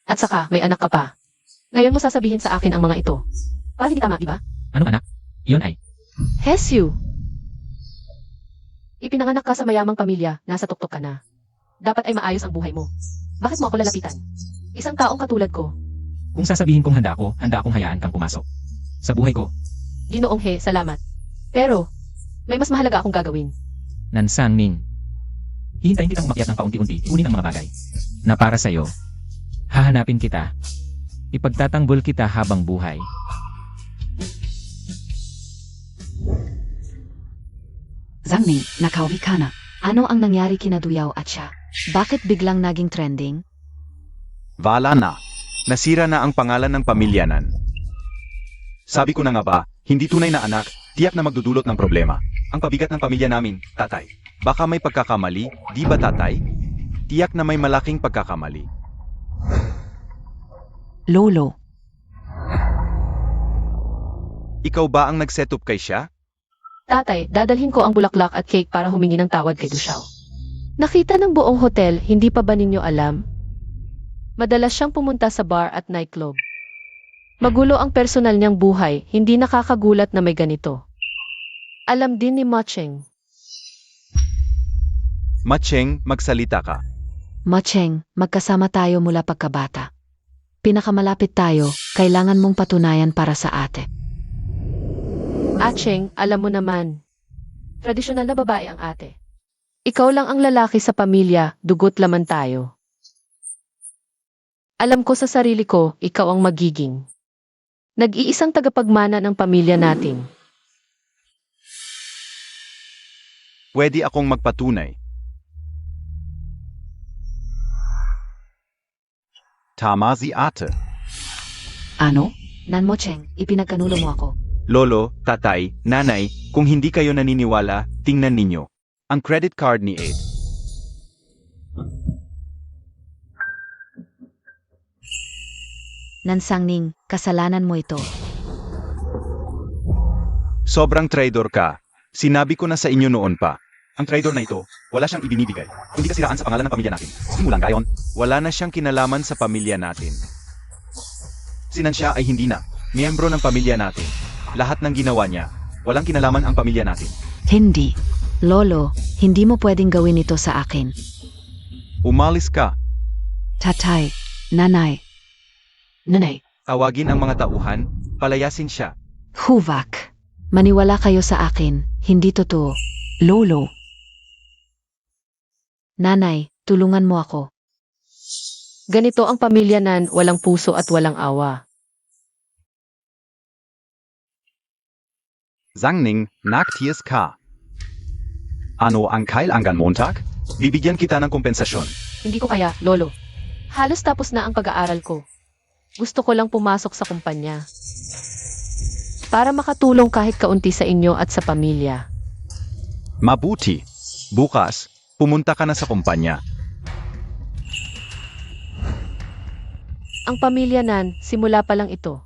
A: At saka, may anak ka pa. Ngayon mo sasabihin sa akin ang mga ito. Para hindi tama, iba?
D: Anong anak? Iyon ay.
A: Hesyu! Ipinanganak ka sa mayamang pamilya, nasa tuktok ka na. Dapat ay maayos ang buhay mo. Bakit mo ako lalapitan? Isang taong katulad ko.
D: Kung sasabihin kong handa akong hayaan kang pumasok. Sa buhay ko.
A: Ginoong He, salamat. Pero, may mas mahalaga akong gagawin.
D: Nansang Ning. Hihintayin kitang umakyat ng paunti-unti, kunin ang mga bagay. Na para sa'yo. Hahanapin kita. Ipagtatanggol kita habang buhay.
E: Zangning, nakauwi ka na.
C: Ano ang nangyari kina Duyaw at siya? Bakit biglang naging trending?
B: Wala na. Nasira na ang pangalan ng pamilya Nan. Sabi ko na nga ba, hindi tunay na anak, tiyak na magdudulot ng problema. Ang pabigat ng pamilya namin, tatay. Baka may pagkakamali, di ba tatay? Tiyak na may malaking pagkakamali.
E: Lolo.
B: Ikaw ba ang nag-setup kay siya?
A: Tatay, dadalhin ko ang bulaklak at cake para humingi ng tawad kay Dusyaw. Nakita ng buong hotel, hindi pa ba ninyo alam? Madalas siyang pumunta sa bar at nightclub. Magulo ang personal niyang buhay, hindi nakakagulat na may ganito. Alam din ni Macheng.
B: Macheng, magsalita ka.
C: Macheng, magkasama tayo mula pagkabata. Pinakamalapit tayo, kailangan mong patunayan para sa ate.
A: Acheng, alam mo naman. Tradisyonal na babae ang ate. Ikaw lang ang lalaki sa pamilya, dugot laman tayo. Alam ko sa sarili ko, ikaw ang magiging Nag-iisang tagapagmana ng pamilya natin.
B: Pwede akong magpatunay. Tama si ate.
E: Ano?
C: Nanmo Cheng, ipinagkanulo mo ako.
B: Lolo, tatay, nanay, kung hindi kayo naniniwala, tingnan ninyo. Ang credit card ni Ed.
C: Nansangning, kasalanan mo ito.
B: Sobrang traidor ka. Sinabi ko na sa inyo noon pa. Ang traidor na ito, wala siyang ibinibigay. Hindi kasiraan sa pangalan ng pamilya natin. Simulan gayon. Wala na siyang kinalaman sa pamilya natin. Sinansya ay hindi na. Miyembro ng pamilya natin. Lahat ng ginawa niya, walang kinalaman ang pamilya natin.
E: Hindi.
C: Lolo, hindi mo pwedeng gawin ito sa akin.
B: Umalis ka.
E: Tatay. Nanay. Nanay.
B: Tawagin ang mga tauhan, palayasin siya.
E: Huvak.
C: Maniwala kayo sa akin, hindi totoo.
E: Lolo.
C: Nanay, tulungan mo ako.
A: Ganito ang pamilya nan, walang puso at walang awa.
B: Sangning, nagtiis ka. Ano ang kailangan Montag? Bibigyan kita ng kompensasyon.
A: Hindi ko kaya, Lolo. Halos tapos na ang pag-aaral ko. Gusto ko lang pumasok sa kumpanya. Para makatulong kahit kaunti sa inyo at sa pamilya.
B: Mabuti. Bukas, pumunta ka na sa kumpanya.
A: Ang pamilya nan, simula pa lang ito.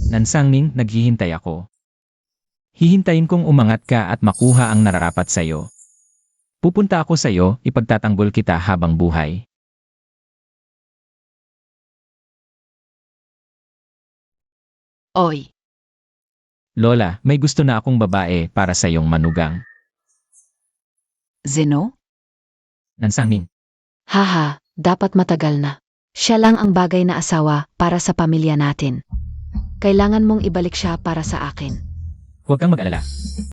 D: Nansangning, naghihintay ako. Hihintayin kong umangat ka at makuha ang nararapat sa'yo. Pupunta ako sa'yo, ipagtatanggol kita habang buhay.
E: Oy.
D: Lola, may gusto na akong babae para sa iyong manugang.
E: Zeno?
D: Nansangning,
C: Haha, dapat matagal na. Siya lang ang bagay na asawa para sa pamilya natin. Kailangan mong ibalik siya para sa akin.
D: huwag kang mag-alala.